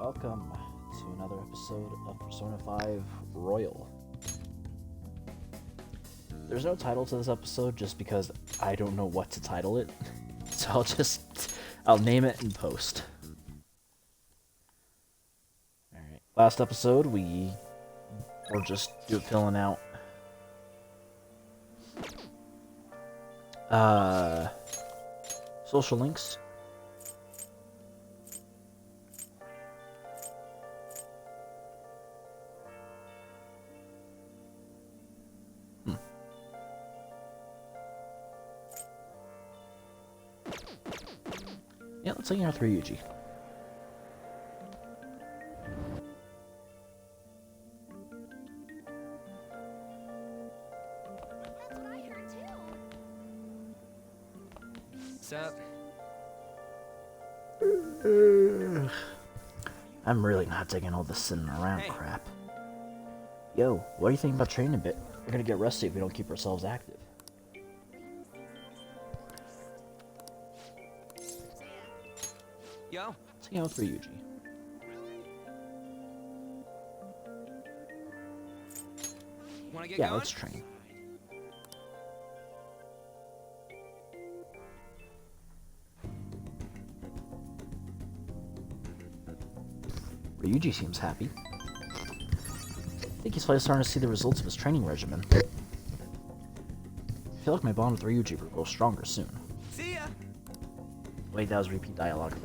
welcome to another episode of Persona 5 Royal. There's no title to this episode just because I don't know what to title it, so I'll name it in post. Alright, last episode we were just filling out social links. Yeah, let's hang out with Ryuji. That's what I heard too. Sup? I'm really not digging all this sitting around Hey. crap. Yo, what do you think about training a bit? We're gonna get rusty if we don't keep ourselves active. Yo? Let's hang out with Ryuji. Wanna get Yeah, going? let's train. Ryuji seems happy. I think he's finally starting to see the results of his training regimen. I feel like my bond with Ryuji will grow stronger soon. See ya! Wait, that was repeat dialogue.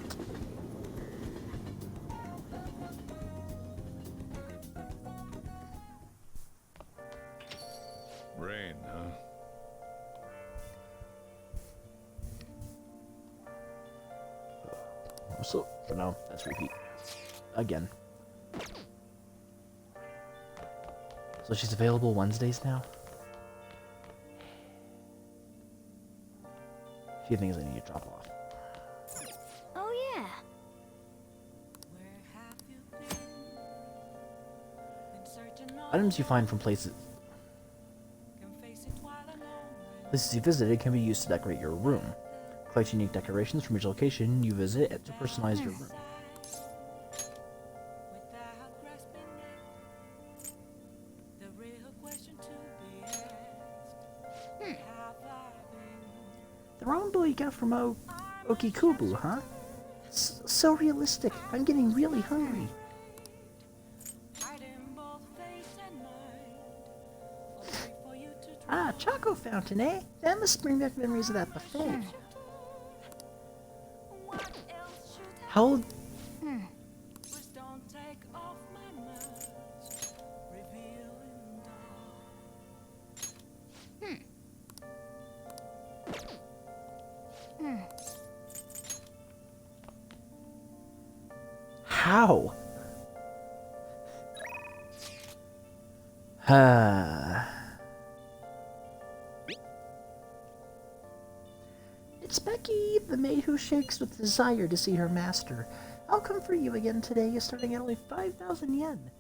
Rain, huh? So, no, that's repeat. Again. So she's available Wednesdays now? A few things I need to drop off. Oh yeah. Items you find from places you visited can be used to decorate your room. Collect unique decorations from each location you visit to personalize your room. The rainbow you got from Okikubu, huh? So realistic. I'm getting really hungry. Ah, Choco Fountain, eh? That must bring back memories of that buffet. How old? How? It's Becky, the maid who shakes with desire to see her master. I'll come for you again today, starting at only 5,000 yen.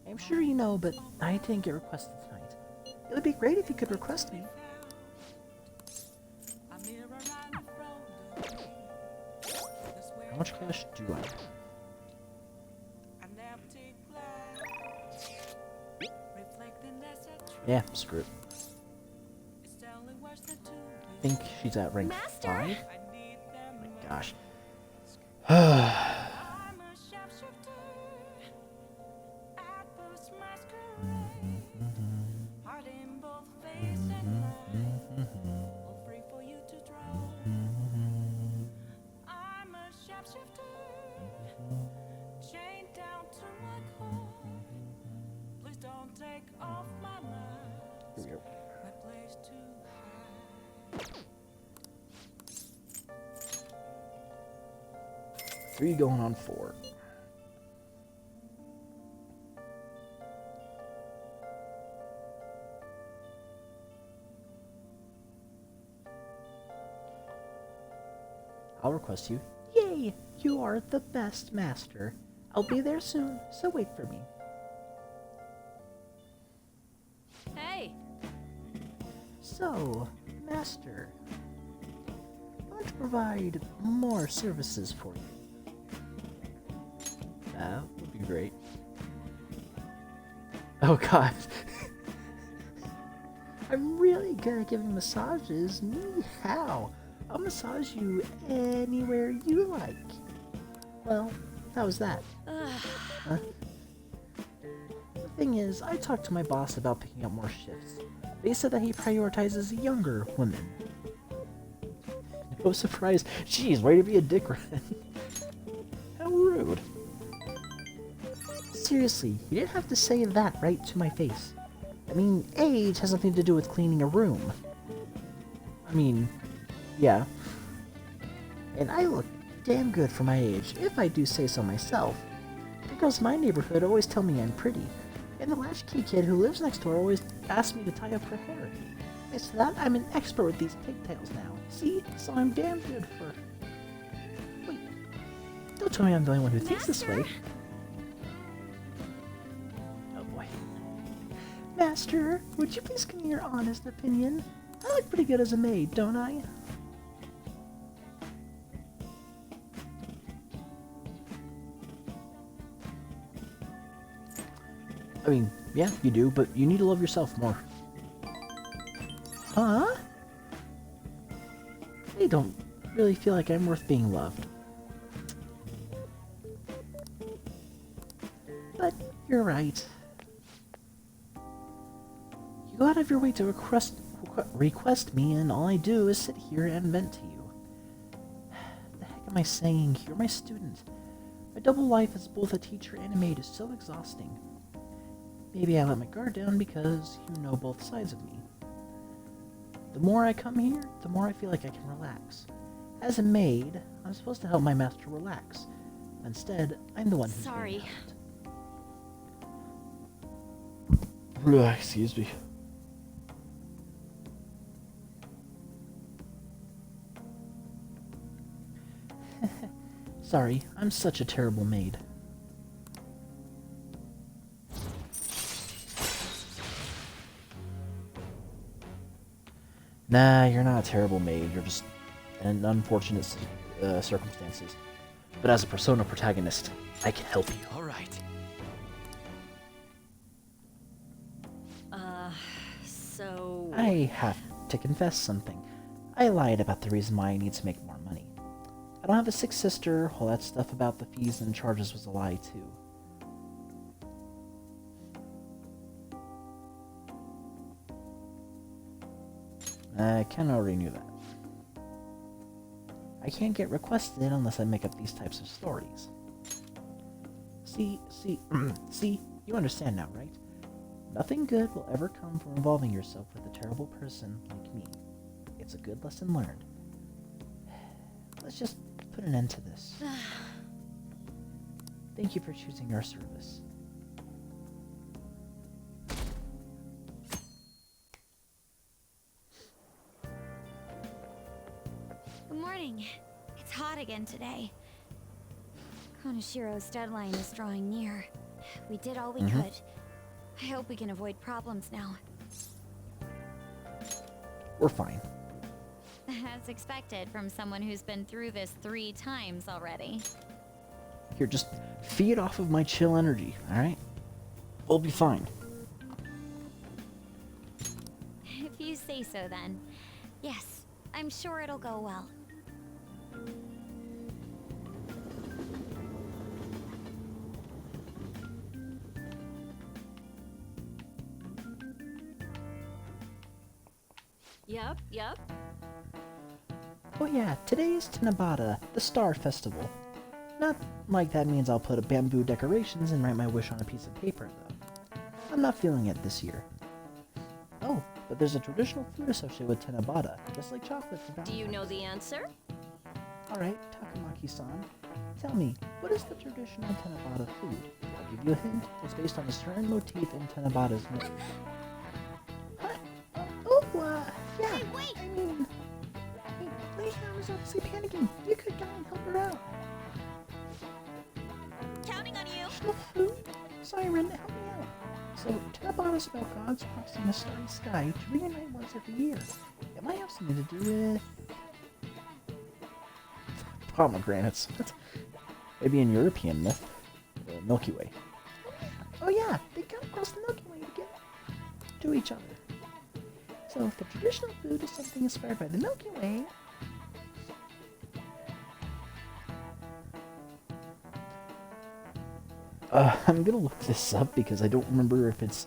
I'm sure you know, but I didn't get requested tonight. It would be great if you could request me. How much cash do I have? Yeah, screw it. I think she's at rank Master? 5? Oh my gosh. Here we go. 3 going on 4. I'll request you. Yay! You are the best master. I'll be there soon, so wait for me. Hey. So, master, I want to provide more services for you. That would be great. Oh god. I'm really good at giving massages. Me how? I'll massage you anywhere you like. Well, how was that? Huh? The thing is, I talked to my boss about picking up more shifts. They said that he prioritizes younger women. No surprise. Jeez, way to be a dick, Ren. How rude. Seriously, you didn't have to say that right to my face. I mean, age has nothing to do with cleaning a room. I mean, yeah. And I look damn good for my age, if I do say so myself. The girls in my neighborhood always tell me I'm pretty, and the latchkey kid who lives next door always asks me to tie up her hair. Thanks to that, I'm an expert with these pigtails now. See? So I'm damn good for... Wait. Don't tell me I'm the only one who thinks this way. Oh boy. Master, would you please give me your honest opinion? I look pretty good as a maid, don't I? I mean, yeah, you do, but you need to love yourself more. Huh? I don't really feel like I'm worth being loved. But you're right. You go out of your way to request me, and all I do is sit here and vent to you. The heck am I saying? You're my student. My double life as both a teacher and a maid is so exhausting. Maybe I let my guard down because you know both sides of me. The more I come here, the more I feel like I can relax. As a maid, I'm supposed to help my master relax. Instead, I'm the one who's Sorry. Excuse me. Sorry, I'm such a terrible maid. Nah, you're not a terrible maid. You're just in unfortunate circumstances. But as a Persona protagonist, I can help you. All right. So... I have to confess something. I lied about the reason why I need to make more money. I don't have a sick sister. All that stuff about the fees and charges was a lie, too. I kinda already knew that. I can't get requested unless I make up these types of stories. See, you understand now, right? Nothing good will ever come from involving yourself with a terrible person like me. It's a good lesson learned. Let's just put an end to this. Thank you for choosing your service. Good morning. It's hot again today. Konoshiro's deadline is drawing near. We did all we could. I hope we can avoid problems now. We're fine. As expected from someone who's been through this 3 times already. Here, just feed off of my chill energy, alright? We'll be fine. If you say so then. Yes, I'm sure it'll go well. Yep. Oh yeah, today is Tanabata, the Star Festival. Not like that means I'll put up bamboo decorations and write my wish on a piece of paper, though. I'm not feeling it this year. Oh, but there's a traditional food associated with Tanabata, just like chocolate for Valentine's. Do you know the answer? Alright, Takamaki-san, tell me, what is the traditional Tanabata food? I'll give you a hint, it's based on a certain motif in Tanabata's myth. Yeah, Hey, wait! I mean... Hey, Leisha was obviously panicking. You could go and help her out. Counting on you! Traditional food? Siren, help me out. So, Tanabata's about gods crossing the starry sky to reunite once every year. It might have something to do with... Pomegranates. Maybe in European myth. Milky Way. Oh yeah, they come across the Milky Way to get to each other. So if the traditional food is something inspired by the Milky Way, I'm gonna look this up because I don't remember if it's...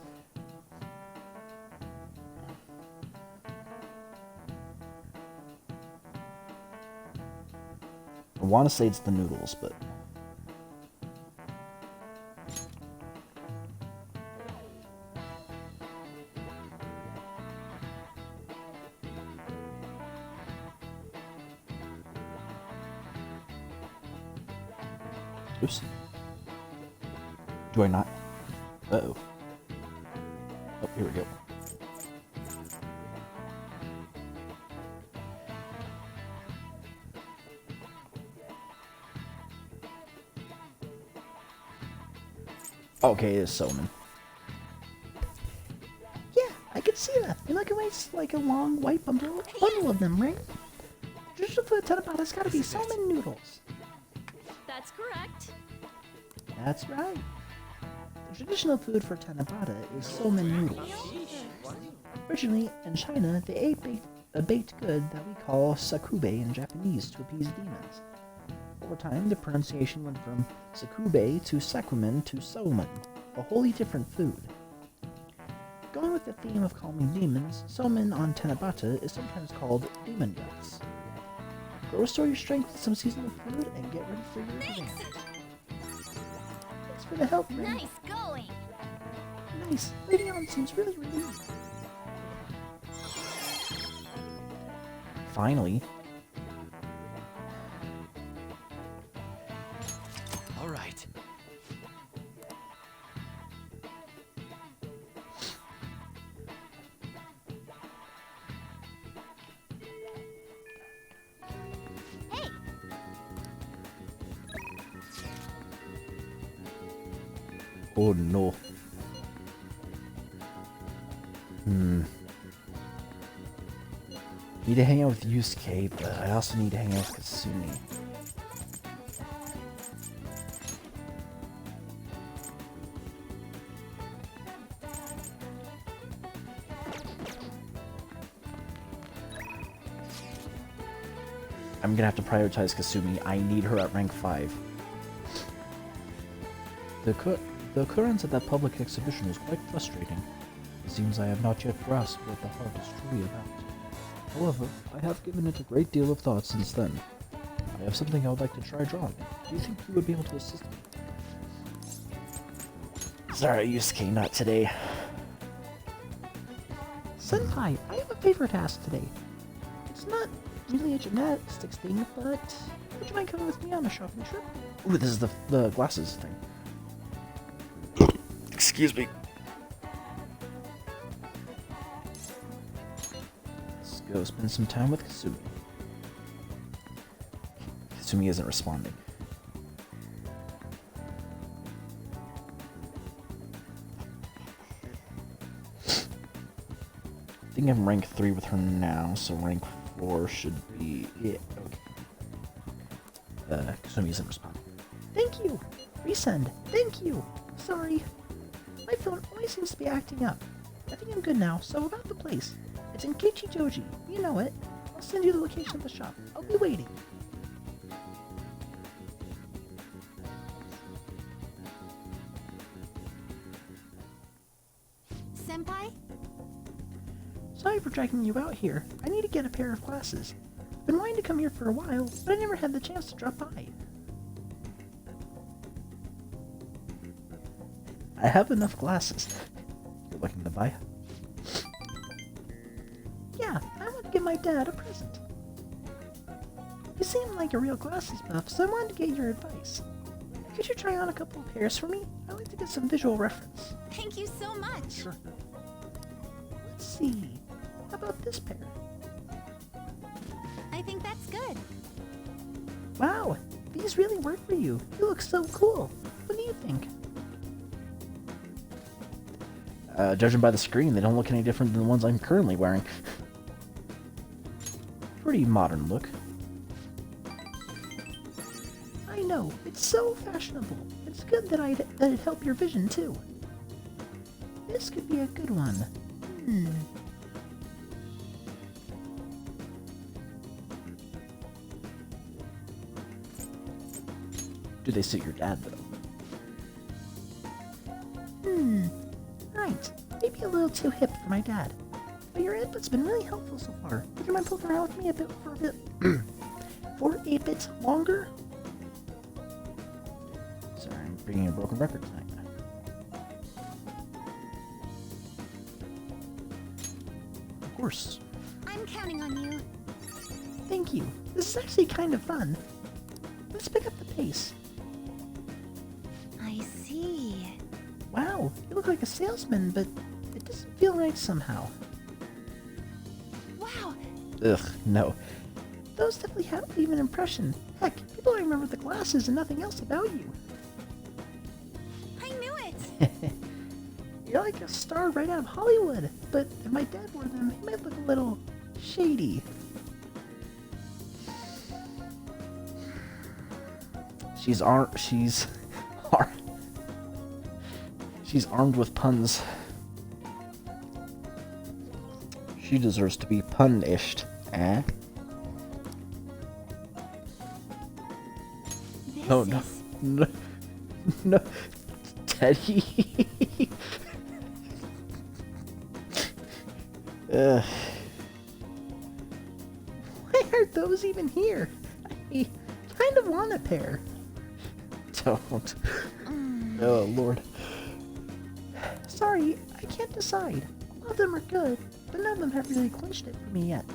I want to say it's the noodles, but... Oops. Do I not? Uh-oh. Oh, here we go. Okay, it's salmon. Yeah, I can see that. You look away, it's like a long white bundle of them, right? Traditional food Tanabata's gotta be salmon noodles. That's correct. That's right. The traditional food for Tanabata is salmon noodles. Originally, in China, they ate a baked good that we call sakube in Japanese to appease demons. Over time, the pronunciation went from sakube to sakumen to somen, a wholly different food. Going with the theme of calming demons, somen on Tanabata is sometimes called demon guts. Go restore your strength with some seasonal food and get ready for your exam. Thanks for the help, Rin. Nice going. Nice. Leading on seems really relieved. Finally. All right. Hey, Oh no. Need to hang out with Yusuke, but I also need to hang out with Kasumi. I'm gonna have to prioritize Kasumi. I need her at rank 5. The occurrence at that public exhibition was quite frustrating. It seems I have not yet grasped what the heart is truly about. However, I have given it a great deal of thought since then. I have something I would like to try drawing. Do you think you would be able to assist me? Sorry, Yusuke, not today. Senpai, I have a favor to ask today. It's not really a gymnastics thing, but would you mind coming with me on a shopping trip? Ooh, this is the glasses thing. Excuse me. Let's go spend some time with Kasumi. Kasumi isn't responding. I think I'm rank 3 with her now, so rank 4 should be it. Okay. Kasumi isn't responding. Thank you! Resend. Thank you! Sorry. My phone always seems to be acting up. I think I'm good now, so about the place. It's in Kichijoji. You know it. I'll send you the location of the shop. I'll be waiting. Senpai? Sorry for dragging you out here. I need to get a pair of glasses. I've been wanting to come here for a while, but I never had the chance to drop by. I have enough glasses. You're looking to buy? Yeah, I want to give my dad a present. You seem like a real glasses buff, so I wanted to get your advice. Could you try on a couple of pairs for me? I'd like to get some visual reference. Thank you so much. Sure. Let's see. How about this pair? I think that's good. Wow, these really work for you. You look so cool. What do you think? Judging by the screen, they don't look any different than the ones I'm currently wearing. Pretty modern look. I know, know, it's so fashionable. It's good that it'd help your vision, too. This could be a good one. Do they suit your dad, though? Right. Maybe a little too hip for my dad. But your input's been really helpful so far. Would you mind poking around with me for a bit longer? Sorry, I'm bringing a broken record tonight. Of course. I'm counting on you. Thank you. This is actually kind of fun. Let's pick up the pace. I see. Wow, you look like a salesman, but it doesn't feel right somehow. Wow, Ugh, no. Those definitely have leave an impression. Heck, people remember the glasses and nothing else about you. I knew it! You're like a star right out of Hollywood, but if my dad wore them, he might look a little shady. She's armed with puns. She deserves to be punished, eh? This Oh no. is... No, no. Teddy. Ugh. Why are those even here? I kind of want a pair. Don't. Oh Lord. Sorry, I can't decide. All of them are good, but none of them have really clinched it for me yet.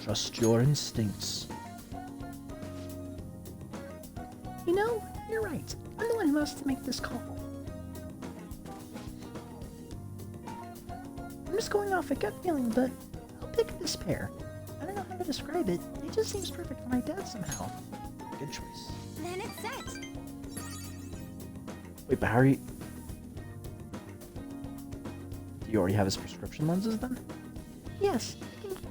Trust your instincts. You know, you're right. I'm the one who has to make this call. I'm just going off a gut feeling, but I'll pick this pair. I don't know how to describe it. It just seems perfect for my dad somehow. Good choice. Then it's set. Wait, but Harry... Do you already have his prescription lenses then? Yes,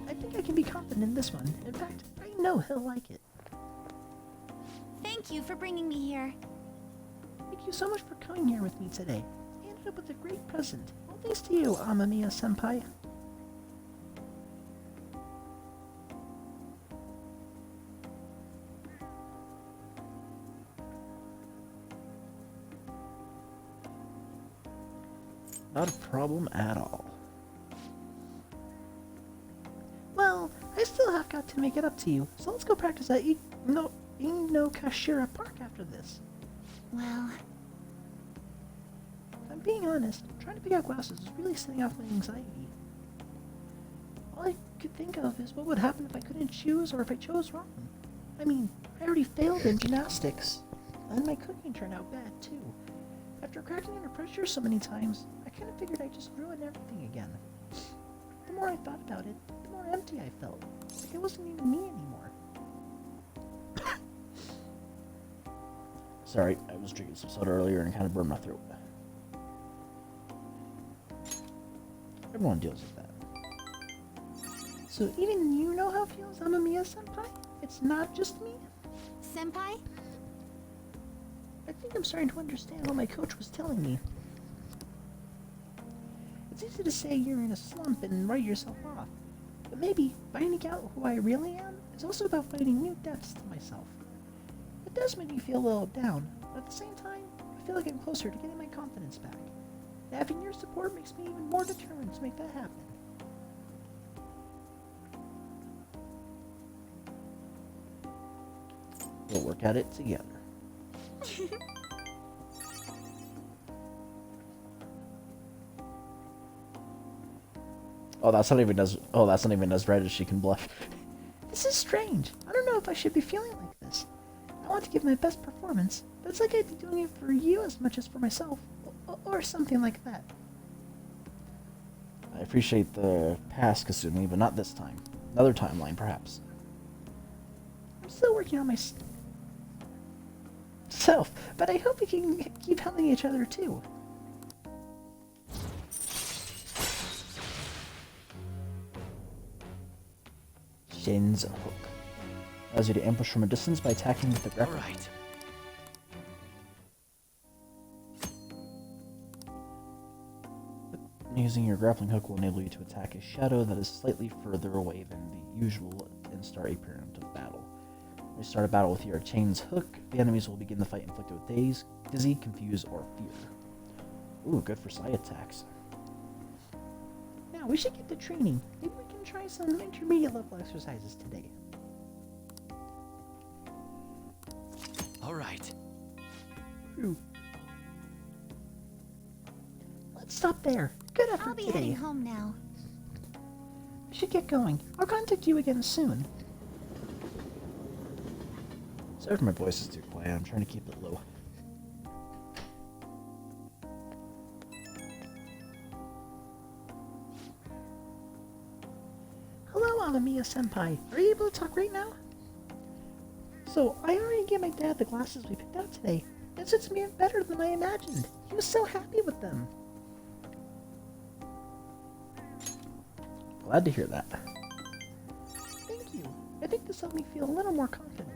I think I can be confident in this one. In fact, I know he'll like it. Thank you for bringing me here. Thank you so much for coming here with me today. I ended up with a great present. All thanks to you, Amamiya-senpai. Not a problem at all. Well, I still have got to make it up to you, so let's go practice at Inokashira Park after this. Well, If I'm being honest, trying to pick out glasses is really setting off my anxiety. All I could think of is what would happen if I couldn't choose or if I chose wrong. I mean, I already failed in gymnastics, and my cooking turned out bad too. After cracking under pressure so many times, I kind of figured I'd just ruin everything again. The more I thought about it, the more empty I felt. Like it wasn't even me anymore. Sorry, I was drinking some soda earlier and kind of burned my throat. Everyone deals with that. So even you know how it feels, Amamiya-senpai? It's not just me? Senpai? I think I'm starting to understand what my coach was telling me. It's easy to say you're in a slump and write yourself off, but maybe finding out who I really am is also about finding new depths to myself. It does make me feel a little down, but at the same time, I feel like I'm closer to getting my confidence back. And having your support makes me even more determined to make that happen. We'll work at it together. Oh, that's not even as red as she can blush. This is strange. I don't know if I should be feeling like this. I want to give my best performance, but it's like I'd be doing it for you as much as for myself, or something like that. I appreciate the past, Kasumi, but not this time. Another timeline, perhaps. I'm still working on my self, but I hope we can keep helping each other too. Shen's Hook. Allows you to ambush from a distance by attacking with the All grapple. right. Using your grappling hook will enable you to attack a shadow that is slightly further away than the usual and start a period of battle. When you start a battle with your chain's hook, the enemies will begin the fight inflicted with dizzy, confuse, or fear. Ooh, good for side attacks. Now, we should get to training. Maybe we can try some intermediate level exercises today. All right. Phew. Let's stop there. Good I'll effort be today. heading home now. We should get going. I'll contact you again soon. Sorry if my voice is too quiet, I'm trying to keep it low. Hello, Amamiya-senpai. Are you able to talk right now? So, I already gave my dad the glasses we picked out today. It suits me better than I imagined. He was so happy with them. Glad to hear that. Thank you. I think this helped me feel a little more confident.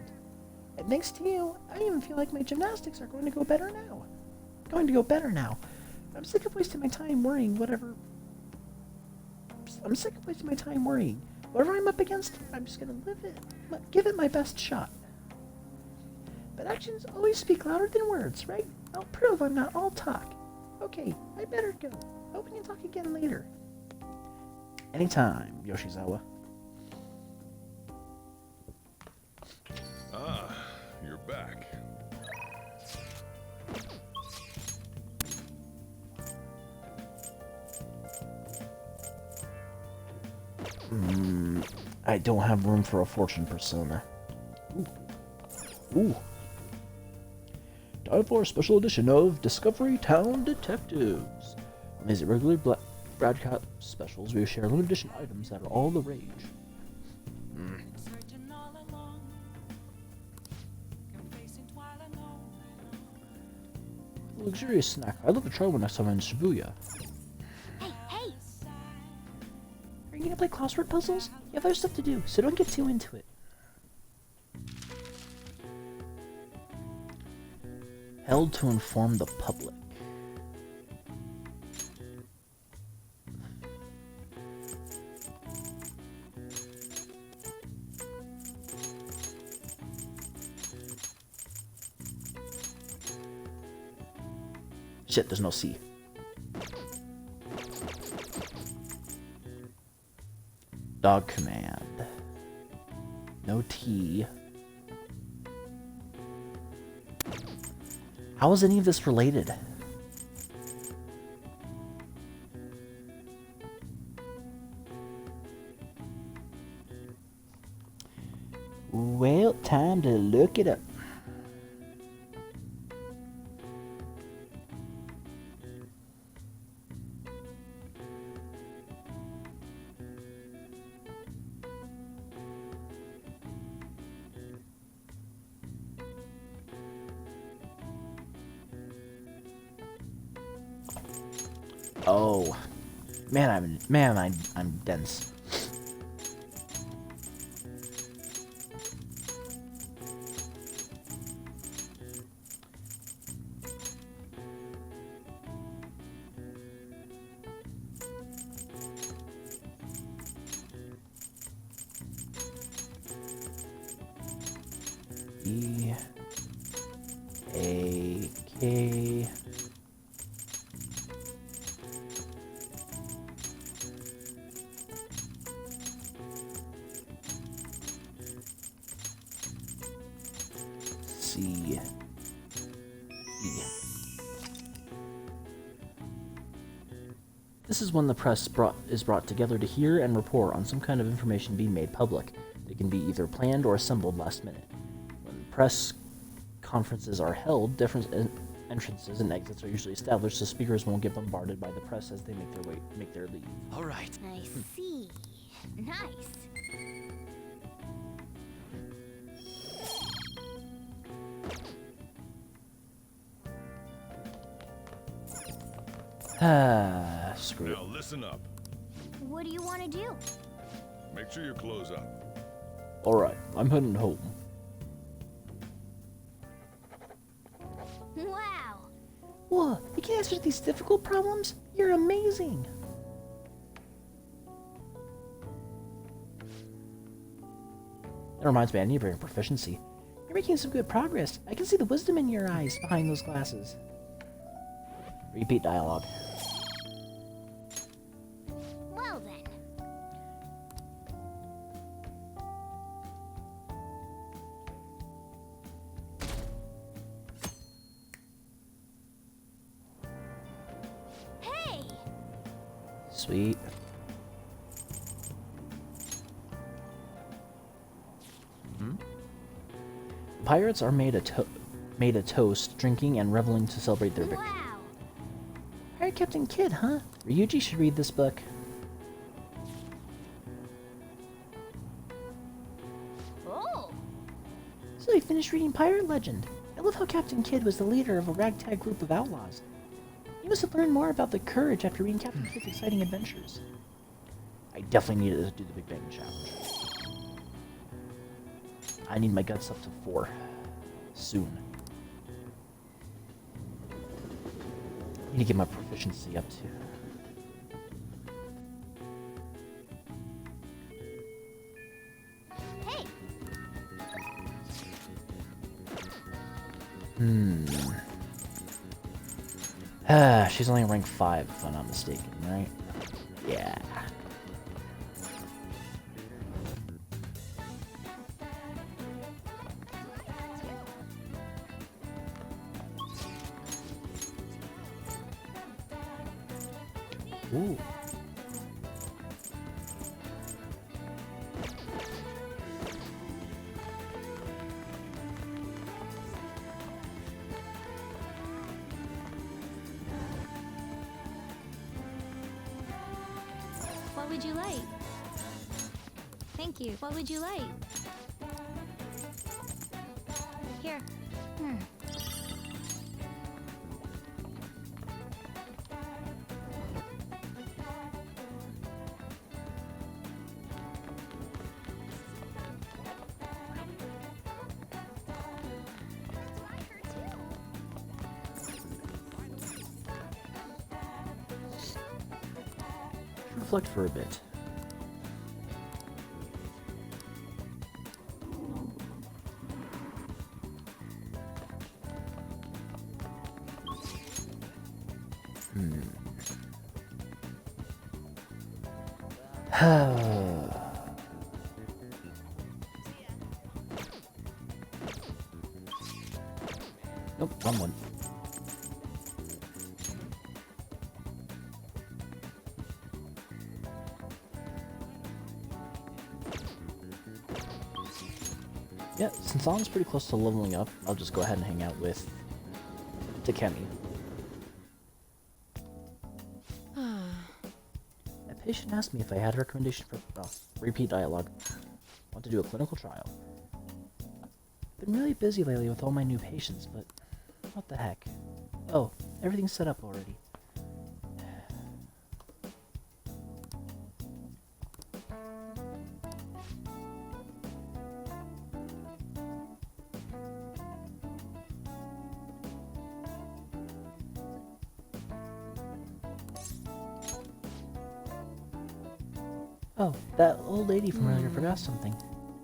And thanks to you, I even feel like my gymnastics are going to go better now. I'm sick of wasting my time worrying Whatever I'm up against, I'm just gonna give it my best shot. But actions always speak louder than words, right? I'll prove I'm not all talk. Okay, I better go. Hope we can talk again later. Anytime, Yoshizawa. Ah, you're back. I don't have room for a fortune persona. Ooh. Time for a special edition of Discovery Town Detectives. On these regular broadcast specials, we share limited edition items that are all the rage. Luxurious snack. I'd love to try one next time in Shibuya. Hey, hey! Are you gonna play crossword puzzles? You have other stuff to do, so don't get too into it. Held to inform the public. Shit, there's no C. Dog command. No T. How is any of this related? Well, time to look it up. Oh, I'm dense. E A K. C E. This is when the press is brought together to hear and report on some kind of information being made public. It can be either planned or assembled last minute. When press conferences are held, different entrances and exits are usually established so speakers won't get bombarded by the press as they make their leave. All right. I see. Nice. Ah, screw it. Now listen up. What do you want to do? Make sure your clothes up. Alright, I'm heading home. Wow. Whoa, you can answer these difficult problems? You're amazing! That reminds me, I need to bring proficiency. You're making some good progress. I can see the wisdom in your eyes behind those glasses. Repeat dialogue. Well then. Hey! Sweet. Pirates are made a toast, drinking and reveling to celebrate their victory. Wow. Alright, Captain Kidd, huh? Ryuji should read this book. Oh. So you finished reading Pirate Legend. I love how Captain Kidd was the leader of a ragtag group of outlaws. You must have learned more about the courage after reading Captain Kidd's exciting adventures. I definitely needed to do the Big Bang Challenge. I need my guts up to 4. Soon. I need to get my proficiency up to. Hey. She's only rank 5 if I'm not mistaken, right? Yeah. Ooh. What would you like? Thank you. What would you like? Here. Reflect for a bit. Nope, wrong one. Yeah, since Alan's pretty close to leveling up, I'll just go ahead and hang out with Takemi. A patient asked me if I had a recommendation for repeat dialogue. Want to do a clinical trial. Been really busy lately with all my new patients, but what the heck? Oh, everything's set up already. Oh, that old lady from earlier forgot something.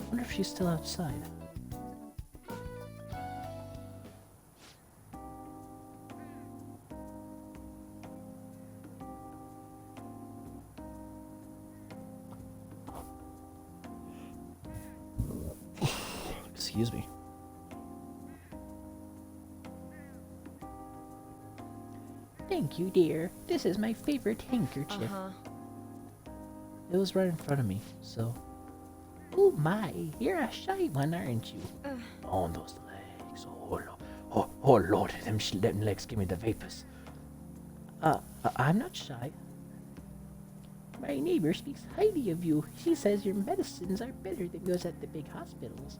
Wonder if she's still outside. Excuse me. Thank you, dear. This is my favorite handkerchief. It was right in front of me, so... Oh my, you're a shy one, aren't you? Oh, those legs. Oh Lord, them legs give me the vapors. I'm not shy. My neighbor speaks highly of you. She says your medicines are better than those at the big hospitals.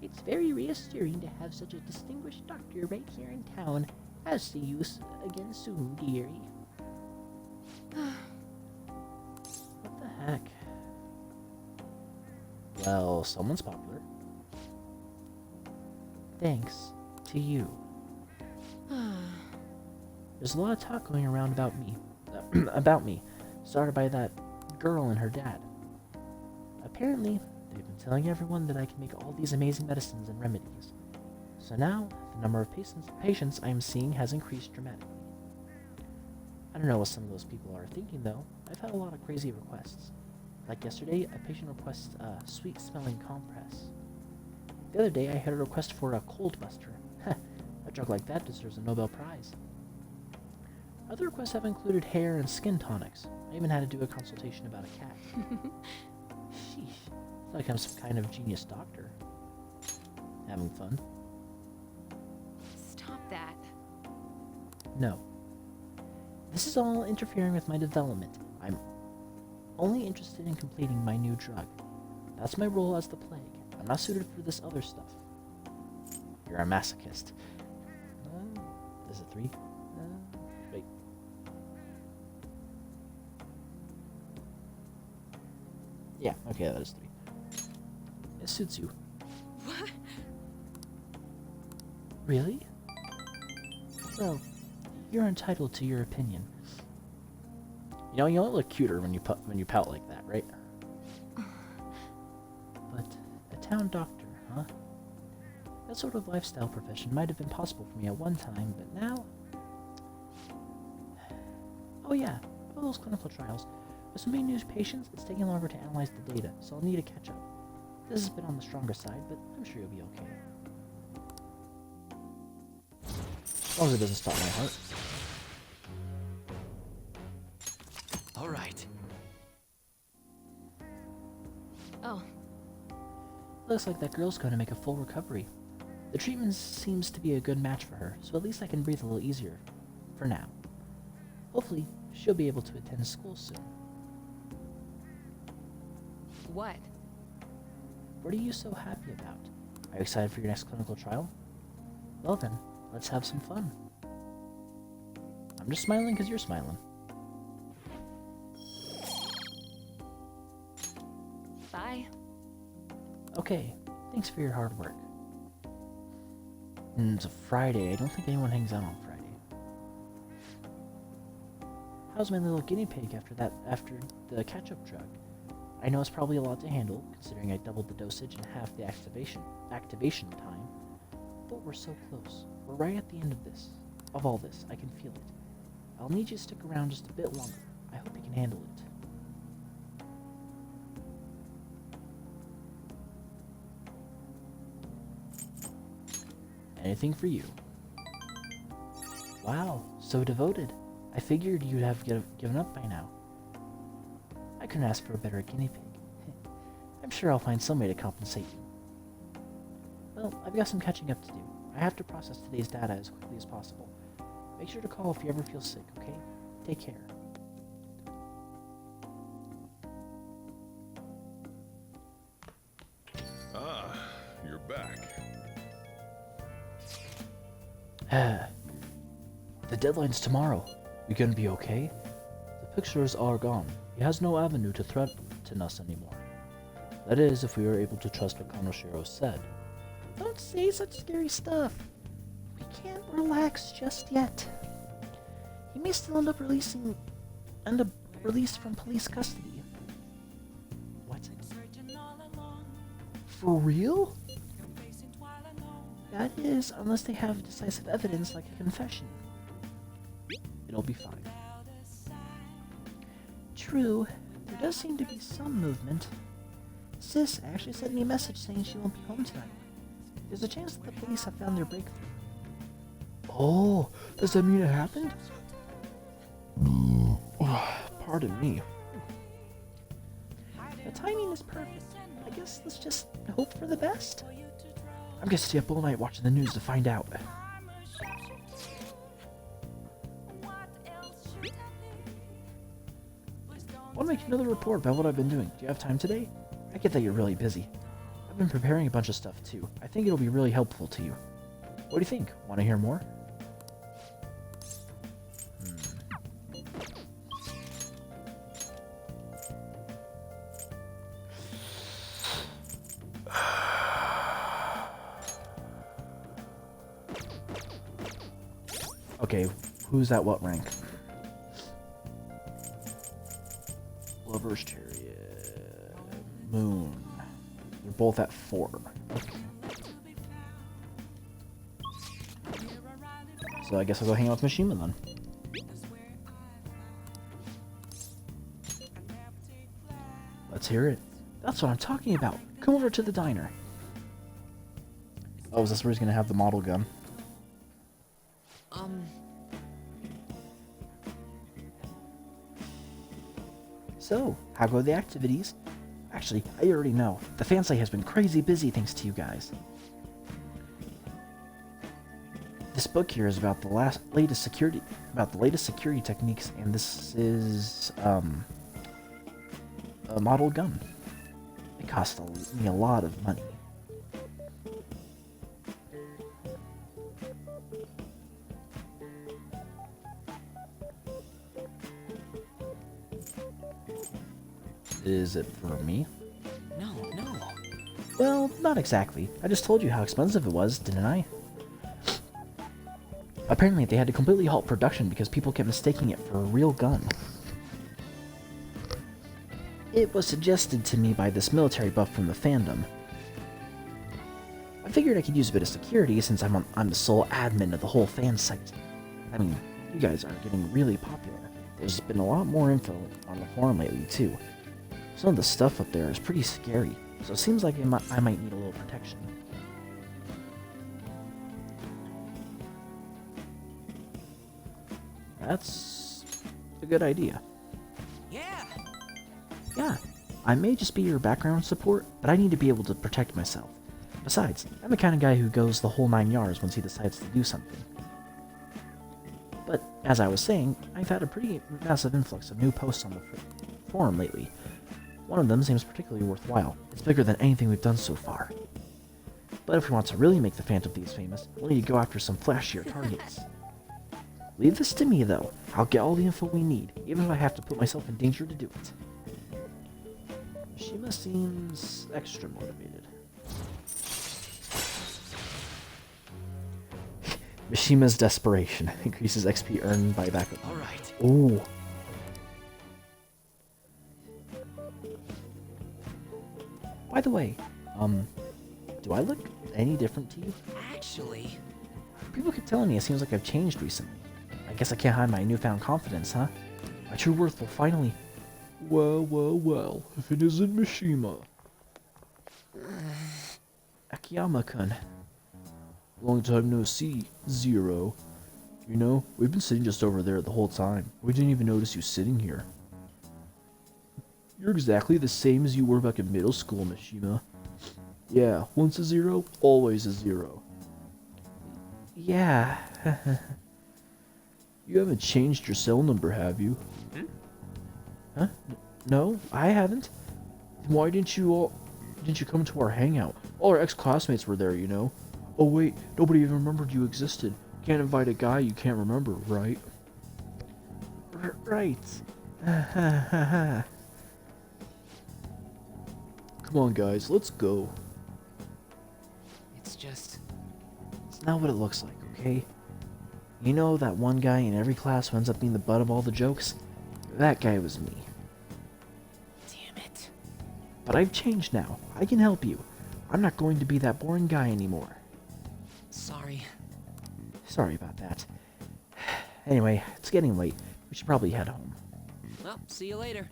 It's very reassuring to have such a distinguished doctor right here in town. I'll see you again soon, dearie. What the heck? Well, someone's popular. Thanks to you. There's a lot of talk going around about me. Started by that girl and her dad. Apparently, they've been telling everyone that I can make all these amazing medicines and remedies. So now, the number of patients I am seeing has increased dramatically. I don't know what some of those people are thinking, though. I've had a lot of crazy requests. Like yesterday, a patient requests a sweet-smelling compress. The other day, I had a request for a cold buster. A drug like that deserves a Nobel Prize. Other requests have included hair and skin tonics. I even had to do a consultation about a cat. Sheesh, it's like I'm some kind of genius doctor. Having fun? Stop that. No. This is all interfering with my development. I'm only interested in completing my new drug. That's my role as the plague. I'm not suited for this other stuff. You're a masochist. Is it 3? Wait. Yeah, okay, that is 3. It suits you. What? Really? Well, you're entitled to your opinion. You know, you only look cuter when you pout like that, right? But a town doctor, huh? That sort of lifestyle profession might have been possible for me at one time, but now... Oh yeah, all those clinical trials. With so many new patients, it's taking longer to analyze the data, so I'll need to catch up. This has been on the stronger side, but I'm sure you'll be okay. As long as it doesn't stop my heart. All right. Oh, Looks like that girl's going to make a full recovery. The treatment seems to be a good match for her, so at least I can breathe a little easier. For now. Hopefully, she'll be able to attend school soon. what? What are you so happy about? Are you excited for your next clinical trial? Well then, let's have some fun. I'm just smiling because you're smiling. Bye. Okay, thanks for your hard work. It's a Friday. I don't think anyone hangs out on Friday. How's my little guinea pig after the catch-up drug? I know it's probably a lot to handle, considering I doubled the dosage and half the activation time. But we're so close. We're right at the end of all this. I can feel it. I'll need you to stick around just a bit longer. I hope you can handle it. Anything for you. Wow, so devoted. I figured you'd have given up by now. I couldn't ask for a better guinea pig. I'm sure I'll find some way to compensate you. Well, I've got some catching up to do. I have to process today's data as quickly as possible. Make sure to call if you ever feel sick, okay? Take care. Ah, you're back. The deadline's tomorrow. You gonna be okay? The pictures are gone. He has no avenue to threaten us anymore. That is, if we are able to trust what Konoshiro said. Don't say such scary stuff. We can't relax just yet. He may still end up released from police custody. What? For real? That is, unless they have decisive evidence like a confession. It'll be fine. True, there does seem to be some movement. Sis actually sent me a message saying she won't be home tonight. There's a chance that the police have found their breakthrough. Oh, does that mean it happened? Pardon me. The timing is perfect. I guess let's just hope for the best. I'm gonna stay up all night watching the news to find out. I want to make another report about what I've been doing. Do you have time today? I get that you're really busy. I've been preparing a bunch of stuff too. I think it'll be really helpful to you. What do you think? Want to hear more? Okay, who's at what rank? Lover's Chariot. Moon. They're both at 4. Okay. So I guess I'll go hang out with Mishima then. Let's hear it. That's what I'm talking about. Come over to the diner. Oh, is this where he's gonna have the model gun? So, how go the activities? Actually, I already know. The fan site has been crazy busy thanks to you guys. This book here is about the latest security techniques, and this is a model gun. It cost me a lot of money. Is it for me? No. Well, not exactly. I just told you how expensive it was, didn't I? Apparently, they had to completely halt production because people kept mistaking it for a real gun. It was suggested to me by this military buff from the fandom. I figured I could use a bit of security since I'm the sole admin of the whole fan site. I mean, you guys are getting really popular. There's been a lot more info on the forum lately, too. Some of the stuff up there is pretty scary, so it seems like I might need a little protection. That's a good idea. Yeah, I may just be your background support, but I need to be able to protect myself. Besides, I'm the kind of guy who goes the whole 9 yards once he decides to do something. But, as I was saying, I've had a pretty massive influx of new posts on the forum lately. One of them seems particularly worthwhile. It's bigger than anything we've done so far. But if we want to really make the Phantom Thieves famous, we'll need to go after some flashier targets. Leave this to me, though. I'll get all the info we need, even if I have to put myself in danger to do it. Mishima seems extra motivated. Mishima's desperation increases XP earned by backup. All right. Ooh. By the way, do I look any different to you? Actually, People keep telling me it seems like I've changed recently. I guess I can't hide my newfound confidence, huh? My true worth will finally... Well, if it isn't Mishima. Akiyama-kun. Long time no see, Zero. You know, we've been sitting just over there the whole time. We didn't even notice you sitting here. You're exactly the same as you were back in middle school, Mishima. Yeah, once a zero, always a zero. Yeah. You haven't changed your cell number, have you? Huh? No, I haven't. Then why didn't you come to our hangout? All our ex-classmates were there, you know. Oh wait, nobody even remembered you existed. Can't invite a guy you can't remember, right? Right. Come on, guys, let's go. it's just... It's not what it looks like, okay? You know that one guy in every class who ends up being the butt of all the jokes? That guy was me. Damn it. But I've changed now. I can help you. I'm not going to be that boring guy anymore. Sorry. Sorry about that. Anyway, it's getting late. We should probably head home. Well, see you later.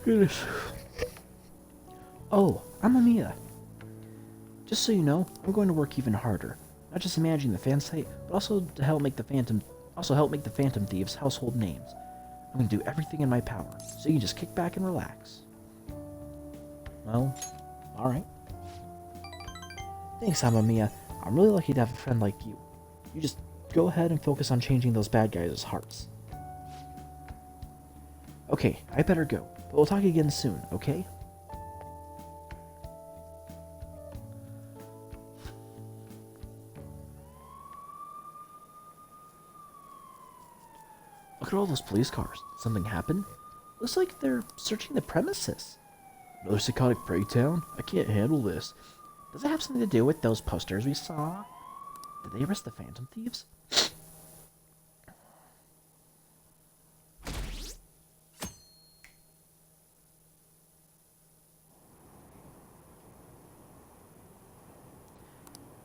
Goodness. Oh, I'm Amiya. Just so you know, I'm going to work even harder. Not just managing the fan site, but also to help make the Phantom Thieves household names. I'm going to do everything in my power, so you can just kick back and relax. Well, alright. Thanks, Amamiya. I'm really lucky to have a friend like you. You just go ahead and focus on changing those bad guys' hearts. Okay, I better go, but we'll talk again soon, okay? Look at all those police cars. Something happened? Looks like they're searching the premises. Another psychotic breakdown? I can't handle this. Does it have something to do with those posters we saw? Did they arrest the Phantom Thieves?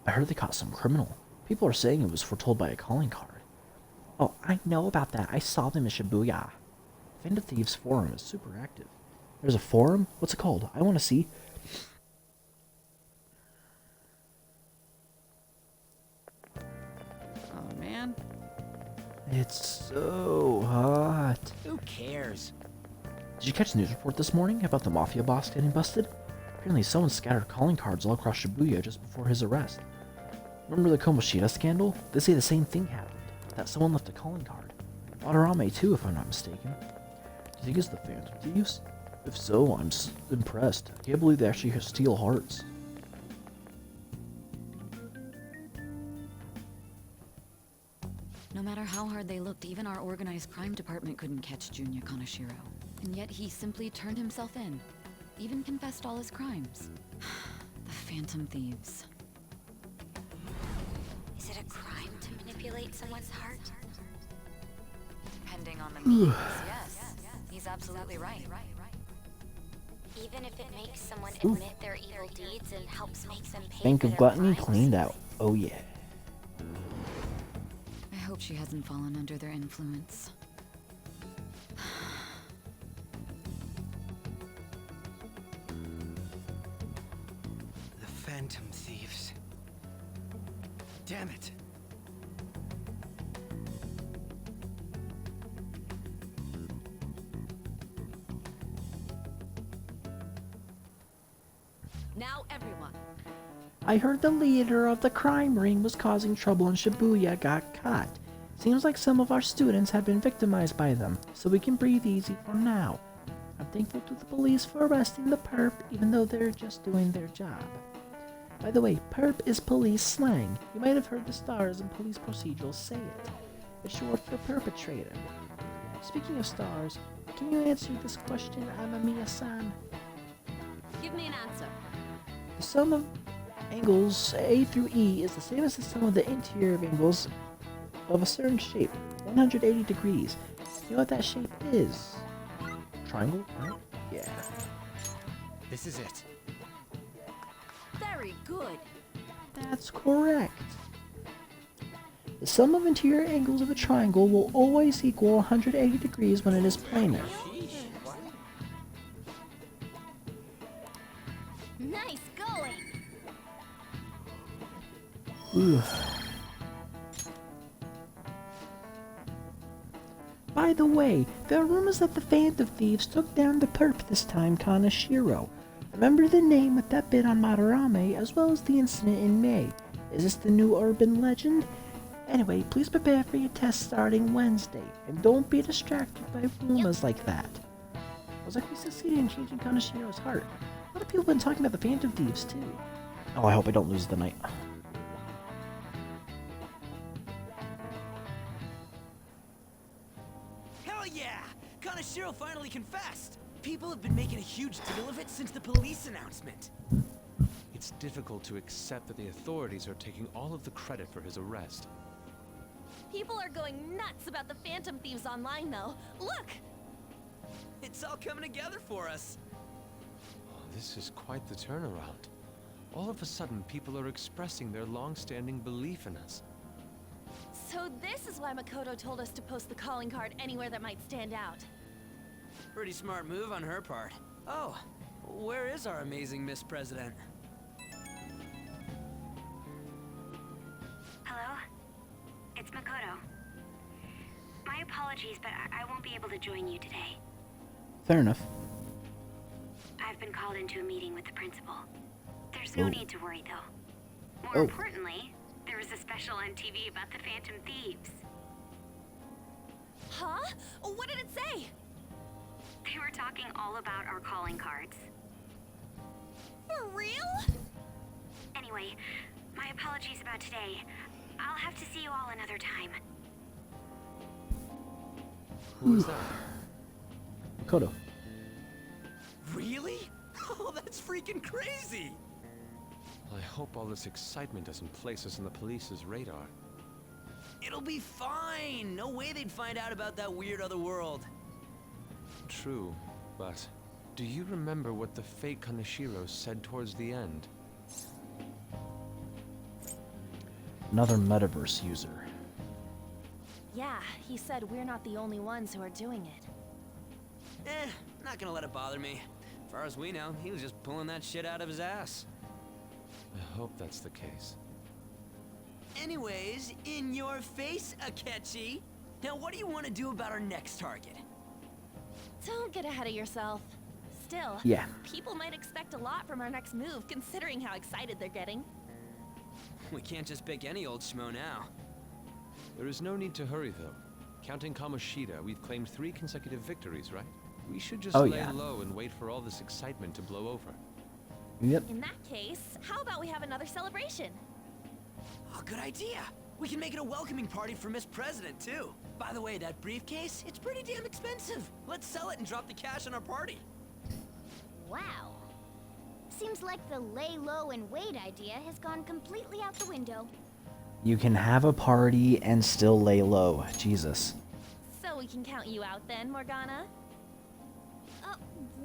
I heard they caught some criminal. People are saying it was foretold by a calling card. Oh, I know about that. I saw them in Shibuya. Phantom Thieves forum is super active. There's a forum? What's it called? I want to see. Oh man, It's so hot. who cares? Did you catch the news report this morning about the mafia boss getting busted? Apparently someone scattered calling cards all across Shibuya just before his arrest. Remember the Komoshida scandal? They say the same thing happened, that someone left a calling card. Madarame too, if I'm not mistaken. Do you think it's the Phantom Thieves? If so, I'm impressed. I can't believe they actually steal hearts. No matter how hard they looked, even our organized crime department couldn't catch Junya Kaneshiro. And yet he simply turned himself in. Even confessed all his crimes. The Phantom Thieves. Is it a crime to manipulate someone's heart? Depending on the means, yes. He's absolutely right. Even if it makes someone admit their evil deeds and helps make them pay Bank for of their Gluttony crimes? cleaned out. Oh yeah. I hope she hasn't fallen under their influence. The Phantom Thieves. Damn it. Now everyone. I heard the leader of the crime ring was causing trouble in Shibuya got caught. Seems like some of our students have been victimized by them, so we can breathe easy for now. I'm thankful to the police for arresting the perp, even though they're just doing their job. By the way, perp is police slang. You might have heard the stars in police procedurals say it. It's short for perpetrator. Speaking of stars, can you answer this question, Amamiya-san? Give me an answer. The sum of angles A through E is the same as the sum of the interior of angles of a certain shape, 180 degrees. You know what that shape is? Triangle, right? Yeah. This is it. Very good. That's correct. The sum of interior angles of a triangle will always equal 180 degrees when it is planar. Nice going! Ooh. By the way, there are rumors that the Phantom Thieves took down the perp this time, Kaneshiro. Remember the name with that bit on Madarame, as well as the incident in May. Is this the new urban legend? Anyway, please prepare for your test starting Wednesday, and don't be distracted by rumors like that. Was like we succeeded in changing Kaneshiro's heart. A lot of people have been talking about the Phantom Thieves too. Oh, I hope I don't lose the night. Hell yeah! Kaneshiro finally confessed! People have been making a huge deal of it since the police announcement. It's difficult to accept that the authorities are taking all of the credit for his arrest. People are going nuts about the Phantom Thieves online, though. Look! It's all coming together for us. Oh, this is quite the turnaround. All of a sudden, people are expressing their long-standing belief in us. So this is why Makoto told us to post the calling card anywhere that might stand out. Pretty smart move on her part. Oh, where is our amazing Miss President? Hello? It's Makoto. My apologies, but I won't be able to join you today. Fair enough. I've been called into a meeting with the principal. There's no Oh. need to worry, though. More Oh. importantly, there was a special on TV about the Phantom Thieves. Huh? What did it say? They were talking all about our calling cards. For real? Anyway, my apologies about today. I'll have to see you all another time. Who is that? Makoto. Really? Oh, that's freaking crazy! I hope all this excitement doesn't place us on the police's radar. It'll be fine! No way they'd find out about that weird other world. True, but do you remember what the fake Kaneshiro said towards the end? Another metaverse user. Yeah, he said we're not the only ones who are doing it. Not gonna let it bother me. As far as we know, he was just pulling that shit out of his ass. I hope that's the case. Anyways, in your face, Akechi. Now what do you want to do about our next target? Don't get ahead of yourself. Still, Yeah. people might expect a lot from our next move, considering how excited they're getting. We can't just pick any old schmo now. There is no need to hurry, though. Counting Kamoshida, we've claimed 3 consecutive victories, right? We should just lay low and wait for all this excitement to blow over. Yep. In that case, how about we have another celebration? Oh, good idea. We can make it a welcoming party for Miss President, too. By the way, that briefcase, it's pretty damn expensive. Let's sell it and drop the cash on our party. Wow. Seems like the lay low and wait idea has gone completely out the window. You can have a party and still lay low. Jesus. So we can count you out then, Morgana?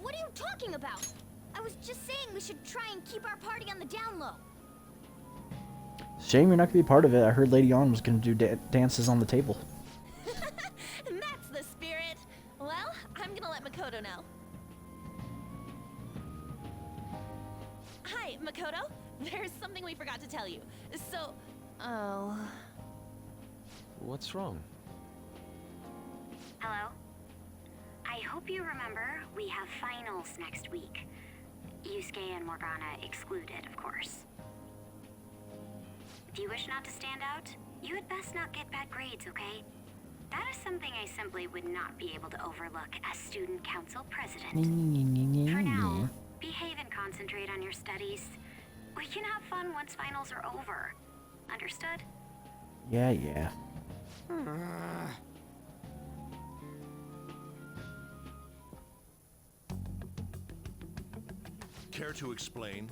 What are you talking about? I was just saying we should try and keep our party on the down low. Shame you're not going to be part of it. I heard Lady On was going to do dances on the table. That's the spirit. Well, I'm gonna let Makoto know. Hi, Makoto. There's something we forgot to tell you. So, oh. What's wrong? Hello? I hope you remember we have finals next week. Yusuke and Morgana excluded, of course. If you wish not to stand out, you had best not get bad grades, okay? That is something I simply would not be able to overlook as student council president. For now, behave and concentrate on your studies. We can have fun once finals are over. Understood? Yeah. Care to explain?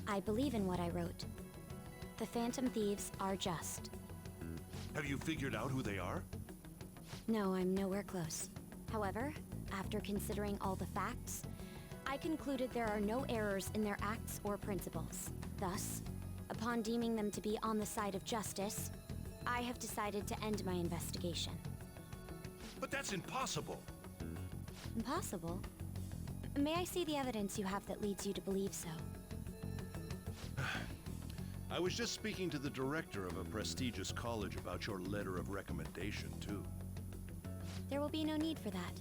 I believe in what I wrote. The Phantom Thieves are just. Have you figured out who they are? No, I'm nowhere close. However, after considering all the facts, I concluded there are no errors in their acts or principles. Thus, upon deeming them to be on the side of justice, I have decided to end my investigation. But that's impossible. Impossible? May I see the evidence you have that leads you to believe so? I was just speaking to the director of a prestigious college about your letter of recommendation, too. There will be no need for that.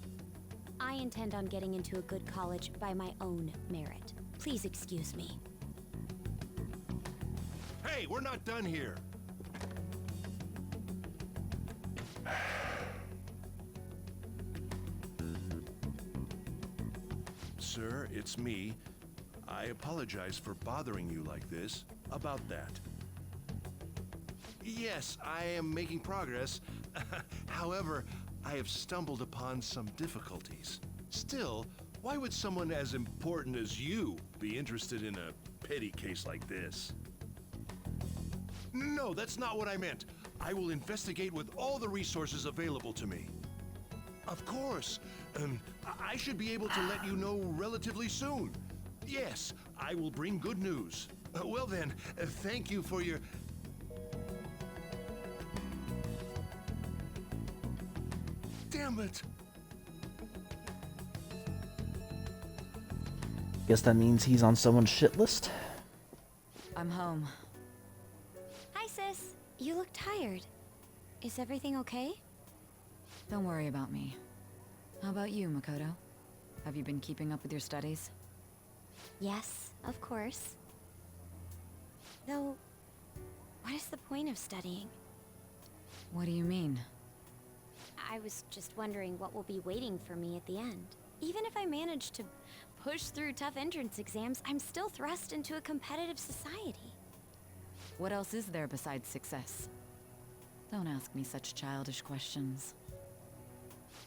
I intend on getting into a good college by my own merit. Please excuse me. Hey, we're not done here. Sir, it's me. I apologize for bothering you like this. About that. Yes, I am making progress. However, I have stumbled upon some difficulties. Still, why would someone as important as you be interested in a petty case like this? No, that's not what I meant. I will investigate with all the resources available to me. Of course. I should be able to let you know relatively soon. Yes, I will bring good news. Well then, thank you for your... Damn it! Guess that means he's on someone's shit list? I'm home. Hi, sis. You look tired. Is everything okay? Don't worry about me. How about you, Makoto? Have you been keeping up with your studies? Yes, of course. Though, what is the point of studying? What do you mean? I was just wondering what will be waiting for me at the end. Even if I manage to push through tough entrance exams, I'm still thrust into a competitive society. What else is there besides success? Don't ask me such childish questions.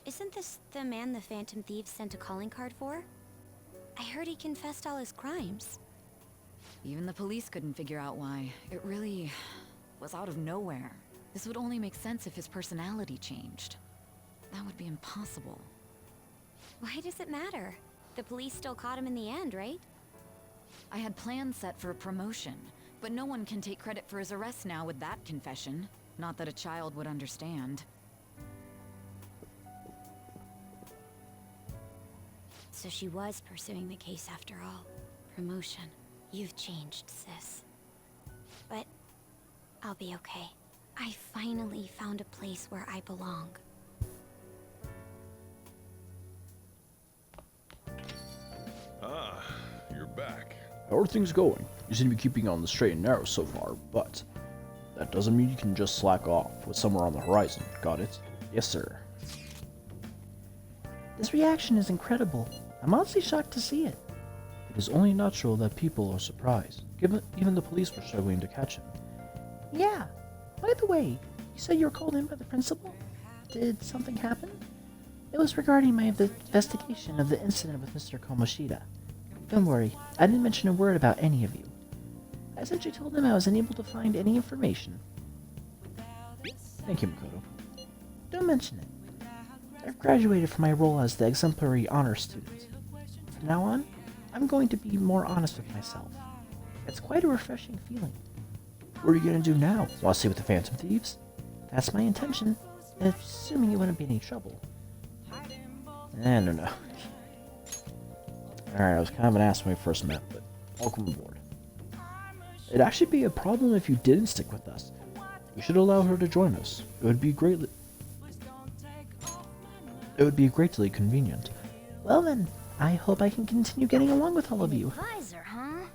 Isn't this the man the Phantom Thieves sent a calling card for? I heard he confessed all his crimes. Even the police couldn't figure out why. It really was out of nowhere. This would only make sense if his personality changed. That would be impossible. Why does it matter? The police still caught him in the end, right? I had plans set for a promotion, but no one can take credit for his arrest now with that confession. Not that a child would understand. So she was pursuing the case after all. Promotion. You've changed, sis. But I'll be okay. I finally found a place where I belong. Ah, you're back. How are things going? You seem to be keeping on the straight and narrow so far, but that doesn't mean you can just slack off with somewhere on the horizon. Got it? Yes, sir. This reaction is incredible. I'm honestly shocked to see it. It is only natural that people are surprised, given even the police were struggling to catch him. Yeah. By the way, you said you were called in by the principal? Did something happen? It was regarding my investigation of the incident with Mr. Kamoshida. Don't worry, I didn't mention a word about any of you. I essentially told him I was unable to find any information. Thank you, Makoto. Don't mention it. I've graduated from my role as the exemplary honor student. From now on, I'm going to be more honest with myself. It's quite a refreshing feeling. What are you gonna do now? Want to stay with the Phantom Thieves? That's my intention, assuming you wouldn't be in any trouble. No. Alright, I was kind of an ass when we first met, but welcome aboard. It'd actually be a problem if you didn't stick with us. We should allow her to join us. It would be greatly convenient. Well then, I hope I can continue getting along with all of you. Advisor, huh?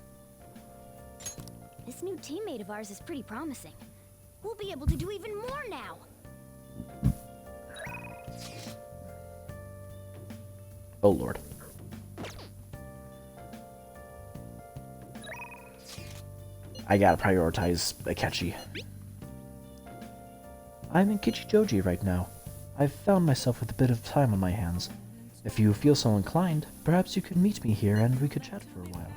This new teammate of ours is pretty promising. We'll be able to do even more now. Oh lord. I gotta prioritize Akechi. I'm in Kichijoji right now. I've found myself with a bit of time on my hands. If you feel so inclined, perhaps you could meet me here and we could chat for a while.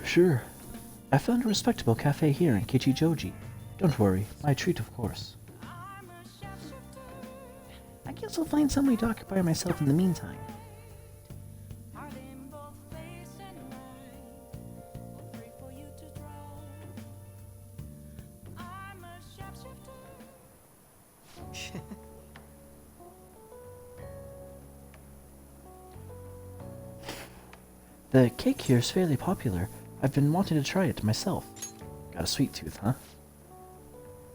Sure. I found a respectable cafe here in Kichijoji. Don't worry, my treat of course. I guess I'll find some way to occupy myself in the meantime. The cake here is fairly popular. I've been wanting to try it myself. Got a sweet tooth, huh?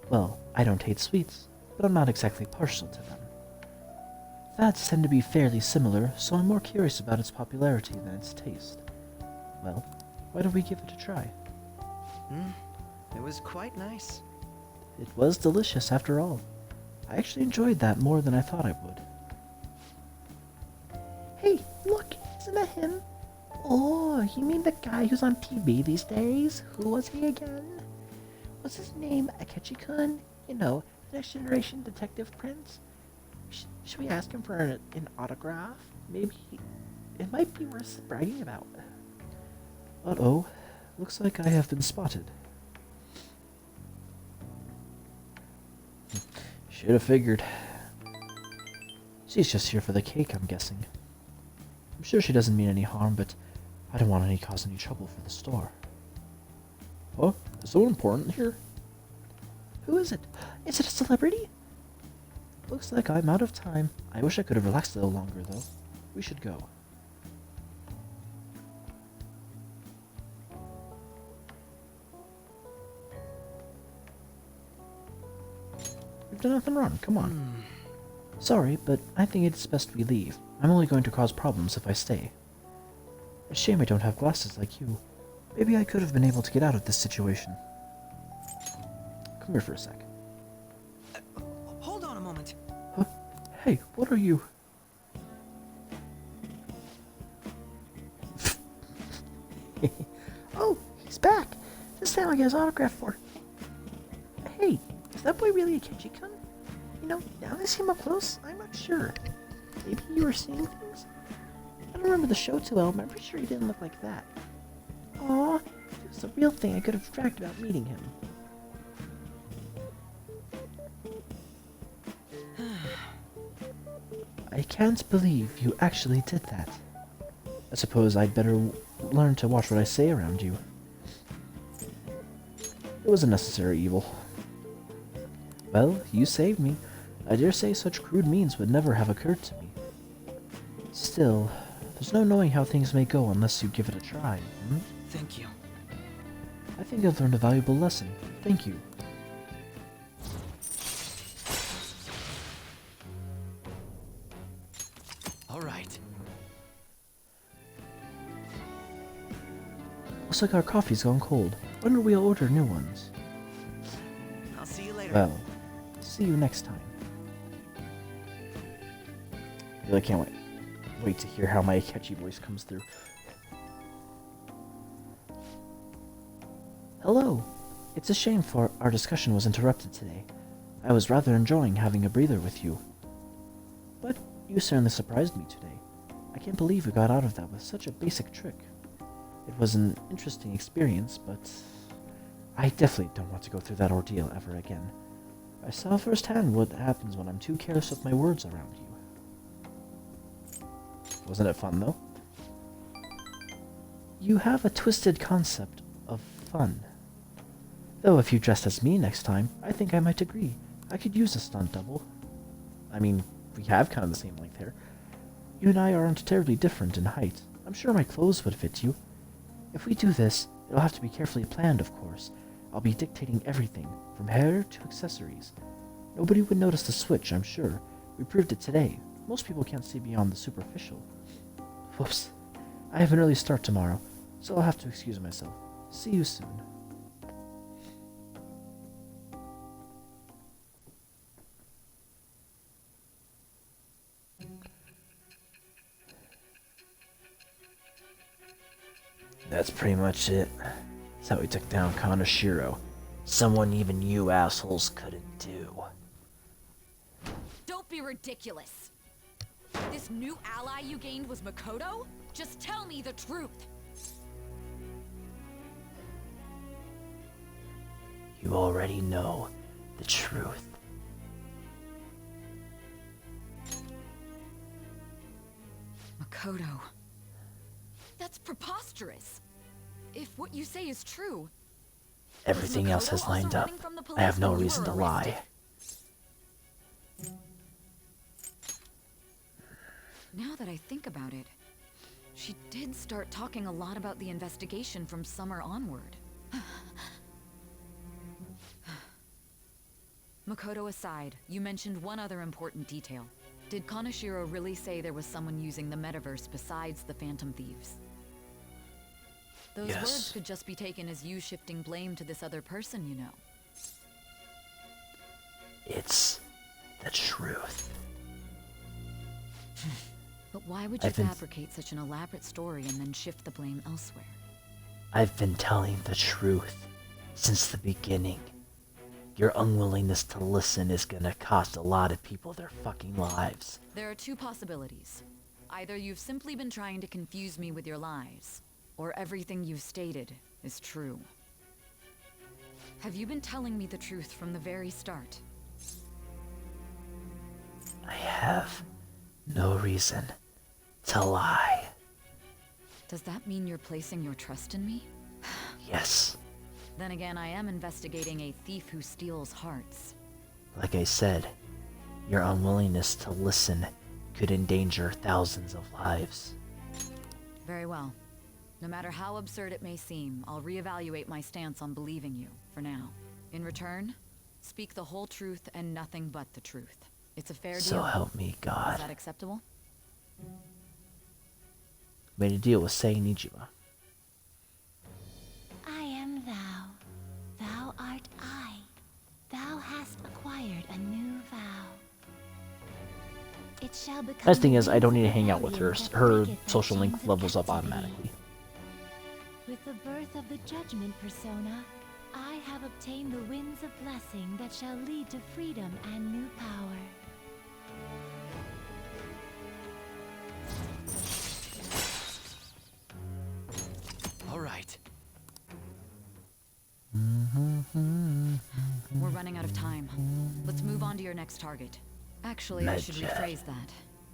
Well, I don't hate sweets, but I'm not exactly partial to them. Fads tend to be fairly similar, so I'm more curious about its popularity than its taste. Well, why don't we give it a try? It was quite nice. It was delicious after all. I actually enjoyed that more than I thought I would. Hey, look, isn't that him? Oh, you mean the guy who's on TV these days? Who was he again? Was his name Akechi-kun? You know, the Next Generation Detective Prince? Should we ask him for an autograph? Maybe it might be worth bragging about. Uh-oh. Looks like I have been spotted. Should have figured. She's just here for the cake, I'm guessing. I'm sure she doesn't mean any harm, but I don't want to cause any trouble for the store. Oh, is someone important here? Who is it? Is it a celebrity? Looks like I'm out of time. I wish I could have relaxed a little longer, though. We should go. We've done nothing wrong. Come on. Sorry, but I think it's best we leave. I'm only going to cause problems if I stay. A shame I don't have glasses like you. Maybe I could have been able to get out of this situation. Come here for a sec. Hold on a moment. Huh? Hey, what are you? Oh, he's back. This time I get his autograph for. Hey, is that boy really a Kenji-kun? You know, now that I see him up close, I'm not sure. Maybe you were seeing things? I don't remember the show too well, but I'm pretty sure he didn't look like that. Aw, if it was the real thing, I could have bragged about meeting him. I can't believe you actually did that. I suppose I'd better learn to watch what I say around you. It was a necessary evil. Well, you saved me. I dare say such crude means would never have occurred to me. Still, there's no knowing how things may go unless you give it a try. Thank you. I think I've learned a valuable lesson. Thank you. All right. Looks like our coffee's gone cold. When will we order new ones? I'll see you later. Well, see you next time. Really can't wait to hear how my catchy voice comes through. Hello. It's a shame for our discussion was interrupted today. I was rather enjoying having a breather with you. But you certainly surprised me today. I can't believe you got out of that with such a basic trick. It was an interesting experience, but I definitely don't want to go through that ordeal ever again. I saw firsthand what happens when I'm too careless with my words around you. Wasn't it fun, though? You have a twisted concept of fun. Though if you dressed as me next time, I think I might agree. I could use a stunt double. I mean, we have kind of the same length hair. You and I aren't terribly different in height. I'm sure my clothes would fit you. If we do this, it'll have to be carefully planned, of course. I'll be dictating everything, from hair to accessories. Nobody would notice the switch, I'm sure. We proved it today. Most people can't see beyond the superficial. Whoops. I have an early start tomorrow, so I'll have to excuse myself. See you soon. That's pretty much it. That's how we took down Kaneshiro. Someone even you assholes couldn't do. Don't be ridiculous. This new ally you gained was Makoto? Just tell me the truth. You already know the truth. Makoto. That's preposterous. If what you say is true... Everything else has lined up. I have no reason to lie. Now that I think about it, she did start talking a lot about the investigation from summer onward. Makoto aside, you mentioned one other important detail. Did Kaneshiro really say there was someone using the metaverse besides the Phantom Thieves? Those words could just be taken as you shifting blame to this other person, you know. It's the truth. But why would you fabricate such an elaborate story and then shift the blame elsewhere? I've been telling the truth since the beginning. Your unwillingness to listen is gonna cost a lot of people their fucking lives. There are two possibilities. Either you've simply been trying to confuse me with your lies, or everything you've stated is true. Have you been telling me the truth from the very start? I have no reason to lie. Does that mean you're placing your trust in me? Yes. Then again, I am investigating a thief who steals hearts. Like I said, your unwillingness to listen could endanger thousands of lives. Very well. No matter how absurd it may seem, I'll reevaluate my stance on believing you, for now. In return, speak the whole truth and nothing but the truth. It's a fair deal. So help me God. Is that acceptable? Made a deal with Sei Nijima. I am thou. Thou art I. Thou hast acquired a new vow. It shall become Best thing the is, I don't need to reason hang out with her. that Her breaketh the social link chains of levels up captivity. automatically. With the birth of the judgment persona, I have obtained the winds of blessing that shall lead to freedom and new power. All right. We're running out of time. Let's move on to your next target. Actually, I should Medjay. rephrase that.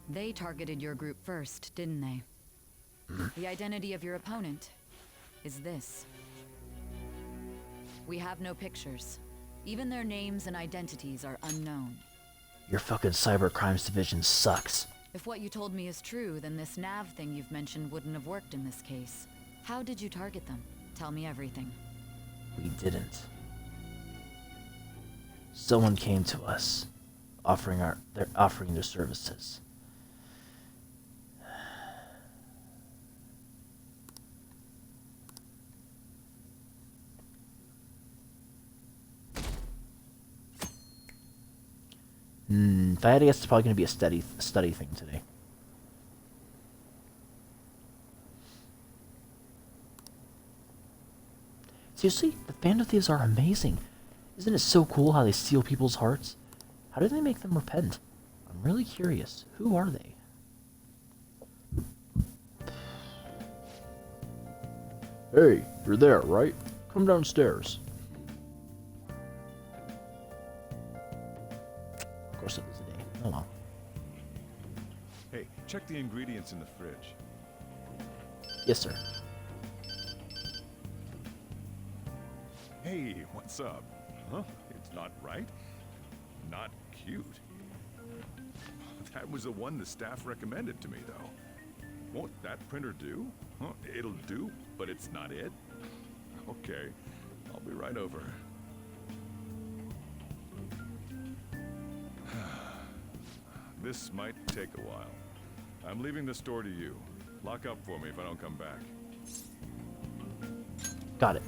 They targeted your group first, didn't they? The identity of your opponent is this. We have no pictures. Even their names and identities are unknown. Your fucking cyber crimes division sucks. If what you told me is true, then this nav thing you've mentioned wouldn't have worked in this case. How did you target them? Tell me everything. We didn't. Someone came to us, offering their services. If I had to guess, it's probably going to be a study thing today. Seriously, the Phantom Thieves are amazing. Isn't it so cool how they steal people's hearts? How do they make them repent? I'm really curious. Who are they? Hey, you're there, right? Come downstairs. Of course it was a day. Oh well. Hey, check the ingredients in the fridge. Yes, sir. Hey, what's up? Huh? It's not right? Not cute. That was the one the staff recommended to me, though. Won't that printer do? Huh? It'll do, but it's not it? Okay, I'll be right over. This might take a while. I'm leaving the store to you. Lock up for me if I don't come back. Got it.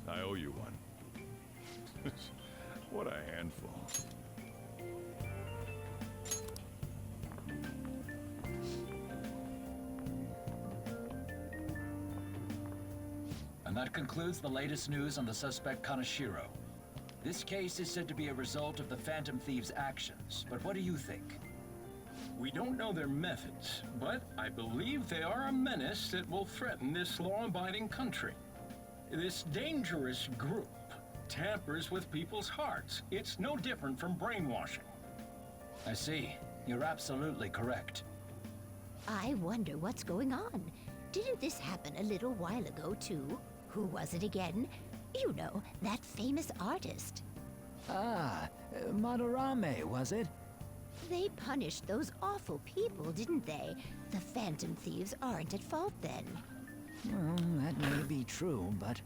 I owe you one. What a handful. And that concludes the latest news on the suspect Kaneshiro. This case is said to be a result of the Phantom Thieves' actions, but what do you think? We don't know their methods, but I believe they are a menace that will threaten this law-abiding country. This dangerous group tampers with people's hearts. It's no different from brainwashing. I see. You're absolutely correct. I wonder what's going on. Didn't this happen a little while ago, too? Who was it again? You know, that famous artist. Ah, Madarame, was it? They punished those awful people, didn't they? The Phantom Thieves aren't at fault then. Well, that may be true, but...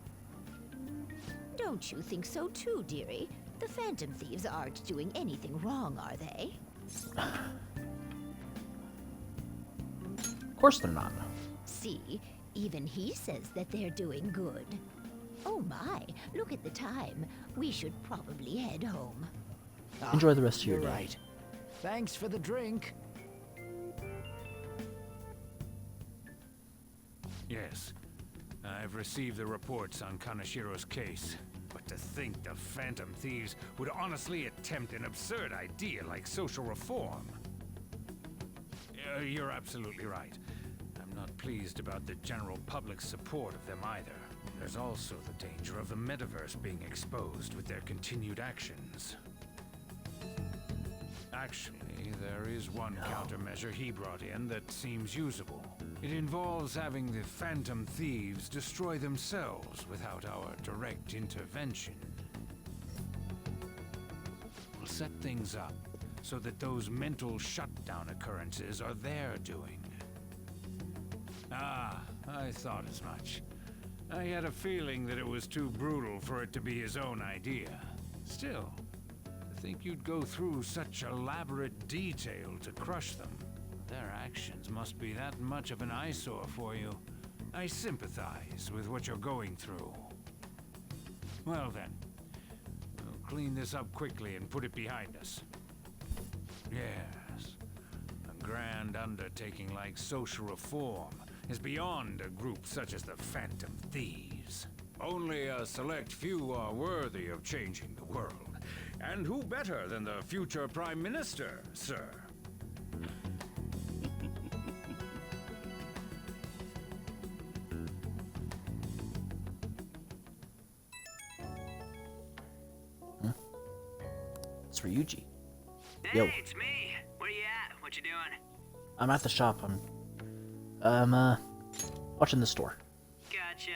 Don't you think so too, dearie? The Phantom Thieves aren't doing anything wrong, are they? Of course they're not. See, even he says that they're doing good. Oh my, look at the time. We should probably head home. Enjoy the rest of your You're day. right. Thanks for the drink. Yes. I've received the reports on Kaneshiro's case. But to think the Phantom Thieves would honestly attempt an absurd idea like social reform. You're absolutely right. I'm not pleased about the general public's support of them either. There's also the danger of the metaverse being exposed with their continued actions. Actually, there is one countermeasure he brought in that seems usable. It involves having the Phantom Thieves destroy themselves without our direct intervention. We'll set things up so that those mental shutdown occurrences are their doing. Ah, I thought as much. I had a feeling that it was too brutal for it to be his own idea. Still, I think you'd go through such elaborate detail to crush them. Their actions must be that much of an eyesore for you. I sympathize with what you're going through. Well then, we'll clean this up quickly and put it behind us. Yes, grand undertaking like social reform is beyond a group such as the Phantom Thieves. Only a select few are worthy of changing the world. And who better than the future Prime Minister, sir? It's Ryuji. Hey, Yo. it's me. Where you at? What you doing? I'm at the shop. I'm watching the store. Gotcha.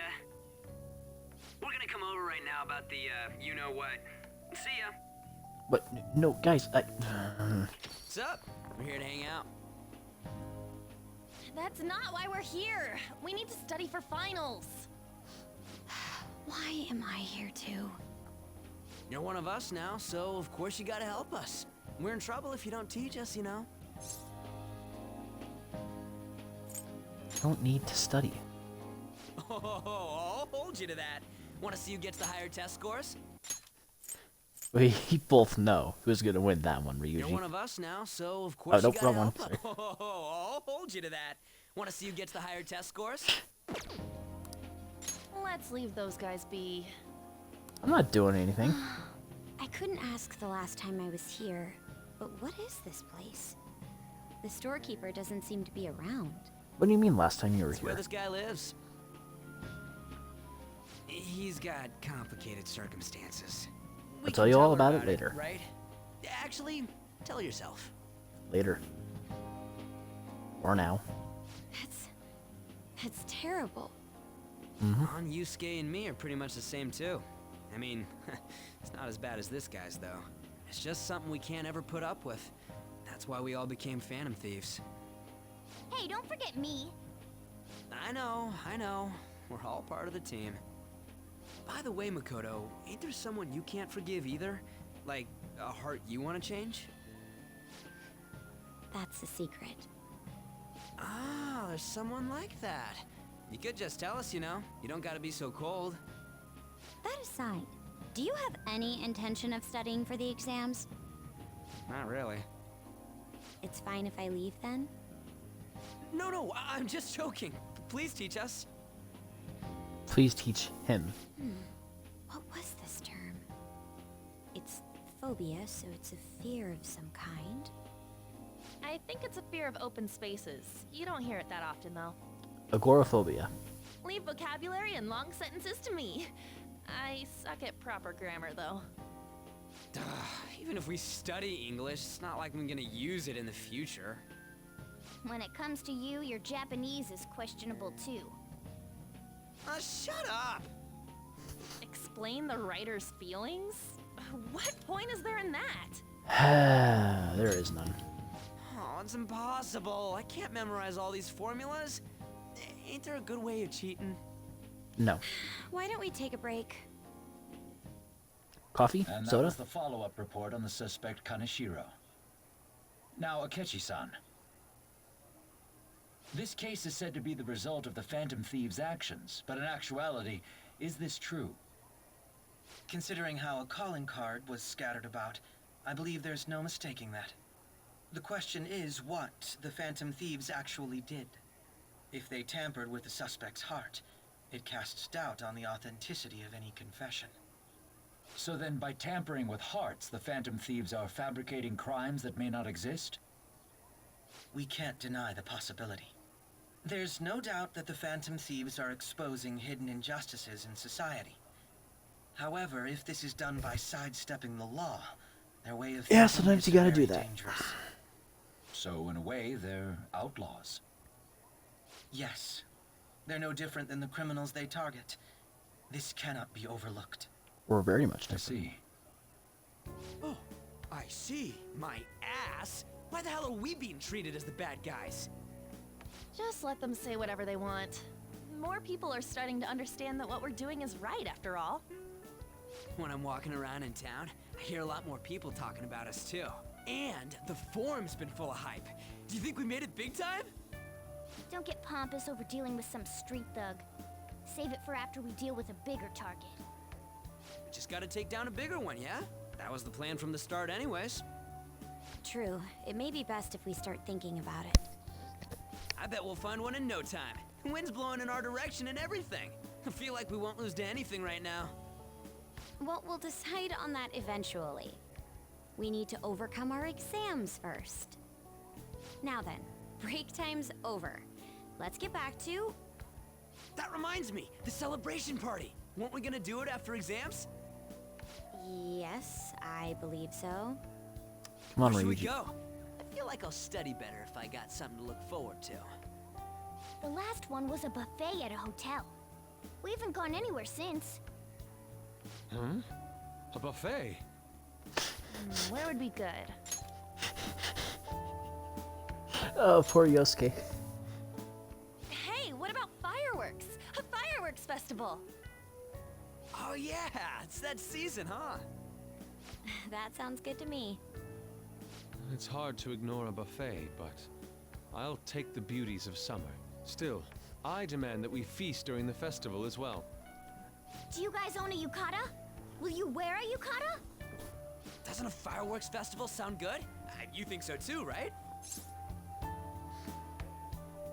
We're gonna come over right now about the, you-know-what. See ya. But no, guys, What's up? We're here to hang out. That's not why we're here. We need to study for finals. Why am I here too? You're one of us now, so of course you gotta help us. We're in trouble if you don't teach us, you know. don't need to study. Oh, I'll hold you to that. Want to see who gets the higher test scores? We both know who's gonna win that one, Ryuji. You're one of us now, so of course nope, you gotta wrong one. help us. I'll hold you to that. Want to see who gets the higher test scores? Let's leave those guys be. I'm not doing anything. I couldn't ask the last time I was here, but what is this place? The storekeeper doesn't seem to be around. What do you mean last time you were That's where here? this guy lives. He's got complicated circumstances. I'll tell you all about it later. Right? Actually, tell yourself. Later. Or now. That's terrible. On Yusuke and me are pretty much the same too. I mean, it's not as bad as this guy's though. It's just something we can't ever put up with. That's why we all became Phantom Thieves. Hey, don't forget me. I know. We're all part of the team. By the way, Makoto, ain't there someone you can't forgive either? Like, a heart you want to change? That's a secret. Ah, there's someone like that. You could just tell us, you know. You don't gotta be so cold. That aside, do you have any intention of studying for the exams? Not really. It's fine if I leave then? No, I'm just joking. Please teach us. Please teach him. What was this term? It's phobia, so it's a fear of some kind. I think it's a fear of open spaces. You don't hear it that often, though. Agoraphobia. Leave vocabulary and long sentences to me. I suck at proper grammar, though. Even if we study English, it's not like I'm gonna use it in the future. When it comes to you, your Japanese is questionable too. Shut up! Explain the writer's feelings? What point is there in that? There is none. Oh, it's impossible. I can't memorize all these formulas. Ain't there a good way of cheating? No. Why don't we take a break? Coffee? And that Soda? was the follow-up report on the suspect Kaneshiro. Now, Akechi-san. This case is said to be the result of the Phantom Thieves' actions, but in actuality, is this true? Considering how a calling card was scattered about, I believe there's no mistaking that. The question is what the Phantom Thieves actually did. If they tampered with the suspect's heart, it casts doubt on the authenticity of any confession. So then, by tampering with hearts, the Phantom Thieves are fabricating crimes that may not exist? We can't deny the possibility. There's no doubt that the Phantom Thieves are exposing hidden injustices in society. However, if this is done by sidestepping the law, their way of Yeah, thinking sometimes is you gotta very do that. dangerous. So, in a way, they're outlaws. Yes. They're no different than the criminals they target. This cannot be overlooked. We're very much different. I see. Oh, I see. My ass. Why the hell are we being treated as the bad guys? Just let them say whatever they want. More people are starting to understand that what we're doing is right, after all. When I'm walking around in town, I hear a lot more people talking about us too. And the forum's been full of hype. Do you think we made it big time? Don't get pompous over dealing with some street thug. Save it for after we deal with a bigger target. We just gotta take down a bigger one, yeah? That was the plan from the start anyways. true. It may be best if we start thinking about it. I bet we'll find one in no time. Wind's blowing in our direction and everything. I feel like we won't lose to anything right now. Well, we'll decide on that eventually. We need to overcome our exams first. Now then, break time's over. Let's get back to... That reminds me, the celebration party. Weren't we gonna do it after exams? Yes, I believe so. Come on, Where should we Ryuji. go? I feel like I'll study better if I got something to look forward to. The last one was a buffet at a hotel. We haven't gone anywhere since. Huh? A buffet? Where would be good? Oh, poor Yosuke. Hey, what about fireworks? A fireworks festival! Oh yeah, it's that season, huh? That sounds good to me. It's hard to ignore a buffet, but I'll take the beauties of summer. Still, I demand that we feast during the festival as well. Do you guys own a yukata? Will you wear a yukata? Doesn't a fireworks festival sound good? You think so too, right?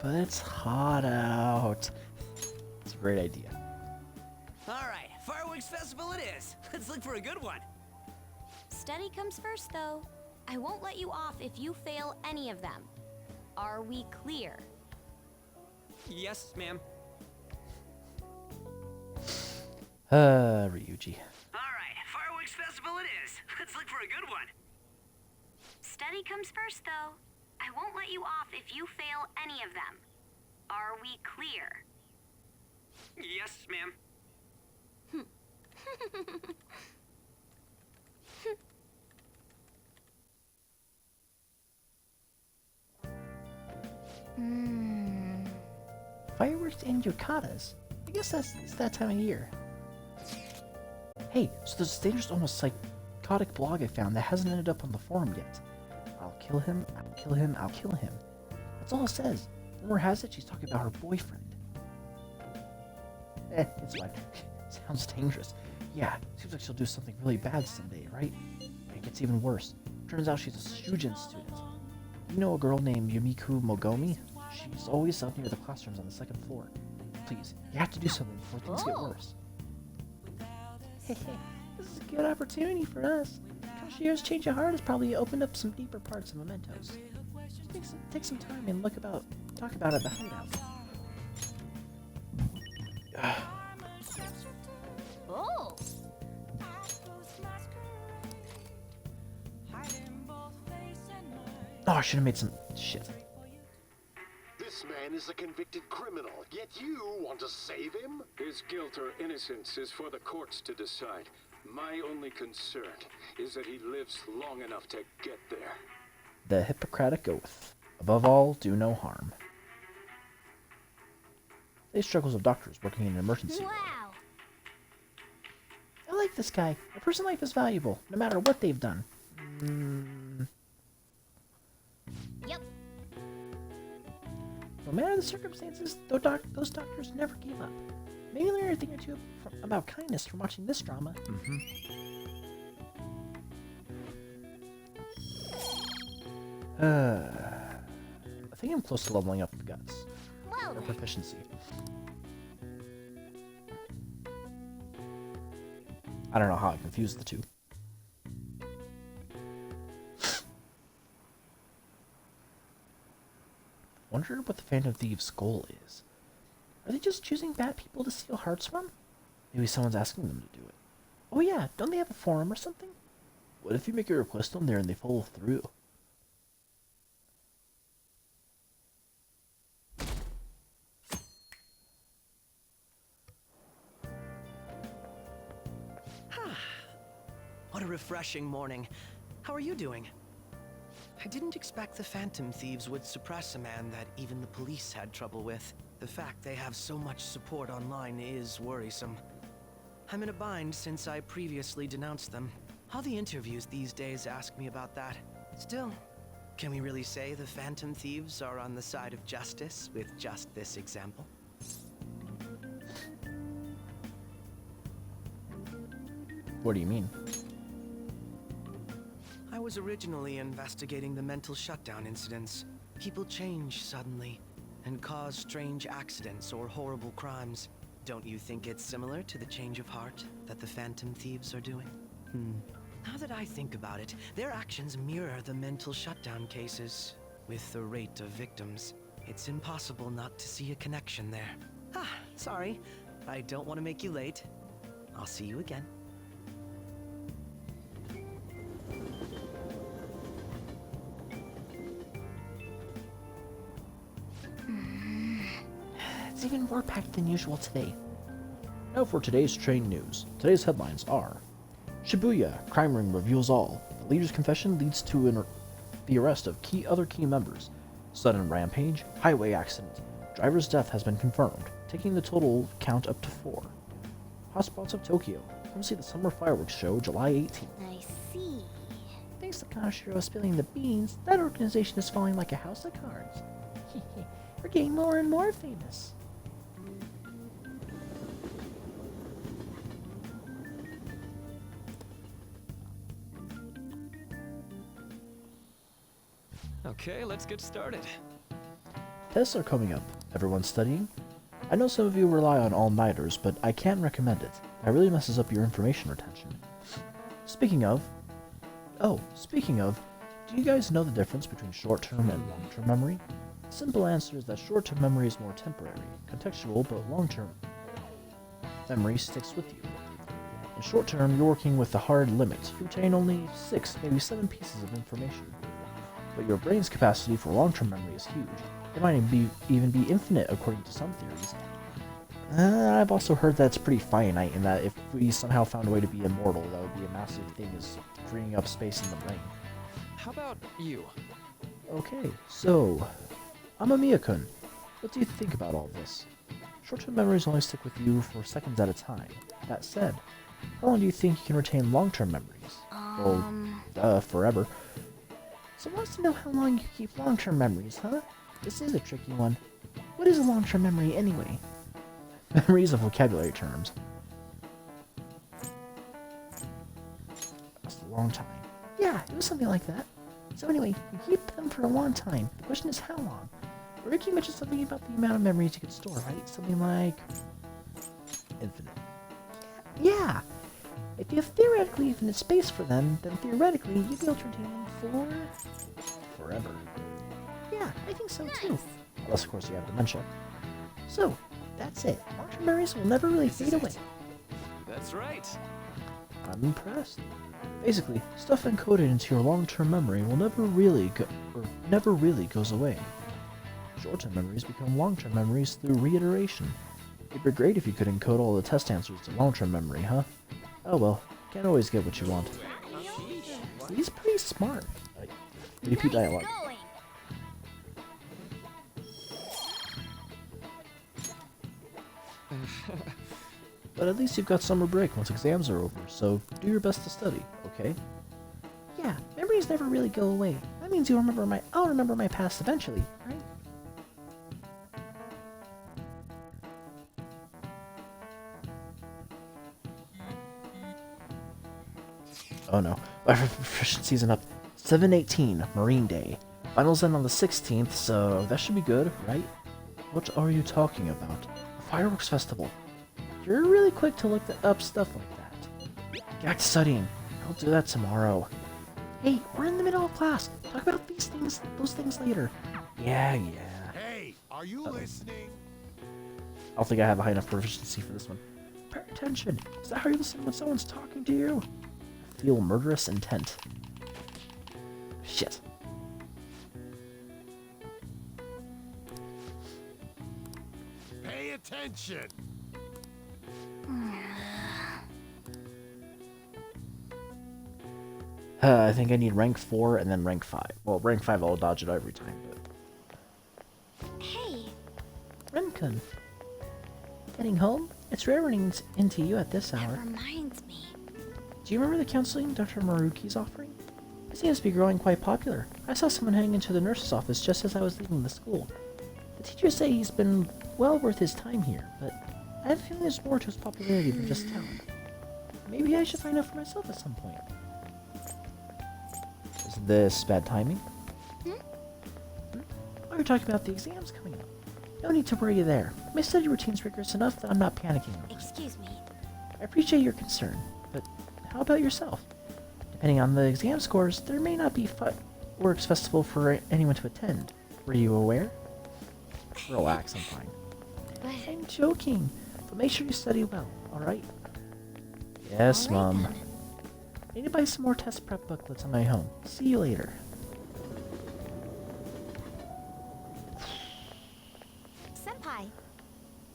But it's hot out. It's a great idea. Alright, fireworks festival it is. Let's look for a good one. Study comes first, though. I won't let you off if you fail any of them. Are we clear? Yes, ma'am. Ryuji. Alright, fireworks festival it is. Let's look for a good one. Study comes first, though. I won't let you off if you fail any of them. Are we clear? Yes, ma'am. Fireworks and yukatas. I guess it's that time of year. Hey, so there's a dangerous, almost psychotic blog I found that hasn't ended up on the forum yet. I'll kill him, I'll kill him, I'll kill him. That's all it says. Rumor has it she's talking about her boyfriend. It's fine. Sounds dangerous. Yeah, seems like she'll do something really bad someday, right? It gets even worse. Turns out she's a Shujin student. You know a girl named Yumiku Mogomi? She's always up near the classrooms on the second floor. Please, you have to do something before things get worse. This is a good opportunity for us. Kashiro's change of heart has probably opened up some deeper parts of Mementos. Just take some time and talk about it at the hideout. Oh! Oh, I should have made some shit. This man is a convicted criminal, yet you want to save him? His guilt or innocence is for the courts to decide. My only concern is that he lives long enough to get there. The Hippocratic Oath. Above all, do no harm. They struggles of doctors working in an emergency ward. Wow. I like this guy. A person's life is valuable, no matter what they've done. Yep. No matter the circumstances, those doctors never gave up. Maybe learn a thing or two about kindness from watching this drama. I think I'm close to leveling up the guts. Well, Or proficiency. I don't know how I confused the two. Wonder what the Phantom Thieves' goal is. Are they just choosing bad people to steal hearts from? Maybe someone's asking them to do it. Oh yeah, don't they have a forum or something? What if you make a request on there and they follow through? What a refreshing morning. How are you doing? I didn't expect the Phantom Thieves would suppress a man that even the police had trouble with. The fact they have so much support online is worrisome. I'm in a bind since I previously denounced them. All the interviews these days ask me about that. Still, can we really say the Phantom Thieves are on the side of justice with just this example? What do you mean? I was originally investigating the mental shutdown incidents. People change suddenly and cause strange accidents or horrible crimes. Don't you think it's similar to the change of heart that the Phantom Thieves are doing? Now that I think about it, their actions mirror the mental shutdown cases. With the rate of victims, it's impossible not to see a connection there. Sorry. I don't want to make you late. I'll see you again. It's even more packed than usual today. Now for today's train news. Today's headlines are: Shibuya, crime ring reveals all. The leader's confession leads to the arrest of other key members. Sudden rampage, highway accident. Driver's death has been confirmed, taking the total count up to 4. Hotspots of Tokyo. Come see the summer fireworks show July 18th. I see. Thanks to Kanashiro spilling the beans, that organization is falling like a house of cards. We're getting more and more famous. Okay, let's get started. Tests are coming up. Everyone's studying? I know some of you rely on all-nighters, but I can't recommend it. It really messes up your information retention. Speaking of, do you guys know the difference between short-term and long-term memory? The simple answer is that short-term memory is more temporary, contextual, but long-term memory sticks with you. In short-term, you're working with a hard limit. You retain only 6, maybe 7 pieces of information. But your brain's capacity for long-term memory is huge. It might even be infinite according to some theories. I've also heard that it's pretty finite, and that if we somehow found a way to be immortal, that would be a massive thing, as freeing up space in the brain. How about you? Okay, so Amamiya-kun, what do you think about all this? Short-term memories only stick with you for seconds at a time. That said, how long do you think you can retain long-term memories? Well, forever. Someone wants to know how long you keep long-term memories, huh? This is a tricky one. What is a long-term memory anyway? Memories of vocabulary terms. That's a long time. Yeah, it was something like that. So anyway, you keep them for a long time. The question is how long? Ricky mentioned something about the amount of memories you could store, right? Something like infinite. Yeah. If you have theoretically infinite space for them, then theoretically you'd be able to retain them for forever. Yeah, I think so too. Unless of course you have dementia. So, that's it. Long-term memories will never really fade away. That's right. I'm impressed. Basically, stuff encoded into your long-term memory will never really goes away. Short-term memories become long-term memories through reiteration. It'd be great if you could encode all the test answers to long-term memory, huh? Oh well, can't always get what you want. He's pretty smart. Repeat dialogue. But at least you've got summer break once exams are over, so do your best to study, okay? Yeah, memories never really go away. That means I'll remember my past eventually, right? Oh no, my proficiency's up. 7/18, Marine Day. Finals end on the 16th, so that should be good, right? What are you talking about? A fireworks festival. You're really quick to look up stuff like that. Get back to studying. I'll do that tomorrow. Hey, we're in the middle of class. Talk about those things later. Yeah. Hey, are you listening? I don't think I have a high enough proficiency for this one. Pay attention. Is that how you listen when someone's talking to you? Feel murderous intent. Shit. Pay attention. I think I need rank 4 and then rank 5. Well, rank 5 I'll dodge it every time, but... Hey! Remkun. Getting home? It's rare running into you at this hour. That reminds me. Do you remember the counseling Dr. Maruki's offering? It seems to be growing quite popular. I saw someone heading into the nurse's office just as I was leaving the school. The teachers say he's been well worth his time here, but I have a feeling there's more to his popularity than just talent. Maybe I should find out for myself at some point. this bad timing? Oh, you're talking about the exams coming up. No need to worry there. My study routine's rigorous enough that I'm not panicking. Excuse me. I appreciate your concern, but how about yourself? Depending on the exam scores, there may not be fireworks festival for anyone to attend. Were you aware? Relax, I'm fine. I'm joking, but make sure you study well, alright? Yes, Mom. Need to buy some more test prep booklets on my home. See you later. Senpai.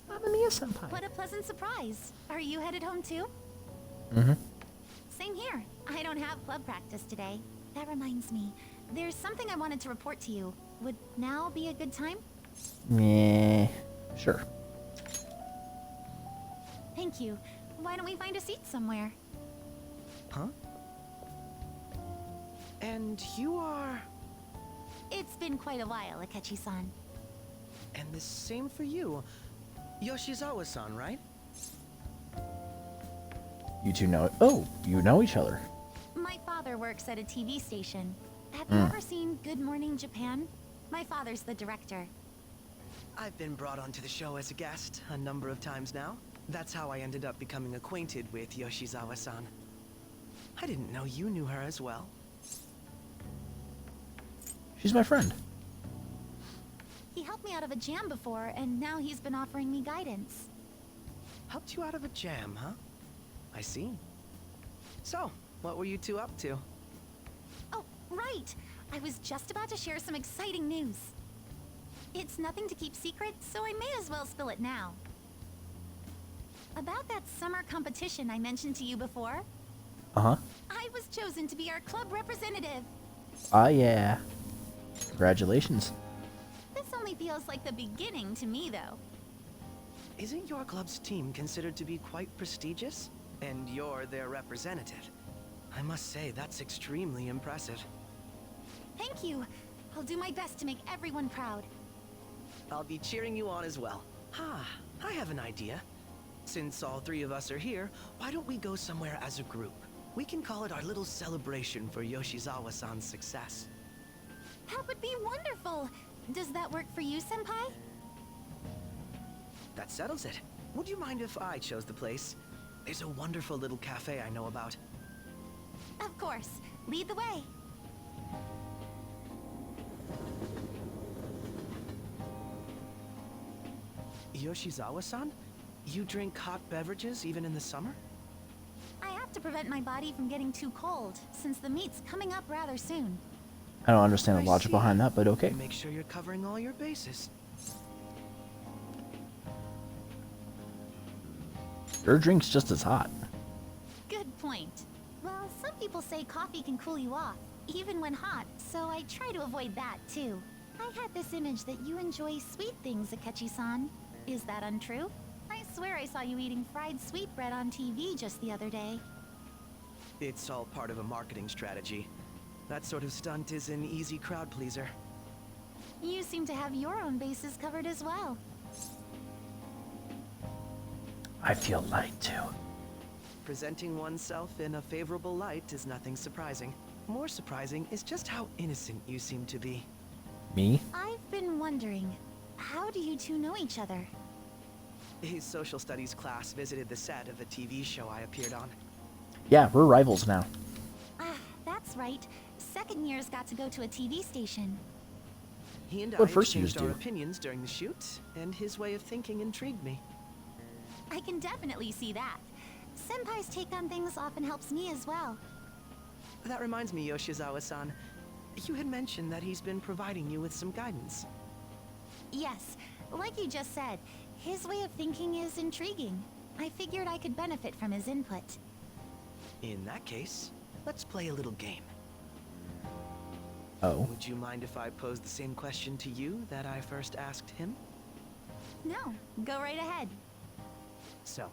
Mamma Mia, Senpai. What a pleasant surprise. Are you headed home too? Mm-hmm. Same here. I don't have club practice today. That reminds me. There's something I wanted to report to you. Would now be a good time? Meh. Sure. Thank you. Why don't we find a seat somewhere? Huh? And you are... It's been quite a while, Akechi-san. And the same for you. Yoshizawa-san, right? You two know... Oh, you know each other. My father works at a TV station. Have you ever seen Good Morning Japan? My father's the director. I've been brought onto the show as a guest a number of times now. That's how I ended up becoming acquainted with Yoshizawa-san. I didn't know you knew her as well. She's my friend. He helped me out of a jam before, and now he's been offering me guidance. Helped you out of a jam, huh? I see. So, what were you two up to? Oh, right! I was just about to share some exciting news. It's nothing to keep secret, so I may as well spill it now. About that summer competition I mentioned to you before, Uh-huh. I was chosen to be our club representative. Ah, yeah. Congratulations. This only feels like the beginning to me, though. Isn't your club's team considered to be quite prestigious? And you're their representative. I must say, that's extremely impressive. Thank you. I'll do my best to make everyone proud. I'll be cheering you on as well. I have an idea. Since all three of us are here, why don't we go somewhere as a group? We can call it our little celebration for Yoshizawa-san's success. That would be wonderful. Does that work for you, Senpai? That settles it. Would you mind if I chose the place? There's a wonderful little cafe I know about. Of course. Lead the way. Yoshizawa-san? You drink hot beverages even in the summer? I have to prevent my body from getting too cold, since the meet's coming up rather soon. I don't understand the logic behind that, but okay. Make sure you're covering all your bases. Your drink's just as hot. Good point. Well, some people say coffee can cool you off, even when hot, so I try to avoid that, too. I had this image that you enjoy sweet things, Akechi-san. Is that untrue? I swear I saw you eating fried sweetbread on TV just the other day. It's all part of a marketing strategy. That sort of stunt is an easy crowd pleaser. You seem to have your own bases covered as well. I feel light too. Presenting oneself in a favorable light is nothing surprising. More surprising is just how innocent you seem to be. Me? I've been wondering, how do you two know each other? His social studies class visited the set of a TV show I appeared on. Yeah, we're rivals now. Ah, that's right. Second years got to go to a TV station. He and What I first years exchanged our do? opinions during the shoot, and his way of thinking intrigued me. I can definitely see that. Senpai's take on things often helps me as well. That reminds me, Yoshizawa-san. You had mentioned that he's been providing you with some guidance. Yes, like you just said, his way of thinking is intriguing. I figured I could benefit from his input. In that case, let's play a little game. Oh. Would you mind if I posed the same question to you that I first asked him? No, go right ahead. So,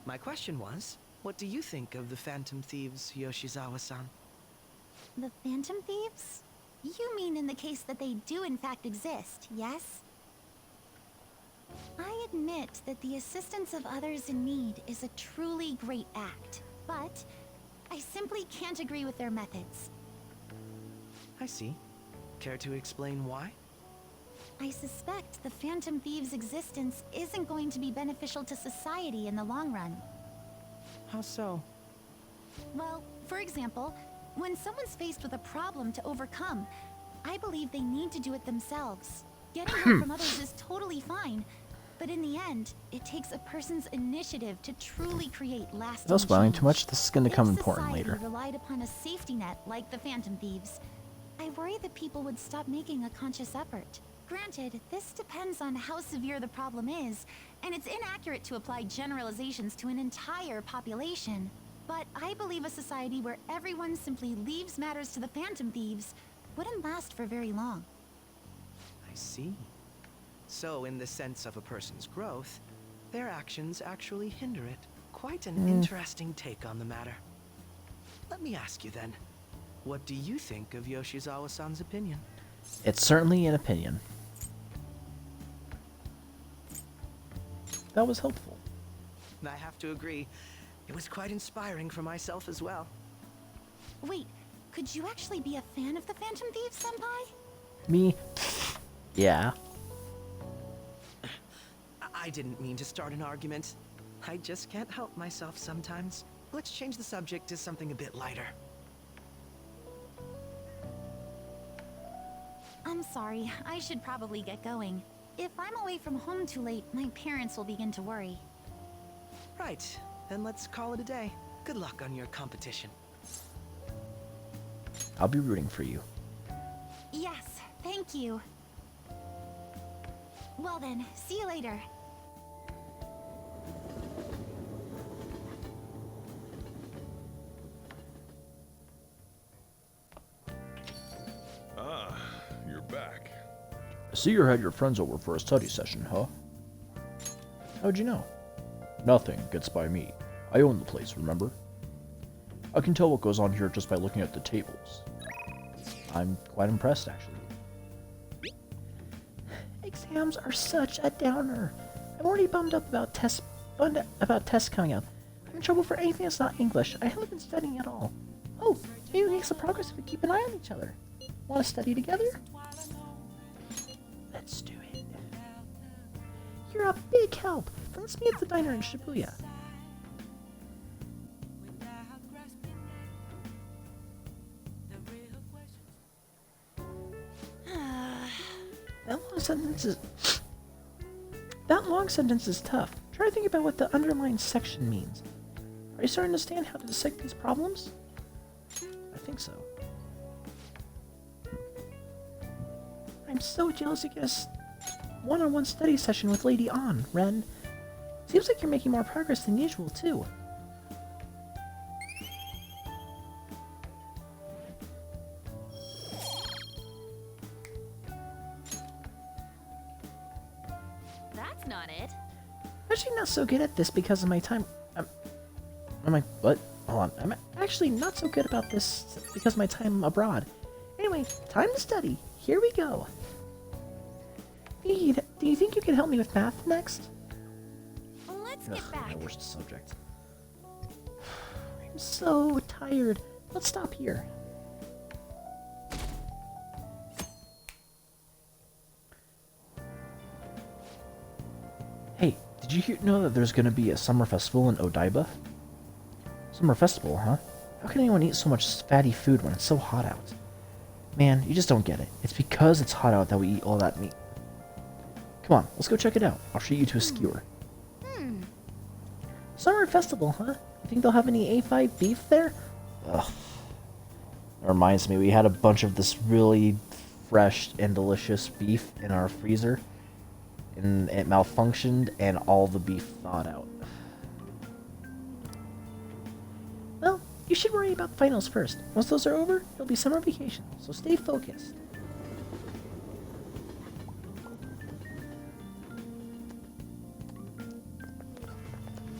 my question was, what do you think of the Phantom Thieves, Yoshizawa-san? The Phantom Thieves? You mean in the case that they do in fact exist, yes? I admit that the assistance of others in need is a truly great act, but I simply can't agree with their methods. I see. Care to explain why? I suspect the Phantom Thieves' existence isn't going to be beneficial to society in the long run. How so? Well, for example, when someone's faced with a problem to overcome, I believe they need to do it themselves. Getting help from others is totally fine, but in the end, it takes a person's initiative to truly create lasting Without spoiling change. too much, this is going to come If important society later. relied upon a safety net like the Phantom Thieves, I worry that people would stop making a conscious effort. Granted, this depends on how severe the problem is, and it's inaccurate to apply generalizations to an entire population. But I believe a society where everyone simply leaves matters to the Phantom Thieves wouldn't last for very long. I see. So, in the sense of a person's growth, their actions actually hinder it. Quite an interesting take on the matter. Let me ask you then, what do you think of Yoshizawa-san's opinion? It's certainly an opinion. That was helpful. I have to agree, it was quite inspiring for myself as well. Wait, could you actually be a fan of the Phantom Thieves, Senpai? Me? Yeah. I didn't mean to start an argument. I just can't help myself sometimes. Let's change the subject to something a bit lighter. I'm sorry, I should probably get going. If I'm away from home too late, my parents will begin to worry. Right, then let's call it a day. Good luck on your competition. I'll be rooting for you. Yes, thank you. Well then, see you later. Ah, you're back. I see you had your friends over for a study session, huh? How'd you know? Nothing gets by me. I own the place, remember? I can tell what goes on here just by looking at the tables. I'm quite impressed, actually. Exams are such a downer. I'm already bummed about tests coming up. I'm in trouble for anything that's not English. I haven't been studying at all. Oh, maybe we make some progress if we keep an eye on each other. Want to study together? Let's do it. You're a big help. Let's meet at the diner in Shibuya. That long sentence is tough. Try to think about what the underlined section means. Are you starting to understand how to dissect these problems? I think so. I'm so jealous you get a one-on-one study session with Lady An, Ren. Seems like you're making more progress than usual, too. That's not it. I'm actually not so good at this because of my time. What? Hold on. I'm actually not so good about this because of my time abroad. Anyway, time to study. Here we go. Eve, do you think you can help me with math next? Let's get back. My worst subject. I'm so tired. Let's stop here. Hey, did you know that there's going to be a summer festival in Odaiba? Summer festival, huh? How can anyone eat so much fatty food when it's so hot out? Man, you just don't get it. It's because it's hot out that we eat all that meat. Come on, let's go check it out. I'll treat you to a skewer. Summer festival, huh? You think they'll have any A5 beef there? Ugh. That reminds me, we had a bunch of this really fresh and delicious beef in our freezer. And it malfunctioned and all the beef thawed out. Well, you should worry about finals first. Once those are over, it'll be summer vacation, so stay focused.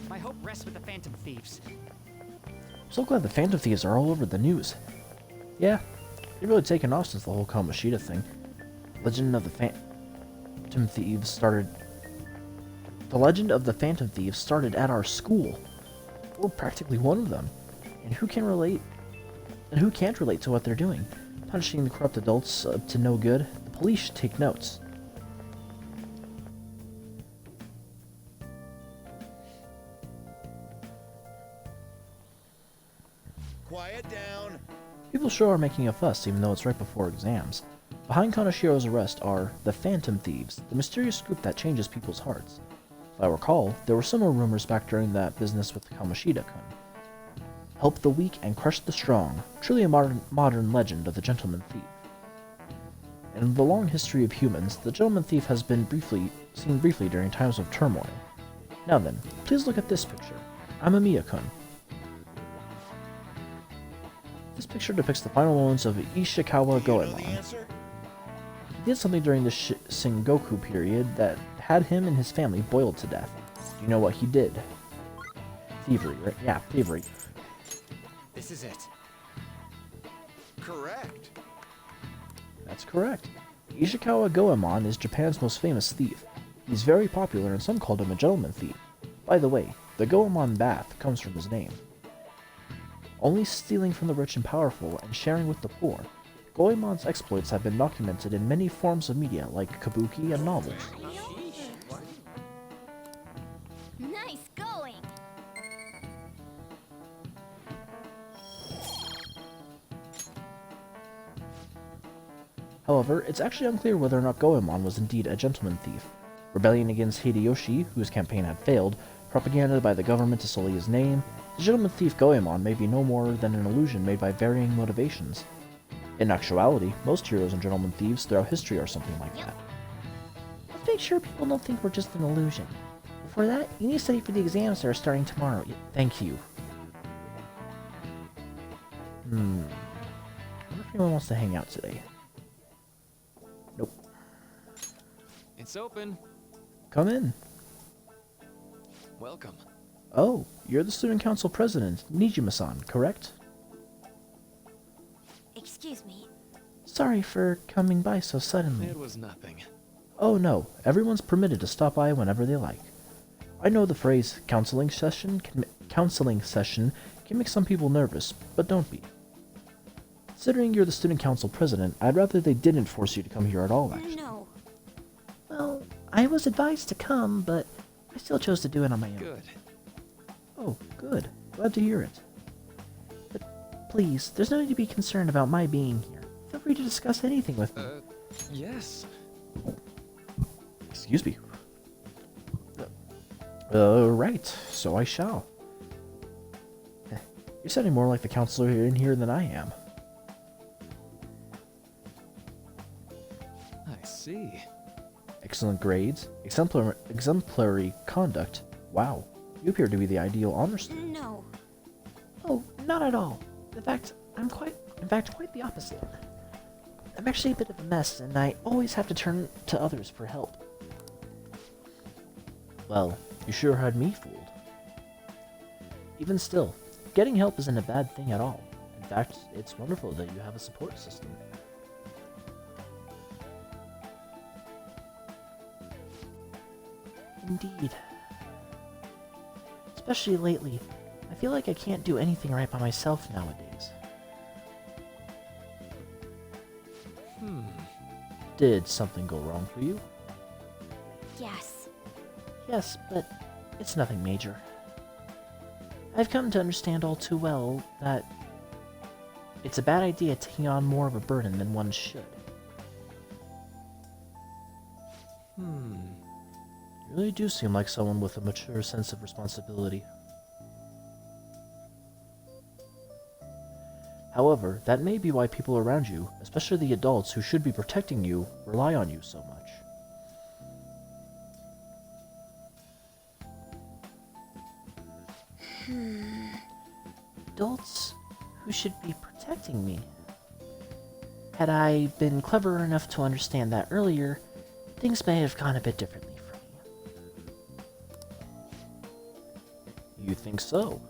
My hope rests with the Phantom Thieves. I'm so glad the Phantom Thieves are all over the news. Yeah, they've really taken off since the whole Kamoshida thing. Legend of the Phantom Thieves started... The legend of the Phantom Thieves started at our school. We're practically one of them. And who can relate... And who can't relate to what they're doing? punishing the corrupt adults up to no good. The police should take notes. Quiet down. People sure are making a fuss, even though it's right before exams. Behind Kanashiro's arrest are the Phantom Thieves, the mysterious group that changes people's hearts. If I recall, there were similar rumors back during that business with Kamoshida-kun. Help the weak and crush the strong, truly a modern legend of the Gentleman Thief. In the long history of humans, the Gentleman Thief has been seen briefly during times of turmoil. Now then, please look at this picture. Amamiya-kun. This picture depicts the final moments of Ishikawa Goemon. He did something during the Sengoku period that had him and his family boiled to death. Do you know what he did? Thievery, right? Yeah, thievery. This is it. Correct. That's correct. Ishikawa Goemon is Japan's most famous thief. He's very popular and some called him a gentleman thief. By the way, the Goemon bath comes from his name. Only stealing from the rich and powerful and sharing with the poor, Goemon's exploits have been documented in many forms of media like kabuki and novels. Nice going! However, it's actually unclear whether or not Goemon was indeed a gentleman thief. Rebellion against Hideyoshi, whose campaign had failed, propaganda by the government to sully his name, the gentleman thief Goemon may be no more than an illusion made by varying motivations. In actuality, most heroes and gentleman thieves throughout history are something like that. Let's make sure people don't think we're just an illusion. For that, you need to study for the exams that are starting tomorrow. Thank you. I wonder if anyone wants to hang out today. Nope. It's open. Come in. Welcome. Oh, you're the student council president, Nijima-san, correct? Excuse me. Sorry for coming by so suddenly. It was nothing. Oh no, everyone's permitted to stop by whenever they like. I know the phrase counseling session can make some people nervous, but don't be. Considering you're the student council president, I'd rather they didn't force you to come here at all, actually. No. Well, I was advised to come, but I still chose to do it on my own. Good. Oh, good. Glad to hear it. But please, there's no need to be concerned about my being here. Feel free to discuss anything with me. Yes. Excuse me. Right, so I shall. You're sounding more like the counselor in here than I am. I see. Excellent grades, exemplary conduct. Wow, you appear to be the ideal honor student. No. Oh, not at all. In fact, quite the opposite. I'm actually a bit of a mess, and I always have to turn to others for help. Well, you sure had me fooled. Even still, getting help isn't a bad thing at all. In fact, it's wonderful that you have a support system. Indeed. Especially lately, I feel like I can't do anything right by myself nowadays. Did something go wrong for you? Yes. Yes, but it's nothing major. I've come to understand all too well that it's a bad idea taking on more of a burden than one should. You really do seem like someone with a mature sense of responsibility. However, that may be why people around you, especially the adults who should be protecting you, rely on you so much. Adults who should be protecting me. Had I been clever enough to understand that earlier, things may have gone a bit differently for me. You think so?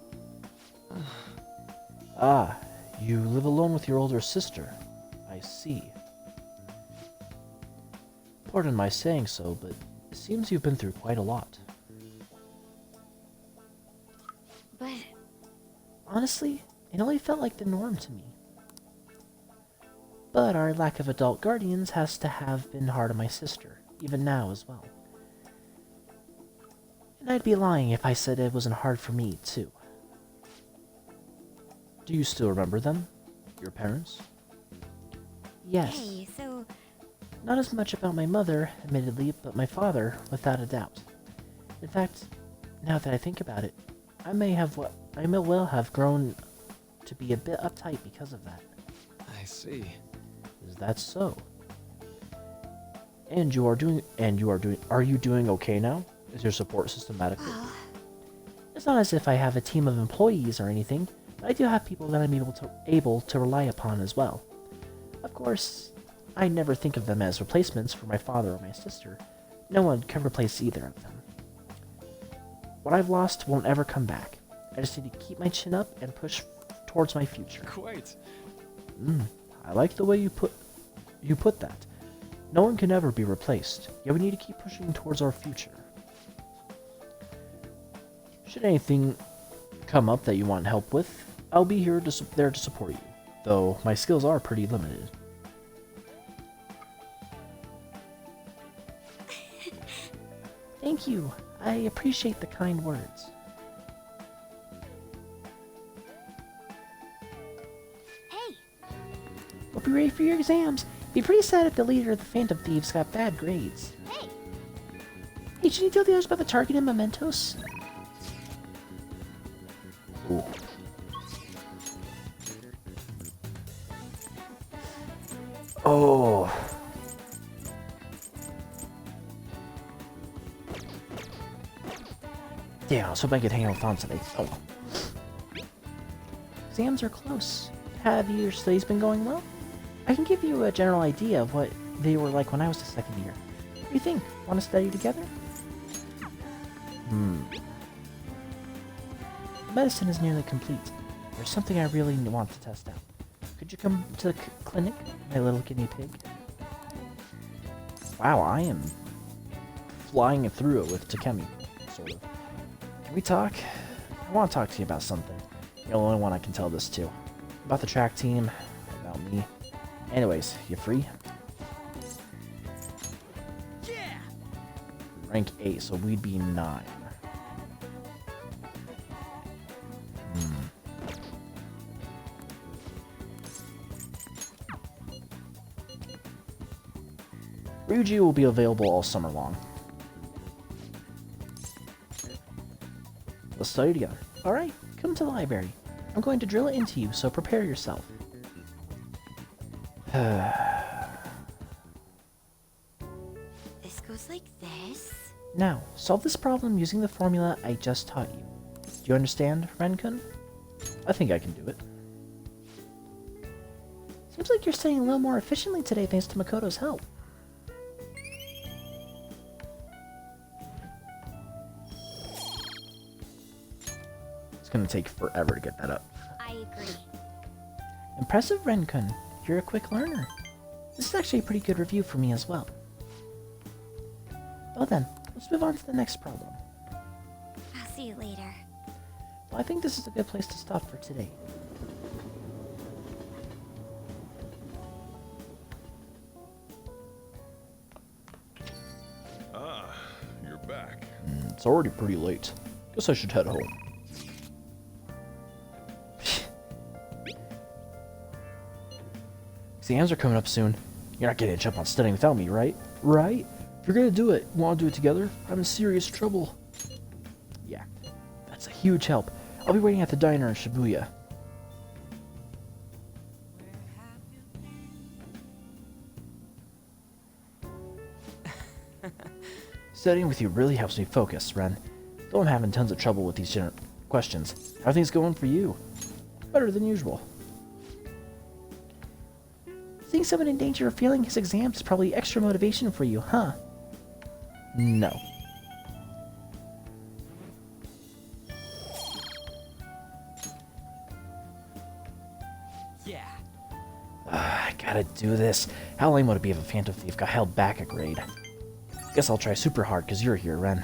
Ah, you live alone with your older sister. I see. Pardon my saying so, but it seems you've been through quite a lot. But honestly, it only felt like the norm to me. But our lack of adult guardians has to have been hard on my sister, even now as well. And I'd be lying if I said it wasn't hard for me, too. Do you still remember them? Your parents? Yes. Hey, so... Not as much about my mother, admittedly, but my father, without a doubt. In fact, now that I think about it, I may well have grown to be a bit uptight because of that. I see. Is that so? Are you doing okay now? Is your support system adequate? It's not as if I have a team of employees or anything, but I do have people that I'm able to rely upon as well. Of course, I never think of them as replacements for my father or my sister. No one can replace either of them. What I've lost won't ever come back. I just need to keep my chin up and push towards my future. Quite. I like the way you put that. No one can ever be replaced, yet we need to keep pushing towards our future. Should anything come up that you want help with, I'll be there to support you, though my skills are pretty limited. Thank you. I appreciate the kind words. Hey! Hope you're ready for your exams. Be pretty sad if the leader of the Phantom Thieves got bad grades. Hey! Hey, should you tell the others about the target and mementos? Ooh. Oh. Yeah, I was hoping I could hang out with Thon today. Oh. Exams are close. Have your studies been going well? I can give you a general idea of what they were like when I was a second year. What do you think? Want to study together? Medicine is nearly complete. There's something I really want to test out. Could you come to the clinic, my little guinea pig? Wow, I am flying through it with Takemi, sort of. Can we talk? I want to talk to you about something. You're the only one I can tell this to. About the track team, about me. Anyways, you free? Yeah! Rank 8, so we'd be 9. Ryuji will be available all summer long. Let's study together. Alright, come to the library. I'm going to drill it into you, so prepare yourself. This goes like this. Now, solve this problem using the formula I just taught you. Do you understand, Renkun? I think I can do it. Seems like you're studying a little more efficiently today thanks to Makoto's help. It's gonna take forever to get that up. I agree. Impressive, Renkun. You're a quick learner. This is actually a pretty good review for me as well. Well then, let's move on to the next problem. I'll see you later. Well, I think this is a good place to stop for today. Ah, you're back. It's already pretty late. Guess I should head home. Exams are coming up soon. You're not getting a jump on studying without me, right? Right? If you're gonna do it, want to do it together? I'm in serious trouble. Yeah, that's a huge help. I'll be waiting at the diner in Shibuya. Studying with you really helps me focus, Ren. Though I'm having tons of trouble with these questions. How are things going for you? Better than usual. Seeing someone in danger of failing his exams is probably extra motivation for you, huh? No. Yeah. I gotta do this. How lame would it be if a Phantom Thief got held back a grade? Guess I'll try super hard because you're here, Ren.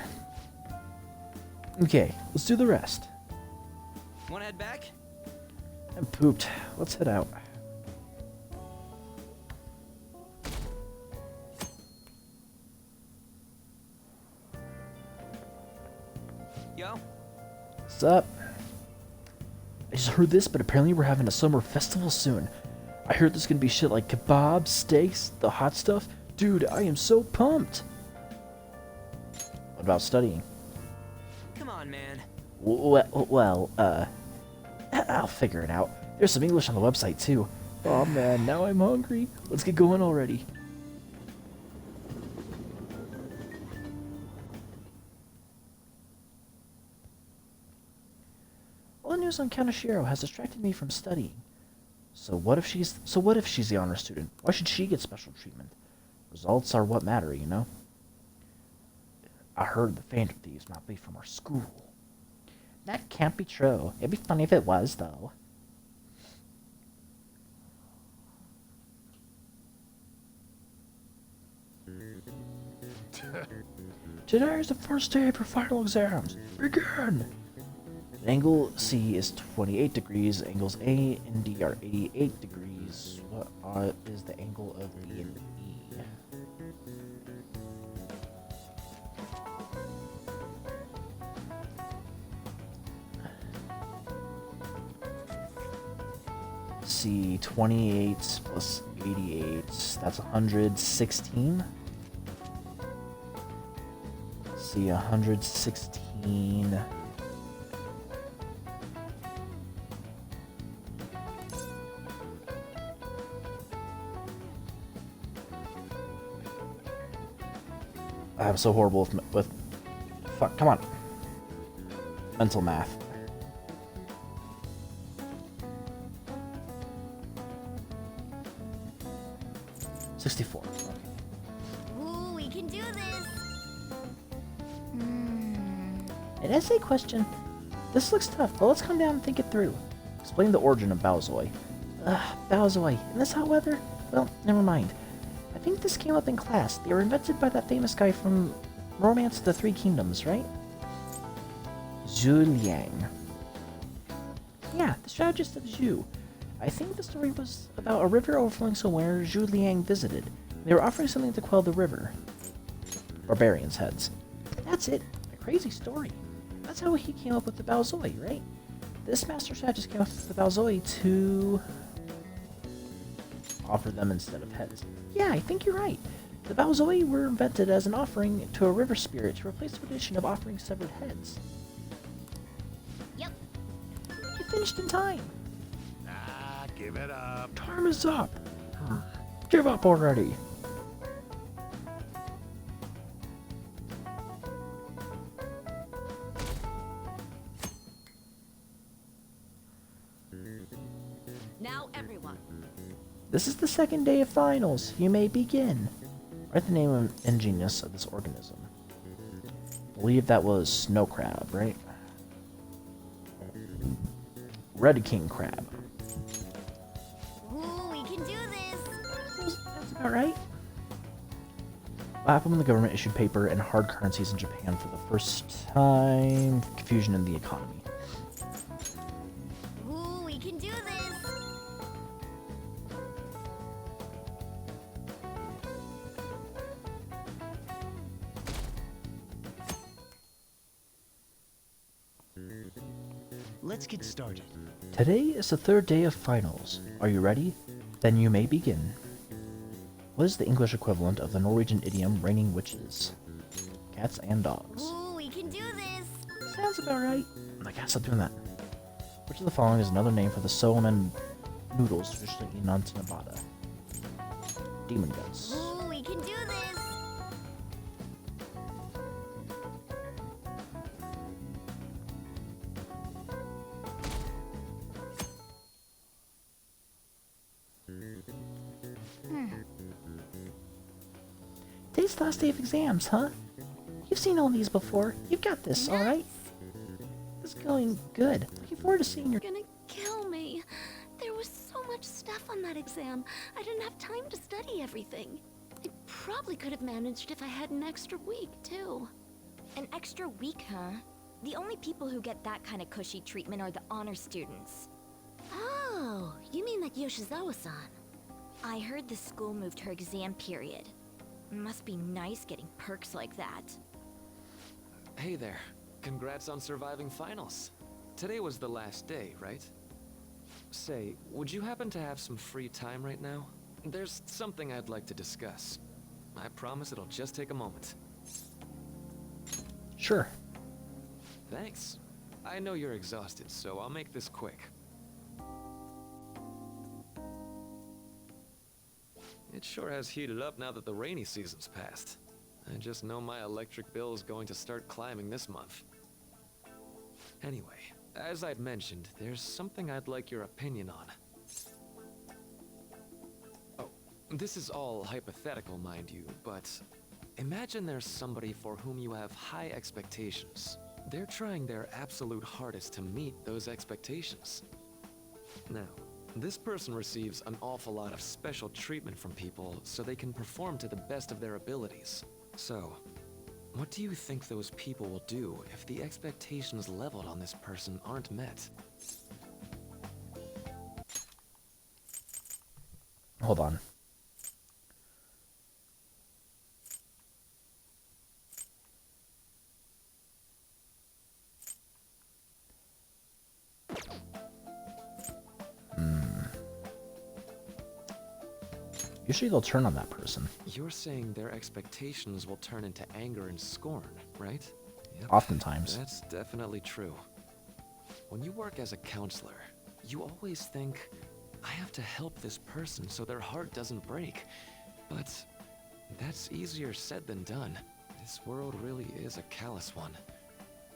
Okay, let's do the rest. Wanna head back? I'm pooped. Let's head out. What's up? I just heard this, but apparently we're having a summer festival soon. I heard there's gonna be shit like kebabs, steaks, the hot stuff. Dude, I am so pumped. What about studying? Come on, man. Well, I'll figure it out. There's some English on the website too. Oh man, now I'm hungry. Let's get going already. All the news on Kaneshiro has distracted me from studying. So what if she's the honor student? Why should she get special treatment? Results are what matter, you know? I heard the Phantom Thieves might be from our school. That can't be true. It'd be funny if it was, though. Today is the first day of your final exams. Begin! Angle C is 28 degrees. Angles A and D are 88 degrees. What is the angle of B and E? C, 28 plus 88. That's 116. C, 116. I'm so horrible with fuck, come on. Mental math. $64. Ooh, we can do this. An essay question. This looks tough, but let's calm down and think it through. Explain the origin of Baozoi. Baozoi. In this hot weather? Well, never mind. I think this came up in class. They were invented by that famous guy from Romance of the Three Kingdoms, right? Zhu Liang. Yeah, the strategist of Zhu. I think the story was about a river overflowing somewhere Zhu Liang visited. They were offering something to quell the river. Barbarians' heads. That's it. A crazy story. That's how he came up with the Baozoi, right? This master strategist came up with the Baozoi to offer them instead of heads. Yeah, I think you're right. The Baozoi were invented as an offering to a river spirit to replace the tradition of offering severed heads. Yep. You finished in time. Give it up. Time is up. Give up already. Now everyone. This is the second day of finals. You may begin. Write the name and genus of this organism. Believe that was snow crab, right? Red king crab. Ooh, we can do this. That's about right. What happened when the government issued paper and hard currencies in Japan for the first time? Confusion in the economy. Ooh, we can do this. Let's get started. Today is the third day of finals. Are you ready? Then you may begin. What is the English equivalent of the Norwegian idiom raining witches? Cats and dogs. Ooh, we can do this. Sounds about right. I can't stop doing that. Which of the following is another name for the Solomon noodles traditionally eaten on Nevada? Demon guts. Ooh, we can do this. Today's the last day of exams, huh? You've seen all these before. You've got this, Nice. alright? This is going good. Looking forward to seeing your... You're gonna kill me. There was so much stuff on that exam. I didn't have time to study everything. I probably could have managed if I had an extra week, too. An extra week, huh? The only people who get that kind of cushy treatment are the honor students. Oh, you mean like Yoshizawa-san? I heard the school moved her exam period. Must be nice getting perks like that. Hey there. Congrats on surviving finals. today was the last day, right? Say, would you happen to have some free time right now? There's something I'd like to discuss. I promise it'll just take a moment. Sure. Thanks. I know you're exhausted, so I'll make this quick. It sure has heated up now that the rainy season's passed. I just know my electric bill is going to start climbing this month. Anyway, as I'd mentioned, there's something I'd like your opinion on. Oh, this is all hypothetical, mind you, but imagine there's somebody for whom you have high expectations. They're trying their absolute hardest to meet those expectations. Now, this person receives an awful lot of special treatment from people so they can perform to the best of their abilities. So, what do you think those people will do if the expectations leveled on this person aren't met? Hold on. Usually they'll turn on that person. You're saying their expectations will turn into anger and scorn, right? Yep. Oftentimes. That's definitely true. When you work as a counselor, you always think, I have to help this person so their heart doesn't break. But that's easier said than done. This world really is a callous one.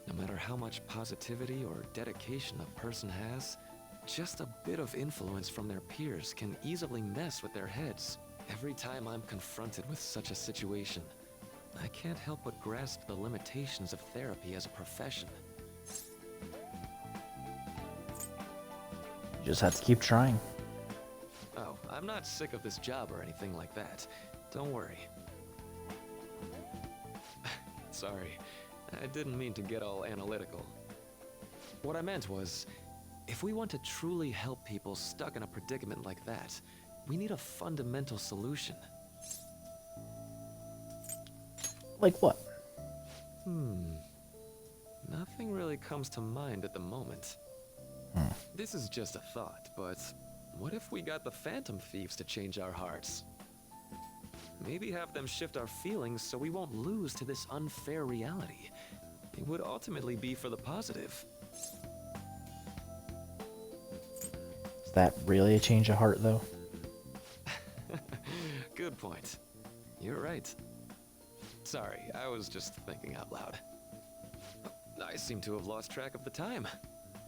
No matter how much positivity or dedication a person has, just a bit of influence from their peers can easily mess with their heads. Every time I'm confronted with such a situation, I can't help but grasp the limitations of therapy as a profession. You just have to keep trying. Oh, I'm not sick of this job or anything like that. Don't worry. Sorry, I didn't mean to get all analytical. What I meant was, if we want to truly help people stuck in a predicament like that, we need a fundamental solution. Like what? Nothing really comes to mind at the moment. This is just a thought, but what if we got the Phantom Thieves to change our hearts? Maybe have them shift our feelings so we won't lose to this unfair reality. It would ultimately be for the positive. Is that really a change of heart, though? Good point. You're right. Sorry, I was just thinking out loud. I seem to have lost track of the time.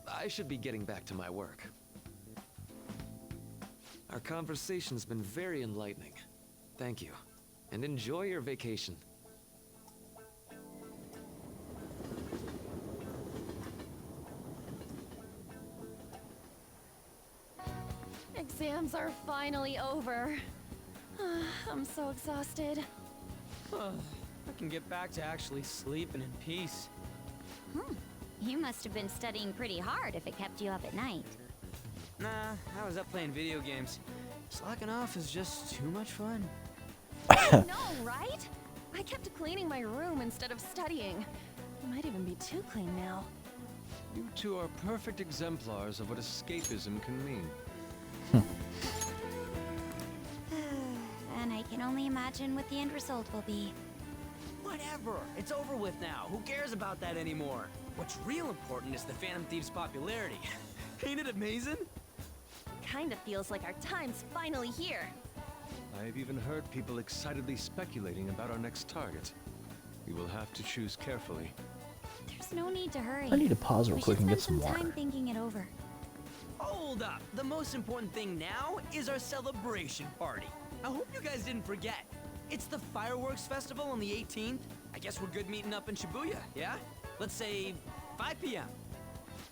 I should be getting back to my work. Our conversation's been very enlightening. Thank you, and enjoy your vacation. Exams are finally over. I'm so exhausted. I can get back to actually sleeping in peace. You must have been studying pretty hard if it kept you up at night. Nah, I was up playing video games. Slacking off is just too much fun. I know, right? I kept cleaning my room instead of studying. It might even be too clean now. You two are perfect exemplars of what escapism can mean. And I can only imagine what the end result will be. Whatever. It's over with now. Who cares about that anymore? What's real important is the Phantom Thieves' popularity. Ain't it amazing? Kinda feels like our time's finally here. I've even heard people excitedly speculating about our next target. We will have to choose carefully. There's no need to hurry. I need to pause real quick and get some We should spend water. some time thinking it over. Hold up. The most important thing now is our celebration party. I hope you guys didn't forget. It's the fireworks festival on the 18th. I guess we're good meeting up in Shibuya, yeah? Let's say 5 p.m.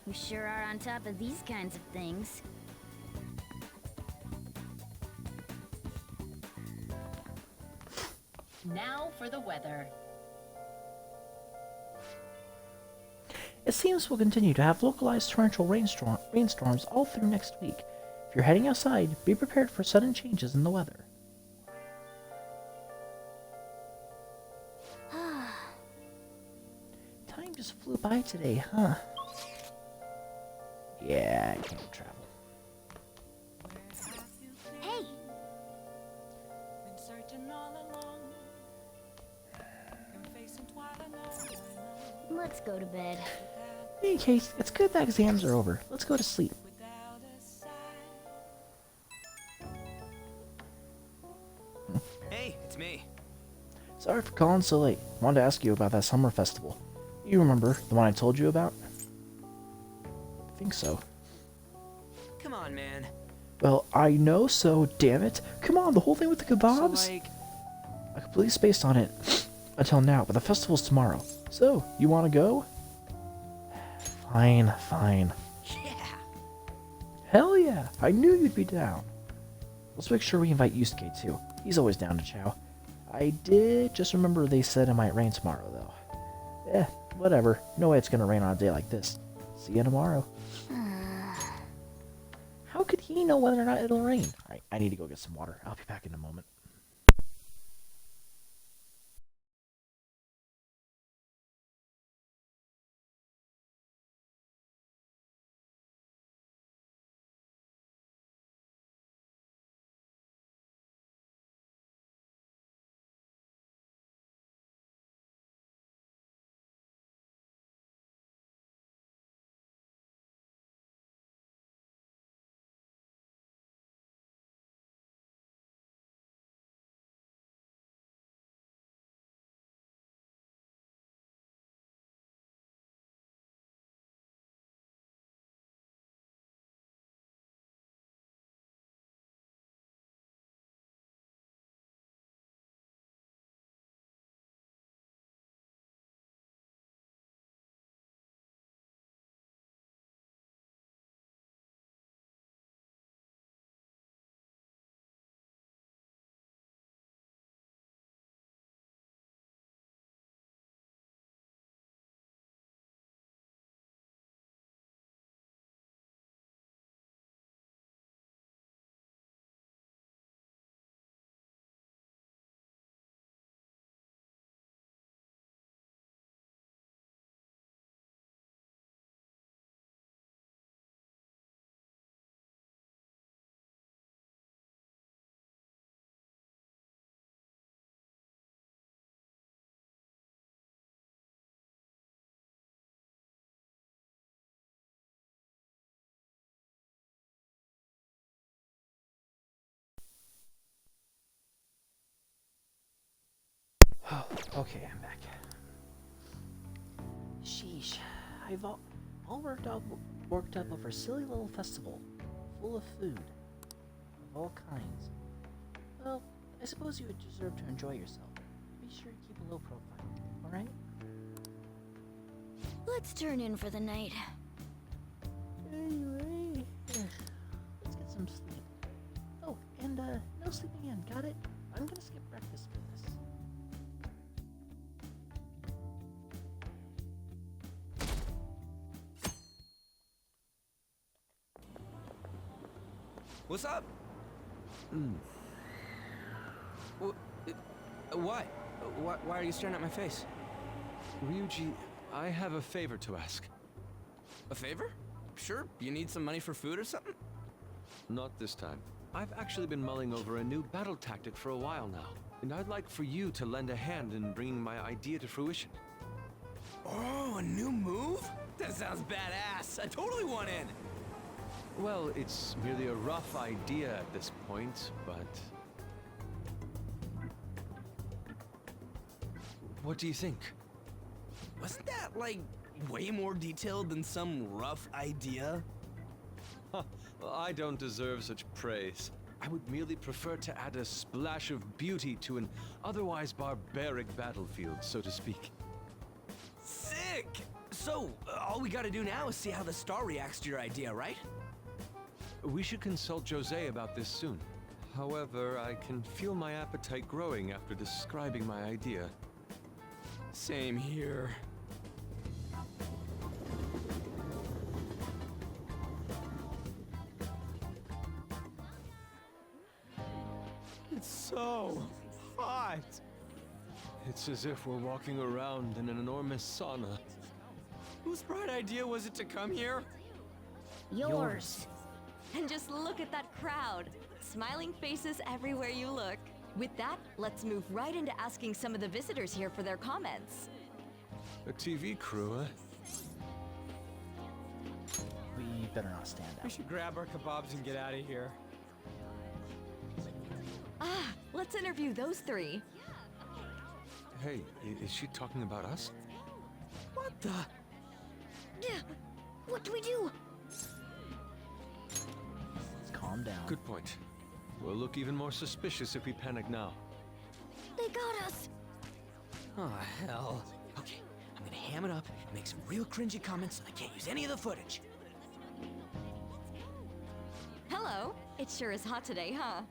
We sure are on top of these kinds of things. Now for the weather. It seems we'll continue to have localized torrential rainstorms all through next week. If you're heading outside, be prepared for sudden changes in the weather. Time just flew by today, huh? Yeah, I can't travel. Hey! Let's go to bed. Hey, Kate, it's good that exams are over. Let's go to sleep. Hey, it's me. Sorry for calling so late. Wanted to ask you about that summer festival. You remember the one I told you about? I think so. Come on, man. Well, I know so, damn it. Come on, the whole thing with the kebabs? So, like... I completely spaced on it until now, but the festival's tomorrow. So, you want to go? Fine, fine. Yeah. Hell yeah, I knew you'd be down. Let's make sure we invite Yusuke too. He's always down to chow. I did just remember they said it might rain tomorrow, though. Eh, whatever. No way it's gonna rain on a day like this. See you tomorrow. How could he know whether or not it'll rain? Alright, I need to go get some water. I'll be back in a moment. Okay, I'm back. Sheesh, I've all worked up over a silly little festival, full of food, of all kinds. Well, I suppose you would deserve to enjoy yourself. Be sure to keep a low profile, alright? Let's turn in for the night. Anyway, let's get some sleep. Oh, and no sleeping in, got it? I'm gonna skip breakfast for this. What's up? What? Why are you staring at my face? Ryuji, I have a favor to ask. A favor? Sure, you need some money for food or something? Not this time. I've actually been mulling over a new battle tactic for a while now, and I'd like for you to lend a hand in bringing my idea to fruition. Oh, a new move? That sounds badass. I totally want in. Well, it's merely a rough idea at this point, but... What do you think? Wasn't that, like, way more detailed than some rough idea? Huh, well, I don't deserve such praise. I would merely prefer to add a splash of beauty to an otherwise barbaric battlefield, so to speak. Sick! So, all we gotta do now is see how the star reacts to your idea, right? We should consult Jose about this soon. However, I can feel my appetite growing after describing my idea. Same here. It's so hot. It's as if we're walking around in an enormous sauna. Whose bright idea was it to come here? Yours. And just look at that crowd. Smiling faces everywhere you look. With that, let's move right into asking some of the visitors here for their comments. A TV crew, huh? We better not stand We out. should grab our kebabs and get out of here. Ah, let's interview those three. Hey, is she talking about us? What the? What do we do? Calm down. Good point. We'll look even more suspicious if we panic now. They got us. Oh, hell. Okay, I'm gonna ham it up and make some real cringy comments so I can't use any of the footage. Hello. It sure is hot today, huh?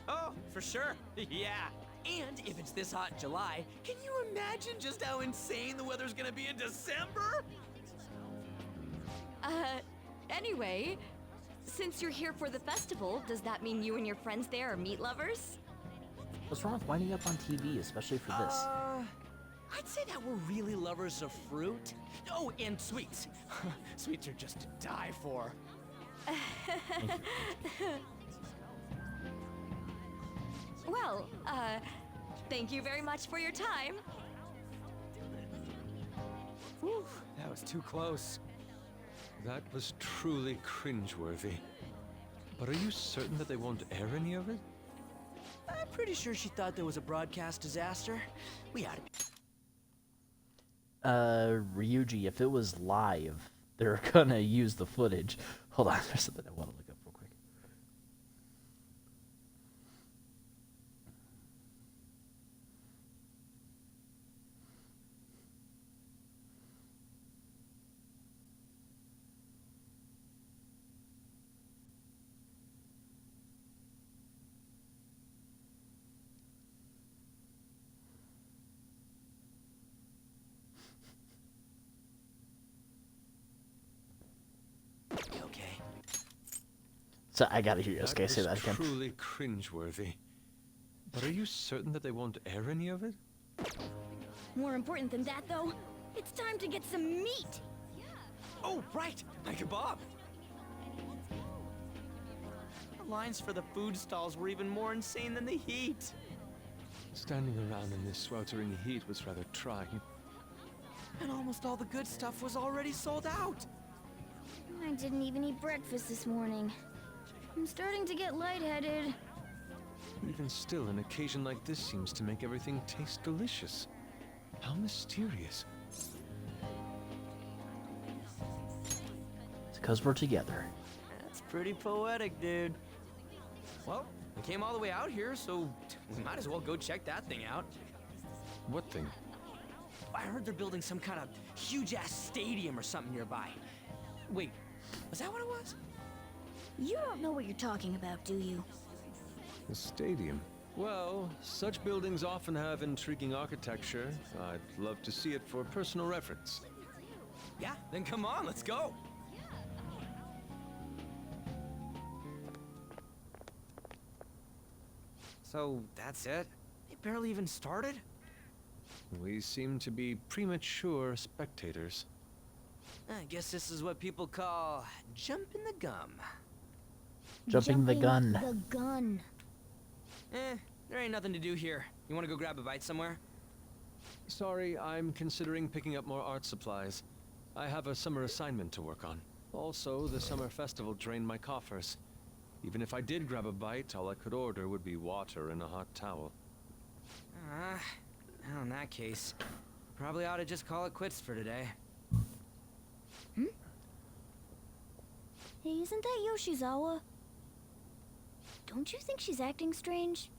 Oh, for sure. Yeah. And if it's this hot in July, can you imagine just how insane the weather's gonna be in December? Anyway, since you're here for the festival, does that mean you and your friends there are meat lovers? What's wrong with winding up on TV, especially for this? I'd say that we're really lovers of fruit. Oh, and sweets. Sweets are just to die for. Well, thank you very much for your time. Whew, that was too close. That was truly cringeworthy. But are you certain that they won't air any of it? I'm pretty sure she thought there was a broadcast disaster. We ought to. Ryuji, if it was live, they're gonna use the footage. Hold on, there's something I want to look up real quick. Okay. So I gotta hear Yosuke say that again. Truly cringeworthy. But are you certain that they won't air any of it? More important than that, though, it's time to get some meat. Oh, right, my kebab. The lines for the food stalls were even more insane than the heat. Standing around in this sweltering heat was rather trying. And almost all the good stuff was already sold out. I didn't even eat breakfast this morning. I'm starting to get lightheaded. Even still, an occasion like this seems to make everything taste delicious. How mysterious. It's because we're together. That's pretty poetic, dude. Well, we came all the way out here, so we might as well go check that thing out. What thing? I heard they're building some kind of huge-ass stadium or something nearby. Wait, was that what it was? You don't know what you're talking about, do you? A stadium. Well, such buildings often have intriguing architecture. I'd love to see it for personal reference. Yeah, then come on, let's go. So, that's it? They barely even started? We seem to be premature spectators. I guess this is what people call jumping the gum. Jumping the gun. The gun. There ain't nothing to do here. You wanna go grab a bite somewhere? Sorry, I'm considering picking up more art supplies. I have a summer assignment to work on. Also, the summer festival drained my coffers. Even if I did grab a bite, all I could order would be water and a hot towel. Well, in that case, probably ought to just call it quits for today. Hey, isn't that Yoshizawa? Don't you think she's acting strange?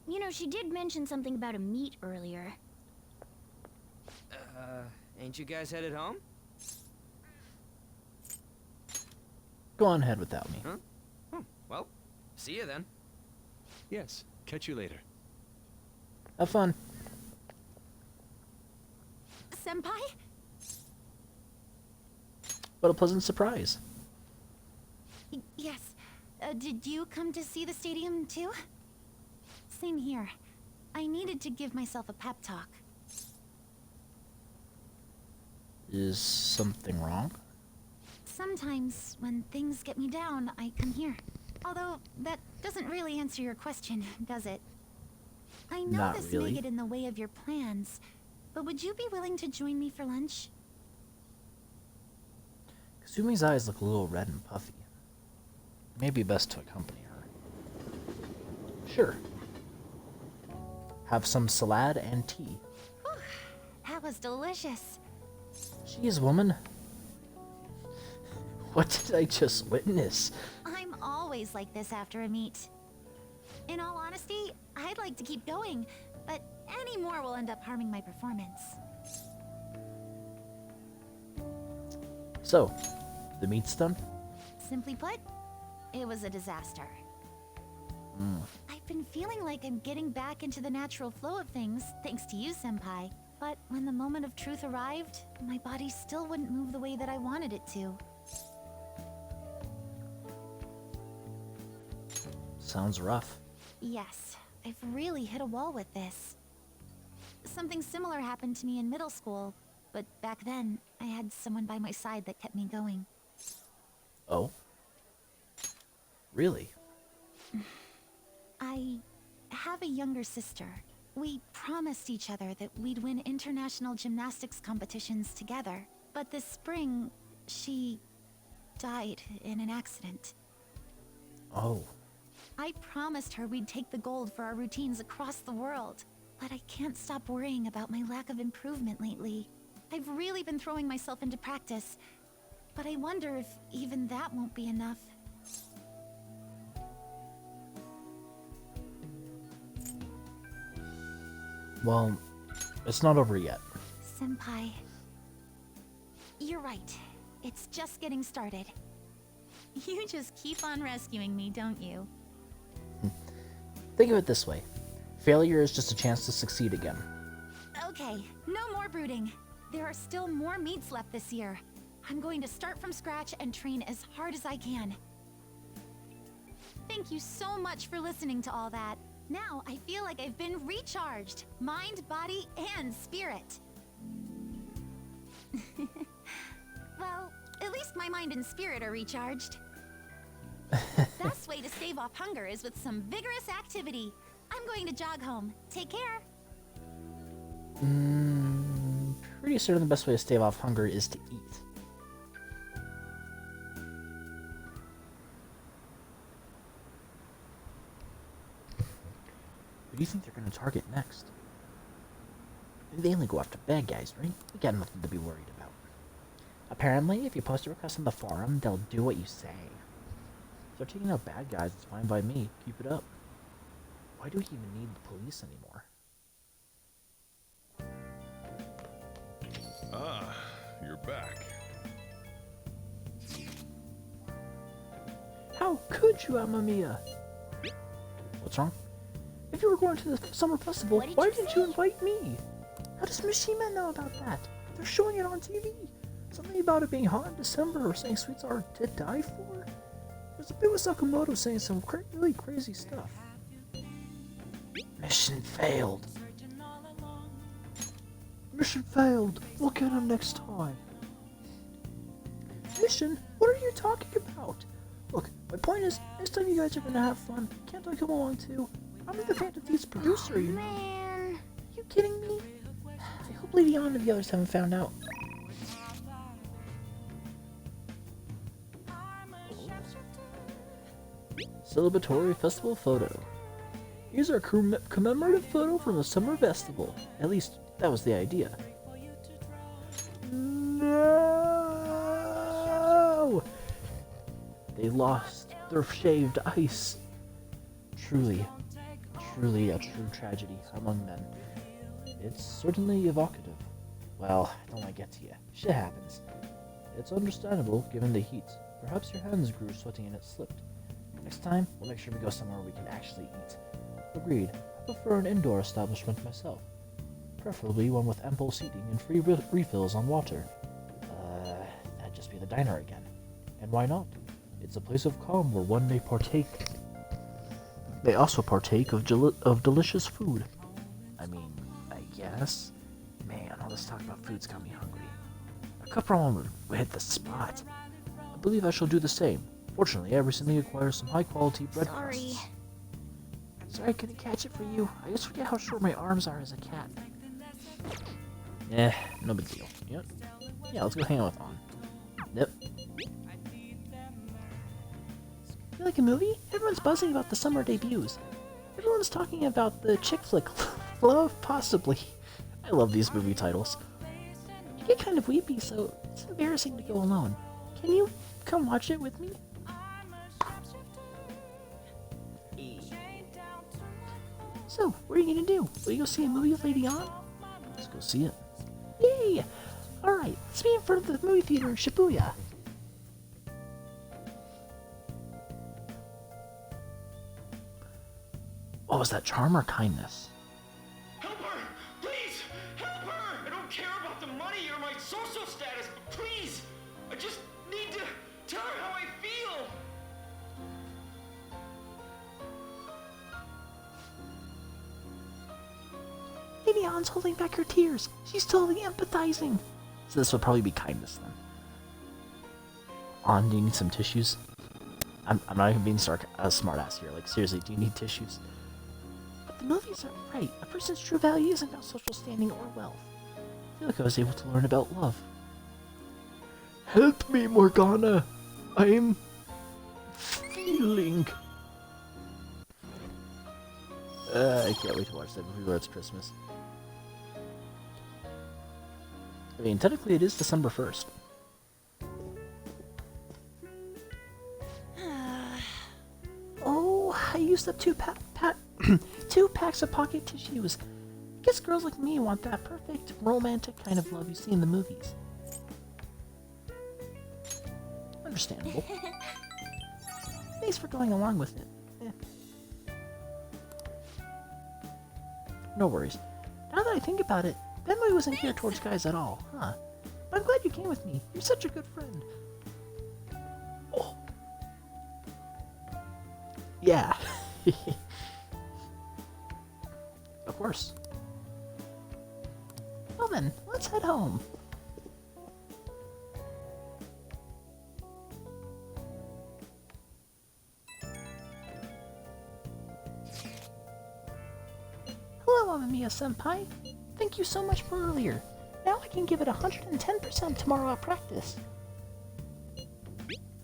You know, she did mention something about a meat earlier. Ain't you guys headed home? Go on ahead without me. Huh? Oh, well, see you then. Yes, catch you later. Have fun. Senpai? What a pleasant surprise. Yes. Did you come to see the stadium too? Same here. I needed to give myself a pep talk. Is something wrong? Sometimes, when things get me down, I come here. Although, that doesn't really answer your question, does it? I know Not this really. may get in the way of your plans, but would you be willing to join me for lunch? Kasumi's eyes look a little red and puffy. Maybe best to accompany her. Sure. Have some salad and tea. Whew, that was delicious. Jeez, woman. What did I just witness? I'm always like this after a meet. In all honesty, I'd like to keep going, but any more will end up harming my performance. So, the meat's done? Simply put, it was a disaster. I've been feeling like I'm getting back into the natural flow of things, thanks to you, Senpai. But when the moment of truth arrived, my body still wouldn't move the way that I wanted it to. Sounds rough. Yes, I've really hit a wall with this. Something similar happened to me in middle school, but back then, I had someone by my side that kept me going. Oh? Really? I have a younger sister. We promised each other that we'd win international gymnastics competitions together. But this spring, she died in an accident. Oh. I promised her we'd take the gold for our routines across the world. But I can't stop worrying about my lack of improvement lately. I've really been throwing myself into practice, but I wonder if even that won't be enough. Well, it's not over yet. Senpai, you're right. It's just getting started. You just keep on rescuing me, don't you? Think of it this way. Failure is just a chance to succeed again. Okay, no more brooding. There are still more meets left this year. I'm going to start from scratch and train as hard as I can. Thank you so much for listening to all that. Now I feel like I've been recharged. Mind, body, and spirit. Well, at least my mind and spirit are recharged. Best way to stave off hunger is with some vigorous activity. I'm going to jog home. Take care. Pretty certain the best way to stave off hunger is to eat. Who do you think they're going to target next? Maybe they only go after bad guys, right? We got nothing to be worried about. Apparently, if you post a request on the forum, they'll do what you say. If they're taking out bad guys, it's fine by me. Keep it up. Why do we even need the police anymore? Ah, you're back. How could you, Amamiya? What's wrong? If you were going to the summer festival, why didn't you invite me? How does Mishima know about that? They're showing it on TV. Something about it being hot in December or saying sweets are to die for? There's a bit with Sakamoto saying some really crazy stuff. Mission failed. Mission failed. We'll get him next time. Mission? What are you talking about? Look, my point is, next time you guys are gonna have fun, can't I come along too? I'm the Phantom Thieves producer, you know. Man. You kidding me? I hope Lady Anna and the others haven't found out. Celebratory festival photo. Here's our commemorative photo from the summer festival. At least, that was the idea. No! They lost their shaved ice. Truly a true tragedy among men. It's certainly evocative. Well, don't want to get to you. Shit happens. It's understandable given the heat. Perhaps your hands grew sweaty and it slipped. Next time, we'll make sure we go somewhere we can actually eat. Agreed. I prefer an indoor establishment myself. Preferably one with ample seating and free refills on water. That'd just be the diner again. And why not? It's a place of calm where one may also partake of delicious food. I mean, I guess. Man, all this talk about food's got me hungry. A cup ramen would hit the spot. believe I shall do the same. Fortunately, I recently acquired some high-quality bread crusts. Sorry I couldn't catch it for you. I just forget how short my arms are as a cat. No big deal. Yep. Yeah, let's go hang out with On. Yep. You like a movie? Everyone's buzzing about the summer debuts. Everyone's talking about the chick flick Love Possibly. I love these movie titles. I get kind of weepy, so it's embarrassing to go alone. Can you come watch it with me? So, what are you gonna do? Will you go see a movie with Lady On? Let's go see it. Yay! Alright, let's be in front of the movie theater in Shibuya. Oh, is that charm or kindness? Help her! Please! Help her! I don't care about the money or my social status, but please! I just need to tell her how I feel! Lady On's holding back her tears. She's totally empathizing. So this will probably be kindness then. On, do you need some tissues? I'm not even being a smart ass here. Like, seriously, do you need tissues? But the movies are right. A person's true value isn't about social standing or wealth. I feel like I was able to learn about love. Help me, Morgana. I'm feeling. I can't wait to watch that before it's Christmas. I mean, technically it is December 1st. Oh, I used up two packs of pocket tissues. I guess girls like me want that perfect, romantic kind of love you see in the movies. Understandable. Thanks for going along with it. No worries. Now that I think about it, Benboy wasn't here towards guys at all, huh? But I'm glad you came with me. You're such a good friend. Oh. Yeah. Of course. Well then, let's head home. Hello, Amamiya-senpai. Thank you so much for earlier. Now I can give it 110% tomorrow at practice.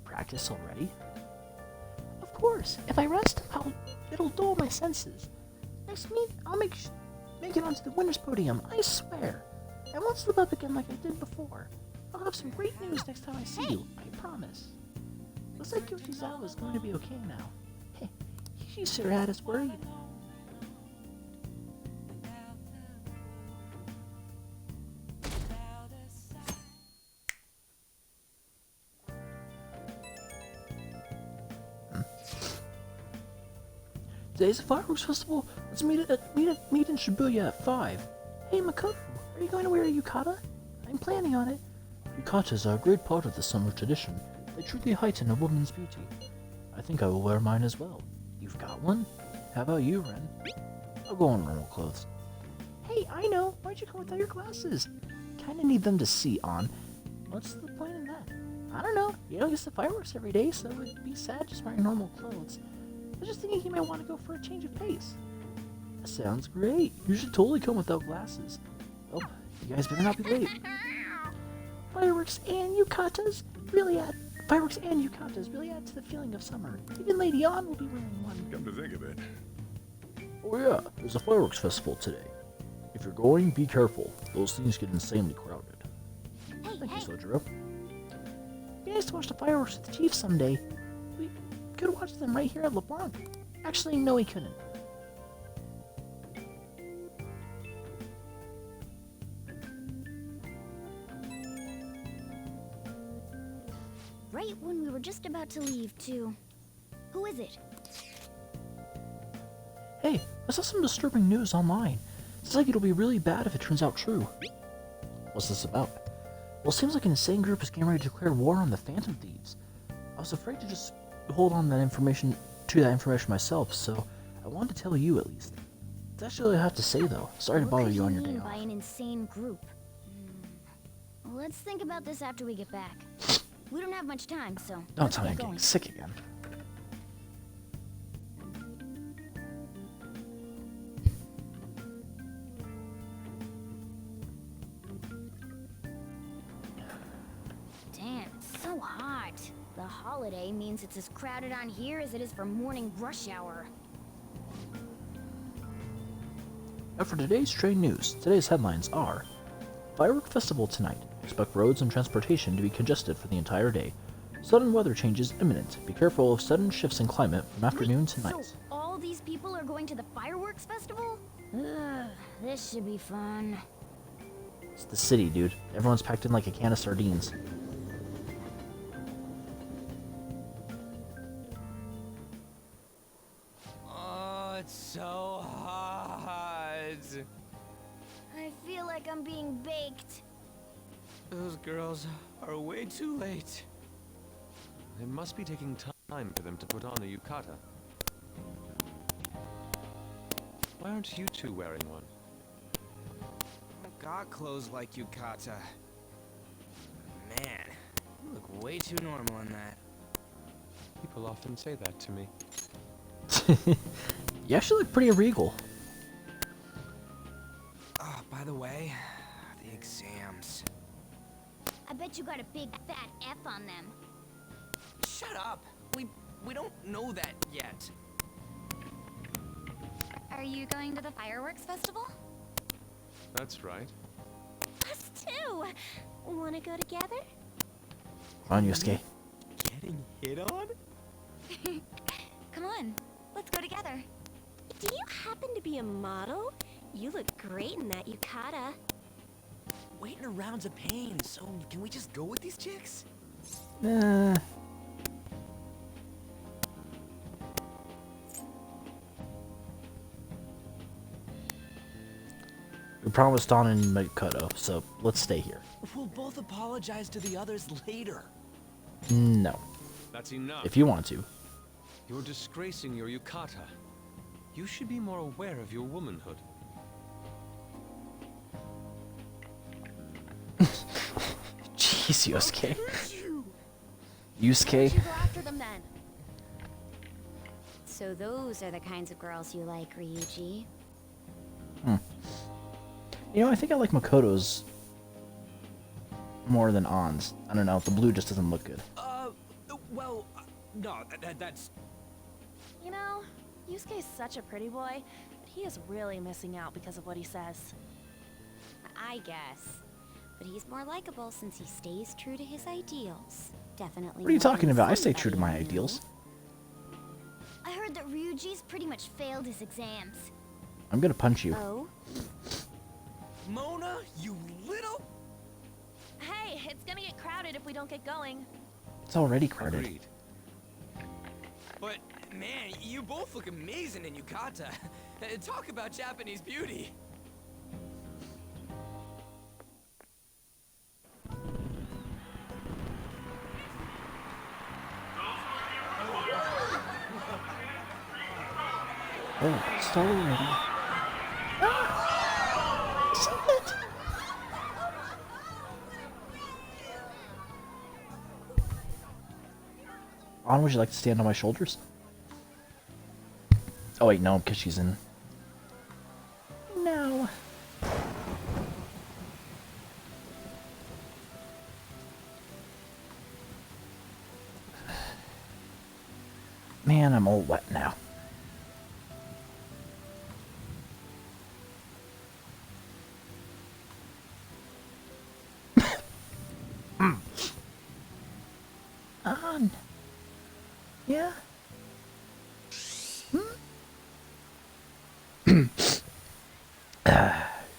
Practice already? Of course. If I rest, it'll dull my senses. Next meet, I'll make it onto the winner's podium, I swear. I won't slip up again like I did before. I'll have some great news next time I see you, I promise. Looks like Yoshizawa is going to be okay now. Heh, he sure had us worried. Today's a fireworks festival. Let's meet in Shibuya at 5. Hey, Makoto, are you going to wear a yukata? I'm planning on it. Yukatas are a great part of the summer tradition. They truly heighten a woman's beauty. I think I will wear mine as well. You've got one? How about you, Ren? I'll go in normal clothes. Hey, I know. Why'd you come without your glasses? Kinda need them to see On. What's the point in that? I don't know. You don't get the fireworks every day, so it'd be sad just wearing normal clothes. I was just thinking you might want to go for a change of pace. That sounds great. You should totally come without glasses. Oh, you guys better not be late. Fireworks and yukatas really add to the feeling of summer. Even Lady On will be wearing one. Come to think of it. Oh yeah, there's a fireworks festival today. If you're going, be careful. Those things get insanely crowded. Thank you, Sojiro. Be nice to watch the fireworks with the Chief someday. We could watch them right here at LeBlanc. Actually, no, we couldn't. Right when we were just about to leave, too. Who is it? Hey, I saw some disturbing news online. It's like it'll be really bad if it turns out true. What's this about? Well, it seems like an insane group is getting ready to declare war on the Phantom Thieves. I was afraid to just hold on to that information myself, so I wanted to tell you at least. That's actually all I have to say, though. Sorry to bother you on your day off. By an insane group? Let's think about this after we get back. We don't have much time, so Don't let's tell me I'm get getting going. sick again. Damn, it's so hot. The holiday means it's as crowded on here as it is for morning rush hour. Now for today's train news, today's headlines are: Firework Festival tonight. Expect roads and transportation to be congested for the entire day. Sudden weather changes imminent. Be careful of sudden shifts in climate from afternoon to night. So all these people are going to the fireworks festival? Ugh, this should be fun. It's the city, dude. Everyone's packed in like a can of sardines. Oh, it's so hot. I feel like I'm being baked. Those girls are way too late. It must be taking time for them to put on a yukata. Why aren't you two wearing one? I got clothes like yukata. Man, you look way too normal in that. People often say that to me. You actually look pretty regal. Oh, by the way, the exams. I bet you got a big fat F on them. Shut up. We don't know that yet. Are you going to the fireworks festival? That's right. Us too. Wanna go together? Come on, Yusuke. Getting hit on? Come on, let's go together. Do you happen to be a model? You look great in that yukata. Waiting around's a pain, so can we just go with these chicks? We promised Dawn and Makoto, so let's stay here. We'll both apologize to the others later. No. That's enough. If you want to. You're disgracing your yukata. You should be more aware of your womanhood. Jeez, Yusuke. Why Yusuke. don't you go after them then? So those are the kinds of girls you like, Ryuji. You know, I think I like Makoto's more than Ann's. I don't know, the blue just doesn't look good. Well, no, that's... You know, Yusuke's such a pretty boy, but he is really missing out because of what he says. I guess. But he's more likable since he stays true to his ideals. Definitely. What are you more than talking about? I stay true to somebody my new. ideals. I heard that Ryuji's pretty much failed his exams. I'm gonna punch you. Oh? Mona, you little... Hey, it's gonna get crowded if we don't get going. It's already crowded. Agreed. But, man, you both look amazing in yukata. Talk about Japanese beauty. Oh, it's already. Ann, would you like to stand on my shoulders? Oh wait, no, because she's in. No. Man, I'm all wet now. On. Yeah.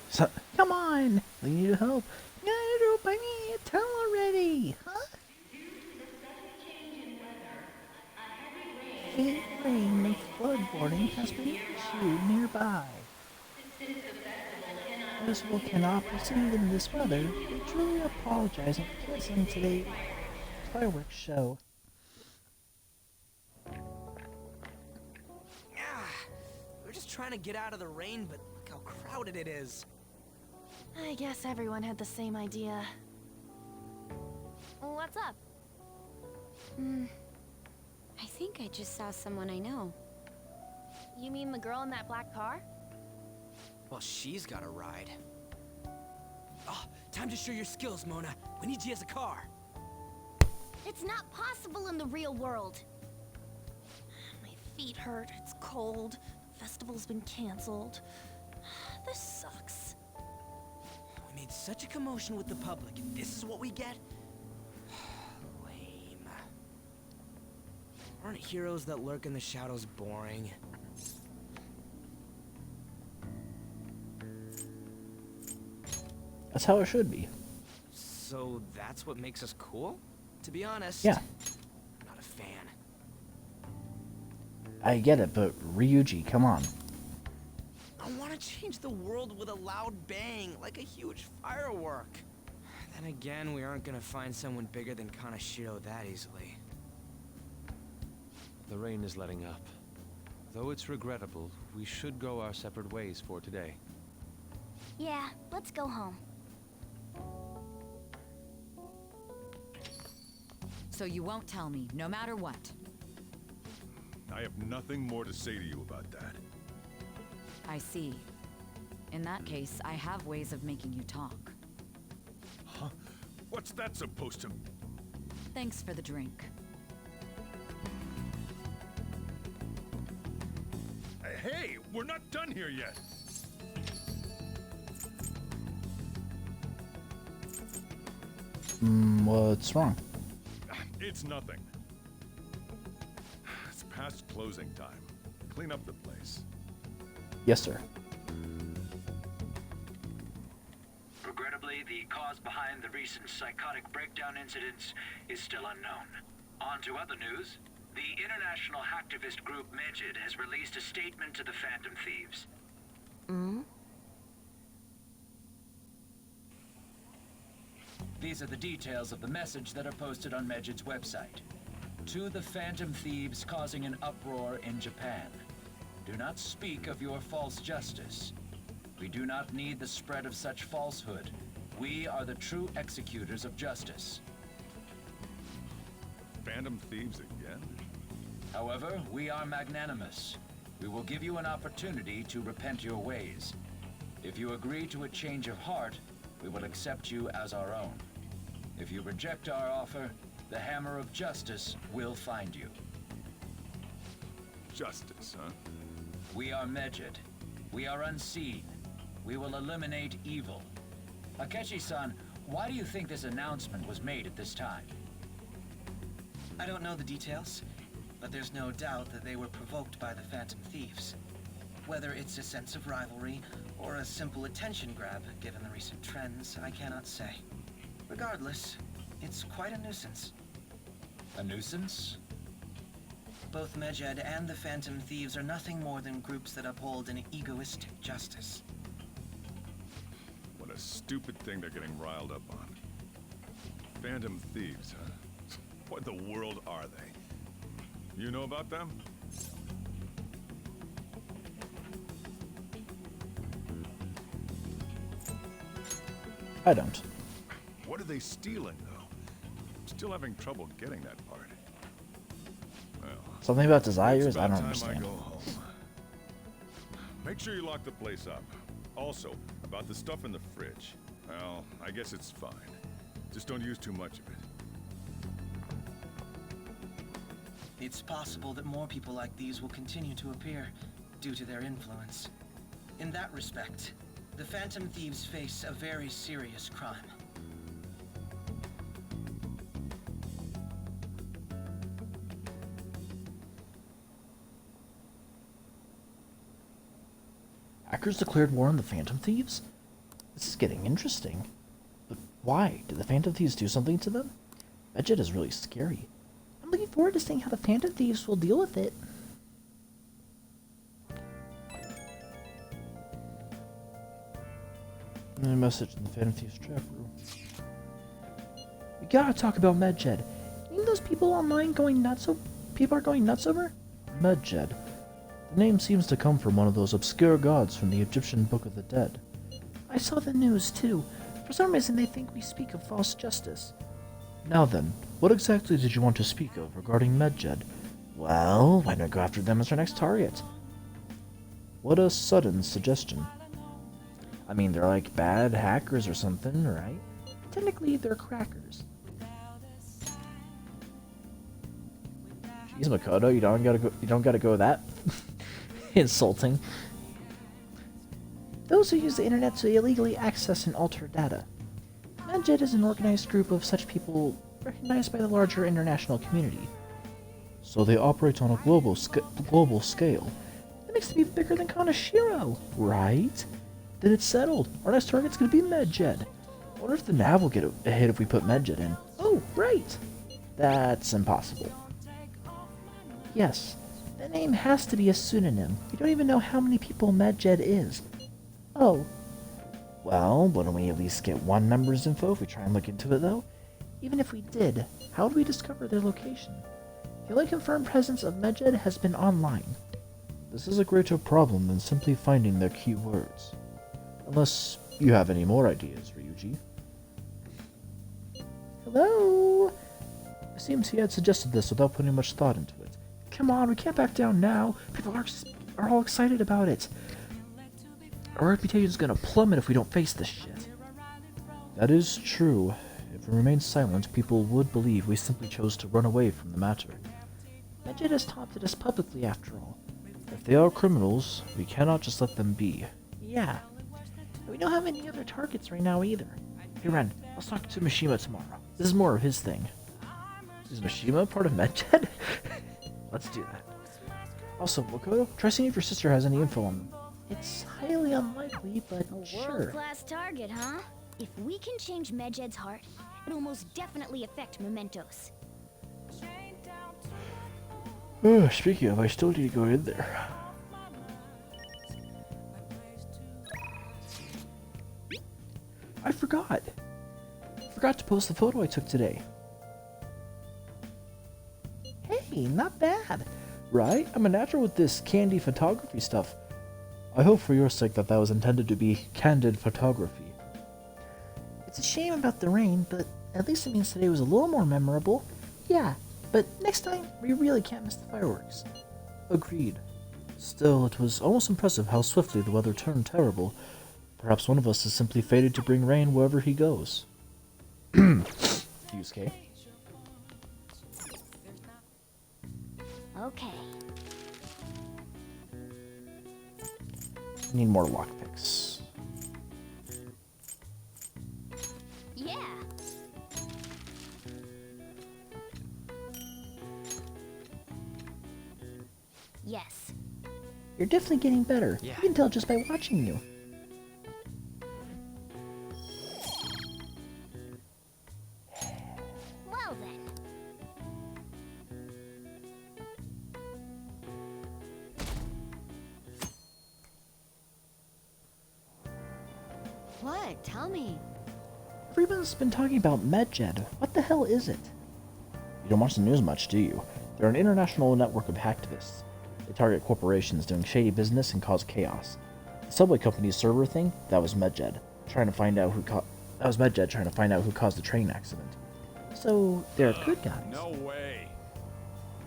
So, come on. We need help. I need tell already. Huh? Heavy rain and flood warning has been issued nearby. Festival cannot proceed in this weather. We truly apologize for canceling today's fireworks show. We're just trying to get out of the rain, but look how crowded it is. I guess everyone had the same idea. What's up? I think I just saw someone I know. You mean the girl in that black car? Well, she's got a ride. Oh, time to show your skills, Mona. We need you as a car. It's not possible in the real world. My feet hurt, it's cold, the festival's been canceled. This sucks. We made such a commotion with the public, and this is what we get? Lame. Aren't heroes that lurk in the shadows boring? That's how it should be. So that's what makes us cool? To be honest, Yeah. I'm not a fan. I get it, but Ryuji, come on. I want to change the world with a loud bang, like a huge firework. Then again, we aren't gonna find someone bigger than Kanashiro that easily. The rain is letting up. Though it's regrettable, we should go our separate ways for today. Yeah, let's go home. So you won't tell me, no matter what. I have nothing more to say to you about that. I see. In that case, I have ways of making you talk. Huh? What's that supposed to... Thanks for the drink. Hey, we're not done here yet. What's wrong? It's nothing. It's past closing time. Clean up the place. Yes, sir. Regrettably, the cause behind the recent psychotic breakdown incidents is still unknown. On to other news. The international hacktivist group Megid has released a statement to the Phantom Thieves. These are the details of the message that are posted on Megid's website. To the Phantom Thieves causing an uproar in Japan. Do not speak of your false justice. We do not need the spread of such falsehood. We are the true executors of justice. Phantom Thieves again? However, we are magnanimous. We will give you an opportunity to repent your ways. If you agree to a change of heart, we will accept you as our own. If you reject our offer, the hammer of justice will find you. Justice, huh? We are Megid. We are unseen. We will eliminate evil. Akechi-san, why do you think this announcement was made at this time? I don't know the details, but there's no doubt that they were provoked by the Phantom Thieves. Whether it's a sense of rivalry or a simple attention grab, given the recent trends, I cannot say. Regardless, it's quite a nuisance. A nuisance? Both Megid and the Phantom Thieves are nothing more than groups that uphold an egoistic justice. What a stupid thing they're getting riled up on. Phantom Thieves, huh? What the world are they? You know about them? I don't. What are they stealing, though? I'm still having trouble getting that part. Well, Something about it's desires? I about don't time understand. I go home. Make sure you lock the place up. Also, about the stuff in the fridge. Well, I guess it's fine. Just don't use too much of it. It's possible that more people like these will continue to appear due to their influence. In that respect, the Phantom Thieves face a very serious crime. Hackers declared war on the Phantom Thieves? This is getting interesting. But why? Did the Phantom Thieves do something to them? Megid is really scary. I'm looking forward to seeing how the Phantom Thieves will deal with it. A message in the Phantom Thieves chat room. We gotta talk about Megid. Ain't those people online going nuts? People are going nuts over? Megid. The name seems to come from one of those obscure gods from the Egyptian Book of the Dead. I saw the news too. For some reason they think we speak of false justice. Now then, what exactly did you want to speak of regarding Medjed? Well, why not go after them as our next target? What a sudden suggestion. I mean, they're like bad hackers or something, right? Technically, they're crackers. Jeez, Makoto, you don't gotta go that insulting. Those who use the internet to illegally access and alter data. Medjed is an organized group of such people recognized by the larger international community. So they operate on a global scale. That makes them even bigger than Kanashiro, right? Then it's settled. Our next target's gonna be Medjed. I wonder if the nav will get a hit if we put Medjed in. Oh, right. That's impossible. Yes, that name has to be a pseudonym. We don't even know how many people Medjed is. Oh. Well, wouldn't we at least get one member's info if we try and look into it, though? Even if we did, how would we discover their location? The only confirmed presence of Medjed has been online. This is a greater problem than simply finding their keywords. Unless you have any more ideas, Ryuji. Hello? It seems he had suggested this without putting much thought into it. Come on, we can't back down now. People are all excited about it. Our reputation's gonna plummet if we don't face this shit. That is true. If we remain silent, people would believe we simply chose to run away from the matter. Medjed has taunted us publicly, after all. If they are criminals, we cannot just let them be. Yeah. We don't have any other targets right now either. Hey Ren, let's talk to Mishima tomorrow. This is more of his thing. Is Mishima part of Medjed? Let's do that. Also, Makoto, try seeing if your sister has any info on them. It's highly unlikely, but sure. World-class target, huh? If we can change Medjed's heart, it'll most definitely affect Mementos. Speaking of, I still need to go in there. I forgot to post the photo I took today. Hey, not bad. Right? I'm a natural with this candy photography stuff. I hope for your sake that was intended to be candid photography. It's a shame about the rain, but at least it means today was a little more memorable. Yeah, but next time, we really can't miss the fireworks. Agreed. Still, it was almost impressive how swiftly the weather turned terrible. Perhaps one of us is simply fated to bring rain wherever he goes. Yusuke. Okay. Need more lockpicks. Yeah. Yes. You're definitely getting better. Yeah. You can tell just by watching you. Well then. What? Tell me. Everyone's been talking about Medjed. What the hell is it? You don't watch the news much, do you? They're an international network of hacktivists. They target corporations doing shady business and cause chaos. The subway company's server thing, that was Medjed, trying to find out who caused the train accident. So, they're good guys. No way.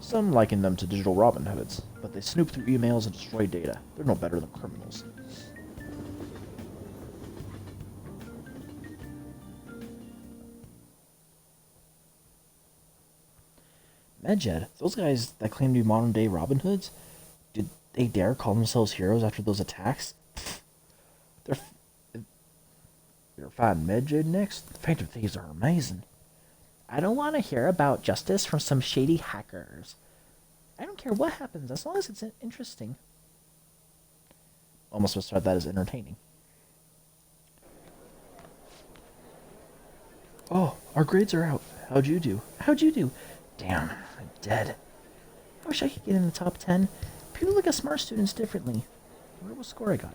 Some liken them to digital Robin Hoods, but they snoop through emails and destroy data. They're no better than criminals. Medjed, those guys that claim to be modern-day Robin Hoods, did they dare call themselves heroes after those attacks? Pfft. You're fighting Medjed next? The Phantom Thieves are amazing. I don't want to hear about justice from some shady hackers. I don't care what happens, as long as it's interesting. Almost describe that as entertaining. Oh, our grades are out. How'd you do? How'd you do? Damn, I'm dead. I wish I could get in the top 10. People look at smart students differently. I wonder what score I got.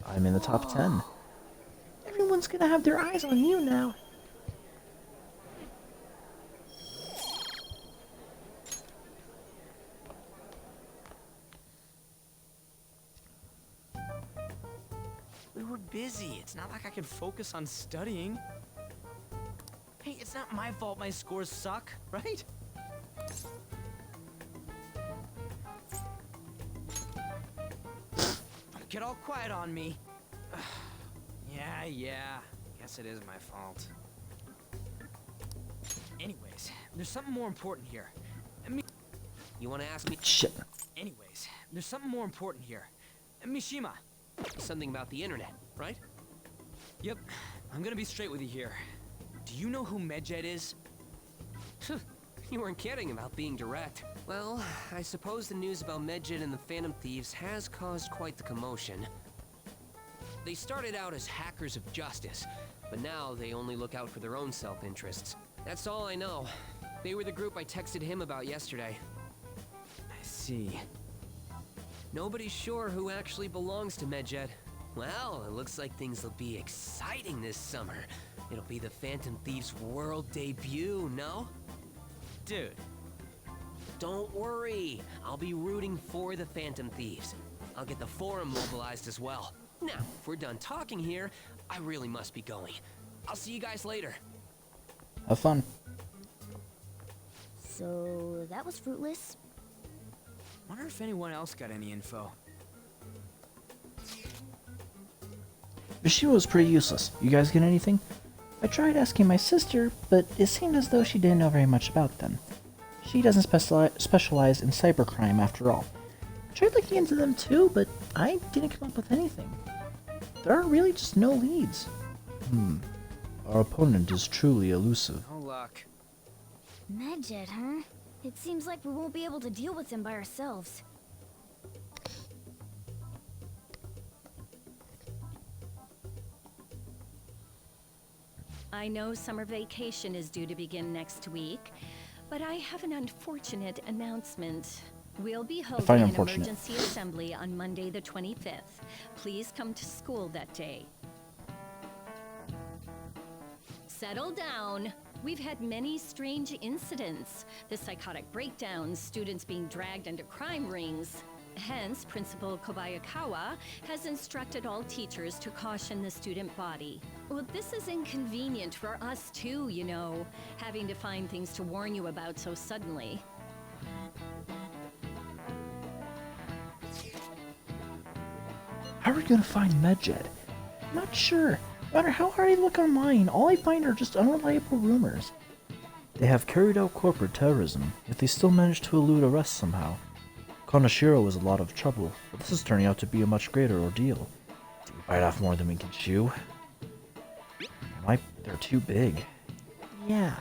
I'm in the top 10. Everyone's gonna have their eyes on you now. We were busy. It's not like I can focus on studying. Hey, It's not my fault my scores suck, right? Don't get all quiet on me. Yeah. Guess it is my fault. Anyways, there's something more important here. You want to ask me? Shit. Anyways, there's something more important here. Mishima. Something about the internet, right? Yep. I'm gonna be straight with you here. Do you know who Medjed is? You weren't kidding about being direct. Well, I suppose the news about Medjed and the Phantom Thieves has caused quite the commotion. They started out as hackers of justice, but now they only look out for their own self-interests. That's all I know. They were the group I texted him about yesterday. I see. Nobody's sure who actually belongs to Medjed. Well, it looks like things will be exciting this summer. It'll be the Phantom Thieves' world debut, no? Dude. Don't worry. I'll be rooting for the Phantom Thieves. I'll get the forum mobilized as well. Now, if we're done talking here, I really must be going. I'll see you guys later. Have fun. So, that was fruitless. Wonder if anyone else got any info. Mishima was pretty useless. You guys get anything? I tried asking my sister, but it seemed as though she didn't know very much about them. She doesn't specialize in cybercrime after all. I tried looking into them too, but I didn't come up with anything. There are really just no leads. Our opponent is truly elusive. No luck. Medjed, huh? It seems like we won't be able to deal with him by ourselves. I know summer vacation is due to begin next week, but I have an unfortunate announcement. We'll be holding an emergency assembly on Monday the 25th. Please come to school that day. Settle down. We've had many strange incidents. The psychotic breakdowns, students being dragged into crime rings. Hence, Principal Kobayakawa has instructed all teachers to caution the student body. Well, this is inconvenient for us too, you know, having to find things to warn you about so suddenly. How are we gonna find Medjed? I'm not sure. No matter how hard I look online, all I find are just unreliable rumors. They have carried out corporate terrorism, yet they still managed to elude arrest somehow. Kanashiro was a lot of trouble, but this is turning out to be a much greater ordeal. We bite off more than we can chew. They're too big. Yeah.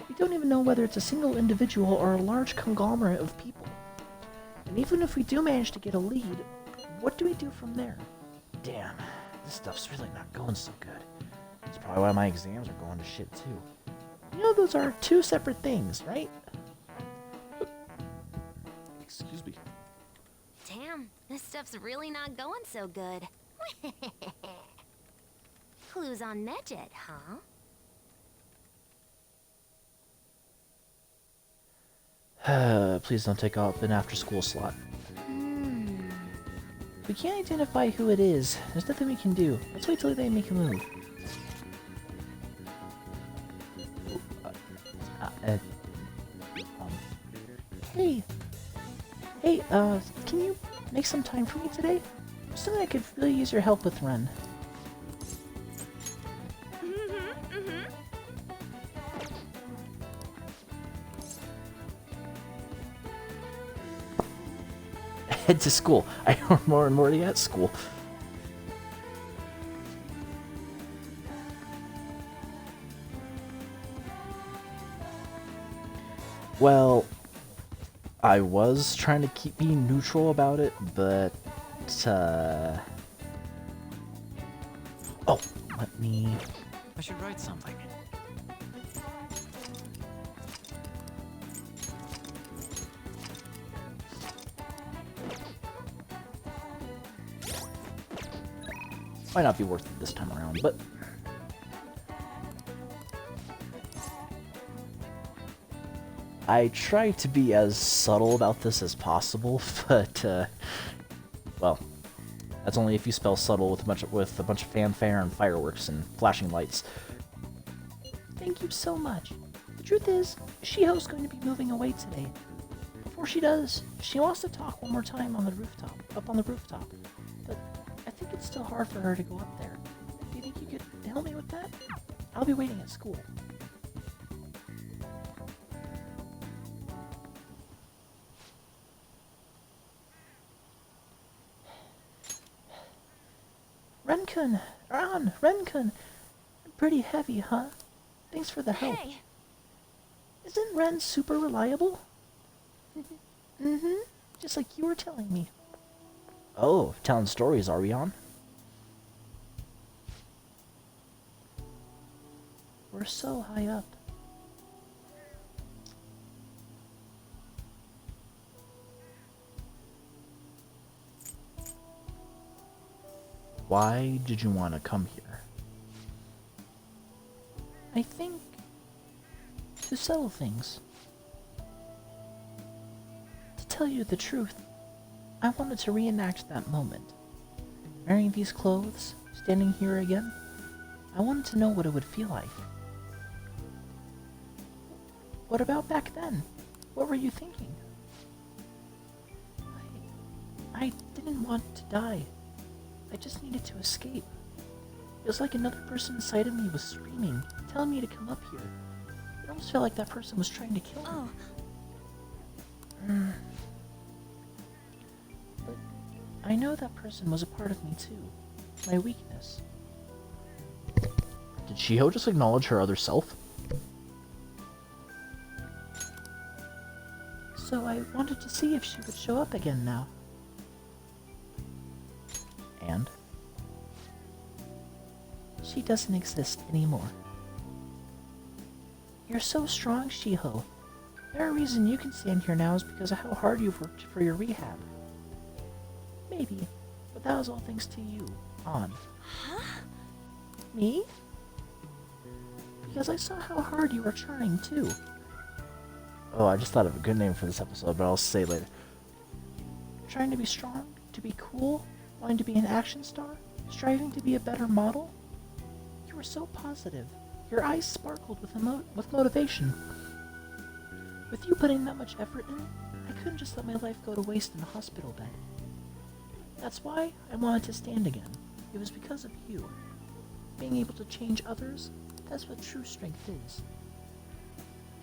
We don't even know whether it's a single individual or a large conglomerate of people. And even if we do manage to get a lead, what do we do from there? Damn, this stuff's really not going so good. That's probably why my exams are going to shit too. You know those are two separate things, right? Excuse me. Damn, this stuff's really not going so good. Clues on Medjed, huh? Please don't take up an after-school slot. We can't identify who it is. There's nothing we can do. Let's wait till they make a move. Hey, can you make some time for me today? Something I could really use your help with, Ren. Head to school. I'm already at school. Well, I was trying to keep being neutral about it, but oh, let me. I should write something. Might not be worth it this time around, but I try to be as subtle about this as possible, but well, that's only if you spell subtle with a bunch of fanfare and fireworks and flashing lights. Thank you so much. The truth is, Shiho's going to be moving away today. Before she does, she wants to talk one more time on the rooftop, up on the rooftop. But I think it's still hard for her to go up there. Do you think you could help me with that? I'll be waiting at school. Renkun! Pretty heavy, huh? Thanks for the help. Hey. Isn't Ren super reliable? Mm-hmm. Just like you were telling me. Oh, telling stories, are we on? We're so high up. Why did you want to come here? I think to settle things. To tell you the truth, I wanted to reenact that moment. Wearing these clothes, standing here again, I wanted to know what it would feel like. What about back then? What were you thinking? I didn't want to die. I just needed to escape. It was like another person inside of me was screaming, telling me to come up here. It almost felt like that person was trying to kill me. But I know that person was a part of me too. My weakness. Did Shiho just acknowledge her other self? So I wanted to see if she would show up again now. And? She doesn't exist anymore. You're so strong, Shiho. The very reason you can stand here now is because of how hard you've worked for your rehab. Maybe, but that was all thanks to you, On. Huh? Me? Because I saw how hard you were trying, too. Oh, I just thought of a good name for this episode, but I'll say it later. Trying to be strong, to be cool, wanting to be an action star, striving to be a better model. You were so positive. Your eyes sparkled with motivation. With you putting that much effort in, I couldn't just let my life go to waste in a hospital bed. That's why I wanted to stand again. It was because of you. Being able to change others, that's what true strength is.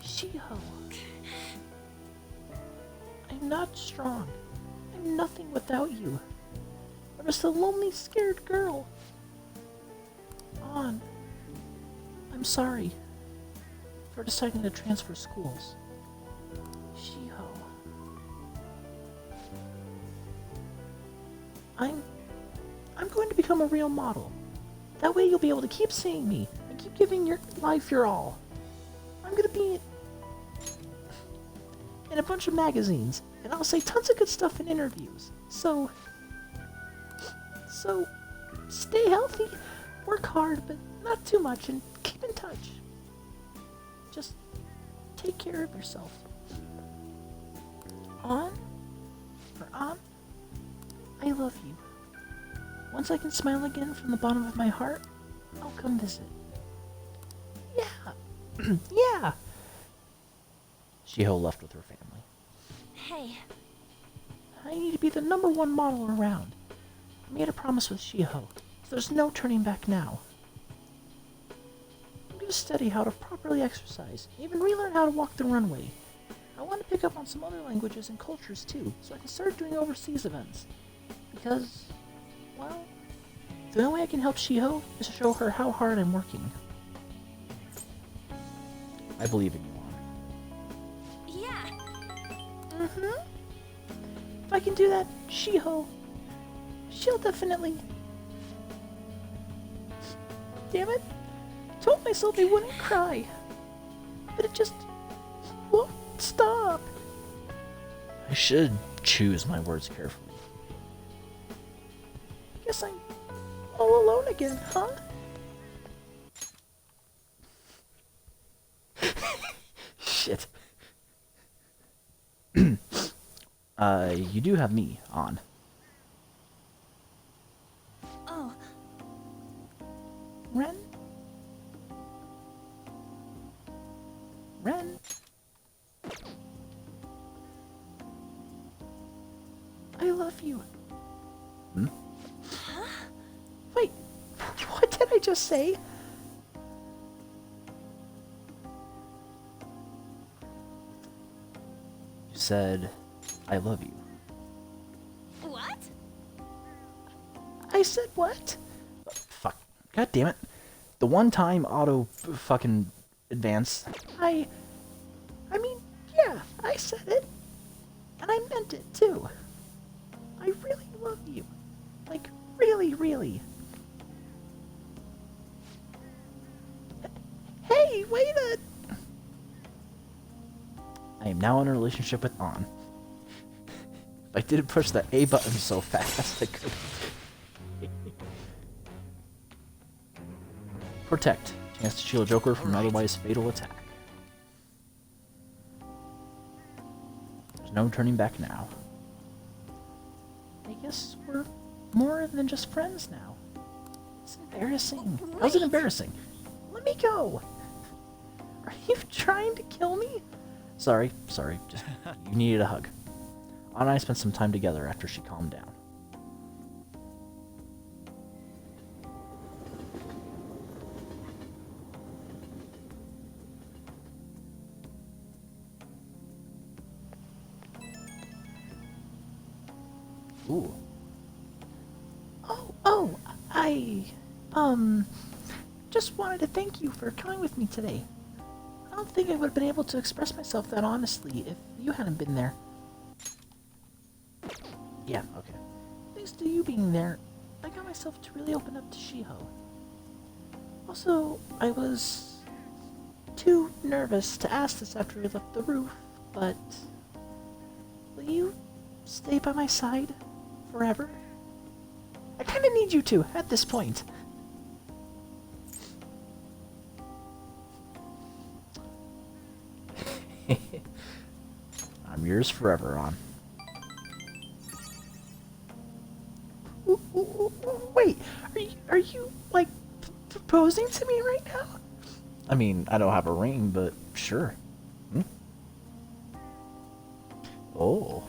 Shiho. I'm not strong. I'm nothing without you. I'm just a lonely, scared girl. On. I'm sorry for deciding to transfer schools. Shiho. I'm going to become a real model. That way you'll be able to keep seeing me and keep giving your life your all. I'm gonna be in a bunch of magazines, and I'll say tons of good stuff in interviews. So stay healthy, work hard, but not too much, and keep in touch. Just take care of yourself. On? I love you. Once I can smile again from the bottom of my heart, I'll come visit. Yeah. Yeah. Shiho left with her family. Hey. I need to be the #1 model around. I made a promise with Shiho, so there's no turning back now. I'm going to study how to properly exercise, even relearn how to walk the runway. I want to pick up on some other languages and cultures too, so I can start doing overseas events. Because, well, the only way I can help Shiho is to show her how hard I'm working. I believe in you, On. Yeah. Mm-hmm. If I can do that, Shiho, she'll definitely... Damn it! I told myself I wouldn't cry. But it just won't stop. I should choose my words carefully. Guess I'm all alone again, huh? Shit. You do have me, On. Oh. Ren? love you. Hmm? Wait, what did I just say? You said, I love you. What? I said what? Fuck. God damn it. The one time auto fucking advance. I mean, yeah, I said it. And I meant it, too. I really love you. Like, really, really. Hey, wait a... I am now in a relationship with An. If I didn't push the A button so fast, I could. Protect. Chance to shield Joker from an otherwise fatal attack. There's no turning back now. I guess we're more than just friends now. It's embarrassing. How's it embarrassing? Let me go. Are you trying to kill me? Sorry. Just, you needed a hug. An and I spent some time together after she calmed down. Ooh. I just wanted to thank you for coming with me today. I don't think I would have been able to express myself that honestly if you hadn't been there. Yeah, okay. Thanks to you being there, I got myself to really open up to Shiho. Also, I was too nervous to ask this after we left the roof, but will you stay by my side forever? I kinda need you to, at this point. I'm yours forever, An. Wait, are you like proposing to me right now? I mean, I don't have a ring, but sure. Hmm? Oh.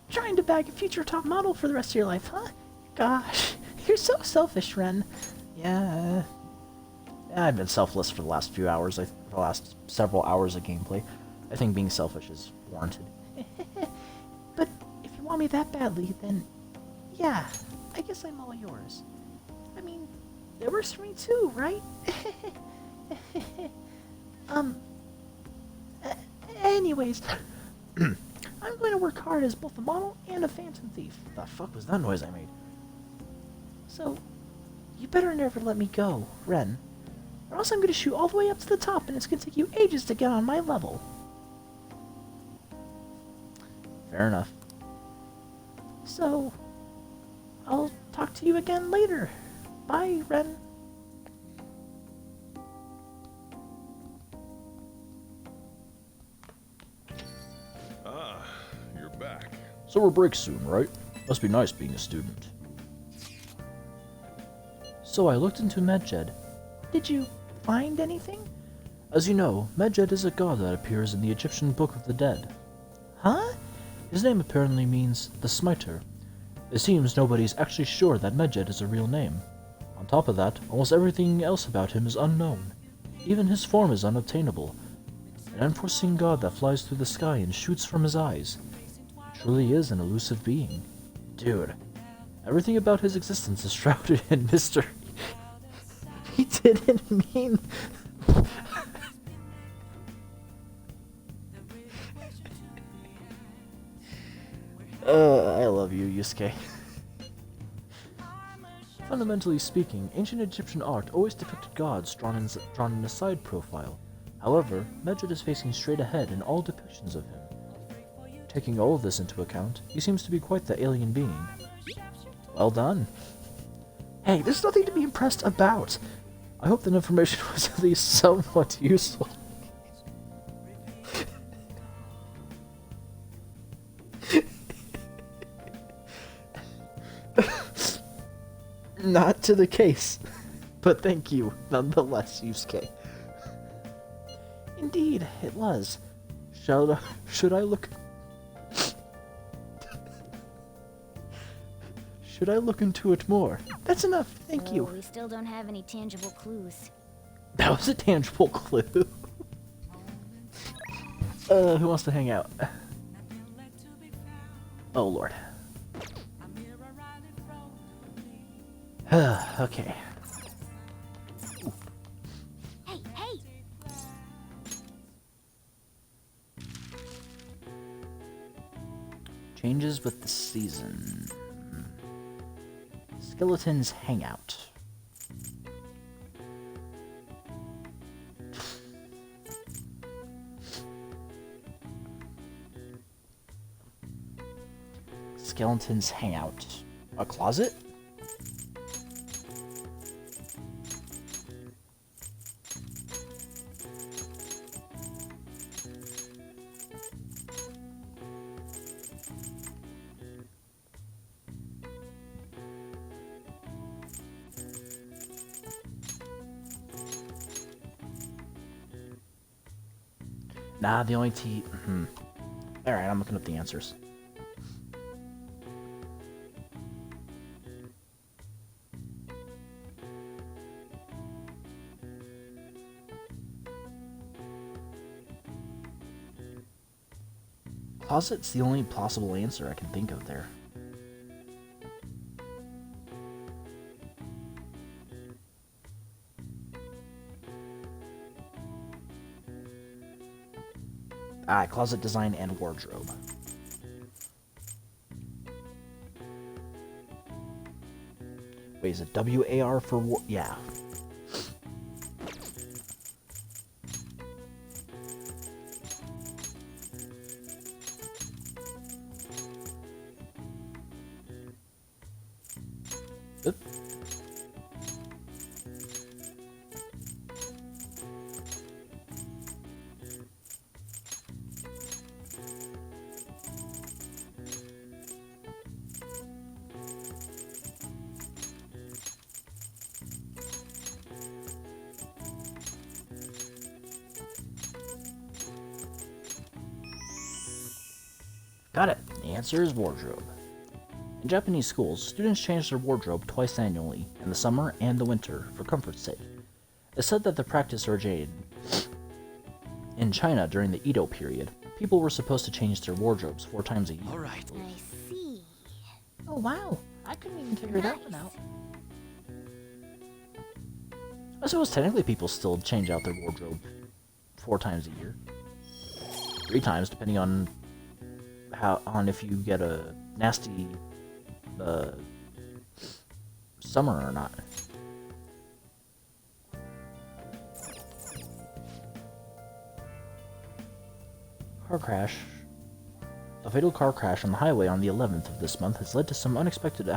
Trying to bag a future top model for the rest of your life, huh? Gosh, you're so selfish, Ren. Yeah. I've been selfless for the last few hours, for the last several hours of gameplay. I think being selfish is warranted. But if you want me that badly, then yeah, I guess I'm all yours. I mean, it works for me too, right? Anyways, I'm going to work hard as both a model and a phantom thief. The fuck was that noise I made? So, you better never let me go, Ren. Or else I'm going to shoot all the way up to the top and it's going to take you ages to get on my level. Fair enough. So, I'll talk to you again later. Bye, Ren. Ah, you're back. Summer break soon, right? Must be nice being a student. So I looked into Medjed. Did you find anything? As you know, Medjed is a god that appears in the Egyptian Book of the Dead. Huh? His name apparently means the Smiter. It seems nobody's actually sure that Medjed is a real name. On top of that, almost everything else about him is unknown. Even his form is unobtainable. An unforeseen god that flies through the sky and shoots from his eyes. Truly is an elusive being. Dude, everything about his existence is shrouded in mystery. He didn't mean... I love you, Yusuke. Fundamentally speaking, ancient Egyptian art always depicted gods drawn in a side profile. However, Medjed is facing straight ahead in all depictions of him. Taking all of this into account, he seems to be quite the alien being. Well done. Hey, there's nothing to be impressed about. I hope that information was at least somewhat useful. Not to the case, but thank you nonetheless, Yusuke. Indeed, it was. Should I look Should I look into it more? That's enough, thank So you. we still don't have any tangible clues. That was a tangible clue. Who wants to hang out? Oh, Lord. Okay. Hey, hey! Changes with the season. Skeletons hangout. Skeletons hangout. A closet? Nah, the only T. Alright, I'm looking up the answers. Closet's the only possible answer I can think of there. Ah, closet design and wardrobe. Wait, is it WAR for war? Yeah. Oop. Got it. The answer is wardrobe. In Japanese schools, students change their wardrobe twice annually, in the summer and the winter, for comfort's sake. It's said that the practice originated in China during the Edo period. People were supposed to change their wardrobes 4 times a year. All right. I see. Oh wow, I couldn't even figure that one out. I suppose technically people still change out their wardrobe 4 times a year. 3 times, depending on if you get a nasty summer or not. Car crash. A fatal car crash on the highway on the 11th of this month has led to some unexpected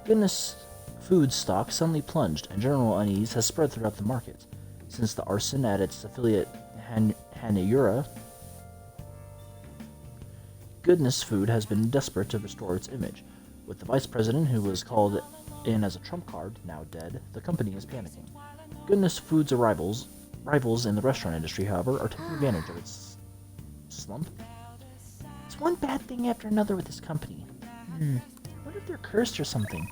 Goodness Foods stock suddenly plunged, and general unease has spread throughout the market. Since the arson at its affiliate Hanayura, Goodness Food has been desperate to restore its image. With the vice president, who was called in as a trump card, now dead, the company is panicking. Goodness Food's rivals in the restaurant industry, however, are taking advantage of its slump. It's one bad thing after another with this company. What if they're cursed or something?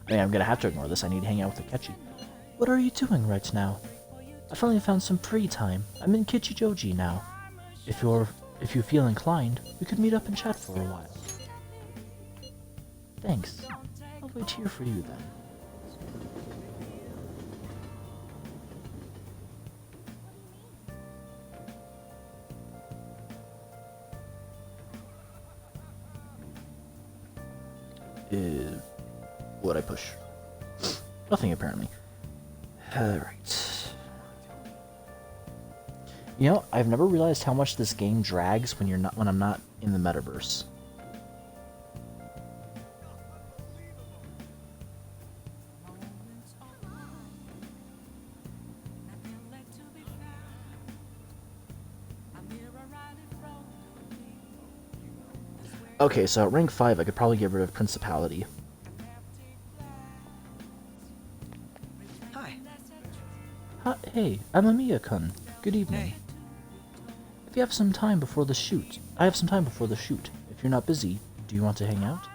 I mean, I'm gonna have to ignore this. I need to hang out with Akechi. What are you doing right now? I finally found some free time. I'm in Kichijoji now. If you feel inclined, we could meet up and chat for a while. Thanks. I'll wait here for you then. What'd I push? Nothing, apparently. Alright. You know, I've never realized how much this game drags when I'm not in the metaverse. Okay, so at rank 5 I could probably get rid of Principality. hey, I'm Amiya-kun. Good evening. Hey. If you have some time before the shoot, I have some time before the shoot. If you're not busy, do you want to hang out?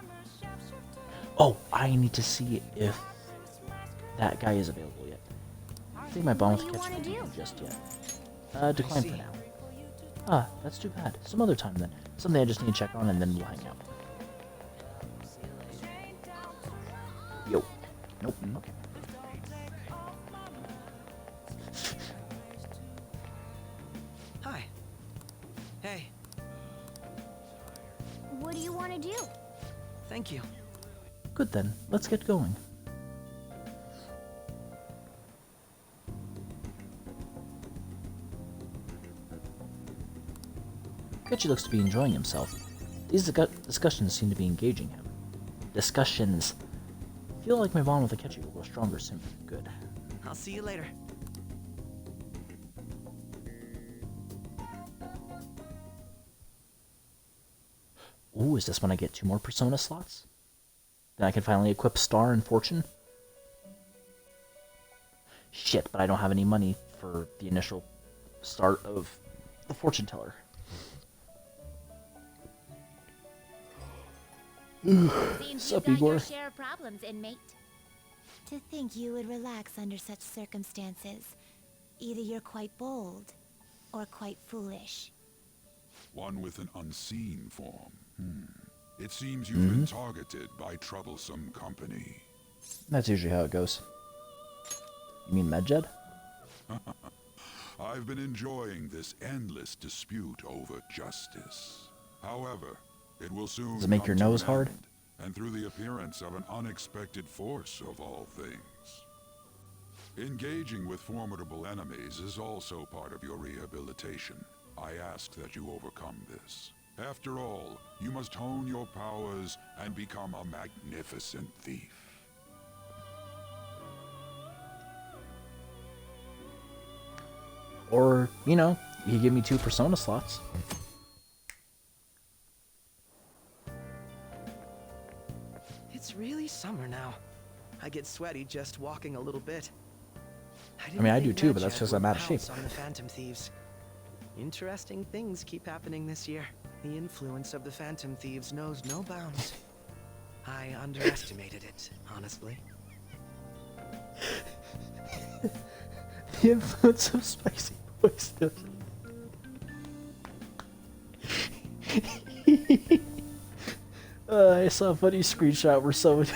Oh, I need to see if that guy is available yet. I think my bond with Ketchup isn't just yet. Decline for now. Ah, that's too bad. Some other time then. Something I just need to check on and then we'll hang out. Yo. Nope. Nope. Hi. Hey. What do you want to do? Thank you. Good then. Let's get going. Ketchy looks to be enjoying himself. These discussions seem to be engaging him. Discussions. I feel like my bond with Akechi will grow stronger soon. Good. I'll see you later. Ooh, is this when I get 2 more Persona slots? Then I can finally equip Star and Fortune? Shit, but I don't have any money for the initial start of the Fortune Teller. Seems Sup, you got your Igor? share of problems, inmate. To think you would relax under such circumstances. Either you're quite bold, or quite foolish. One with an unseen form. It seems you've been targeted by troublesome company. That's usually how it goes. You mean Medjed? I've been enjoying this endless dispute over justice. However, it will soon Does it make your come to nose an hard? end, and through the appearance of an unexpected force of all things. Engaging with formidable enemies is also part of your rehabilitation. I ask that you overcome this. After all, you must hone your powers and become a magnificent thief. Or, you know, you could give me 2 Persona slots. It's really summer now. I get sweaty just walking a little bit. I mean, I do too, but that's because I'm out of shape. On the Phantom Thieves. Interesting things keep happening this year. The influence of the Phantom Thieves knows no bounds. I underestimated it, honestly. The influence of spicy boys. I saw a funny screenshot where someone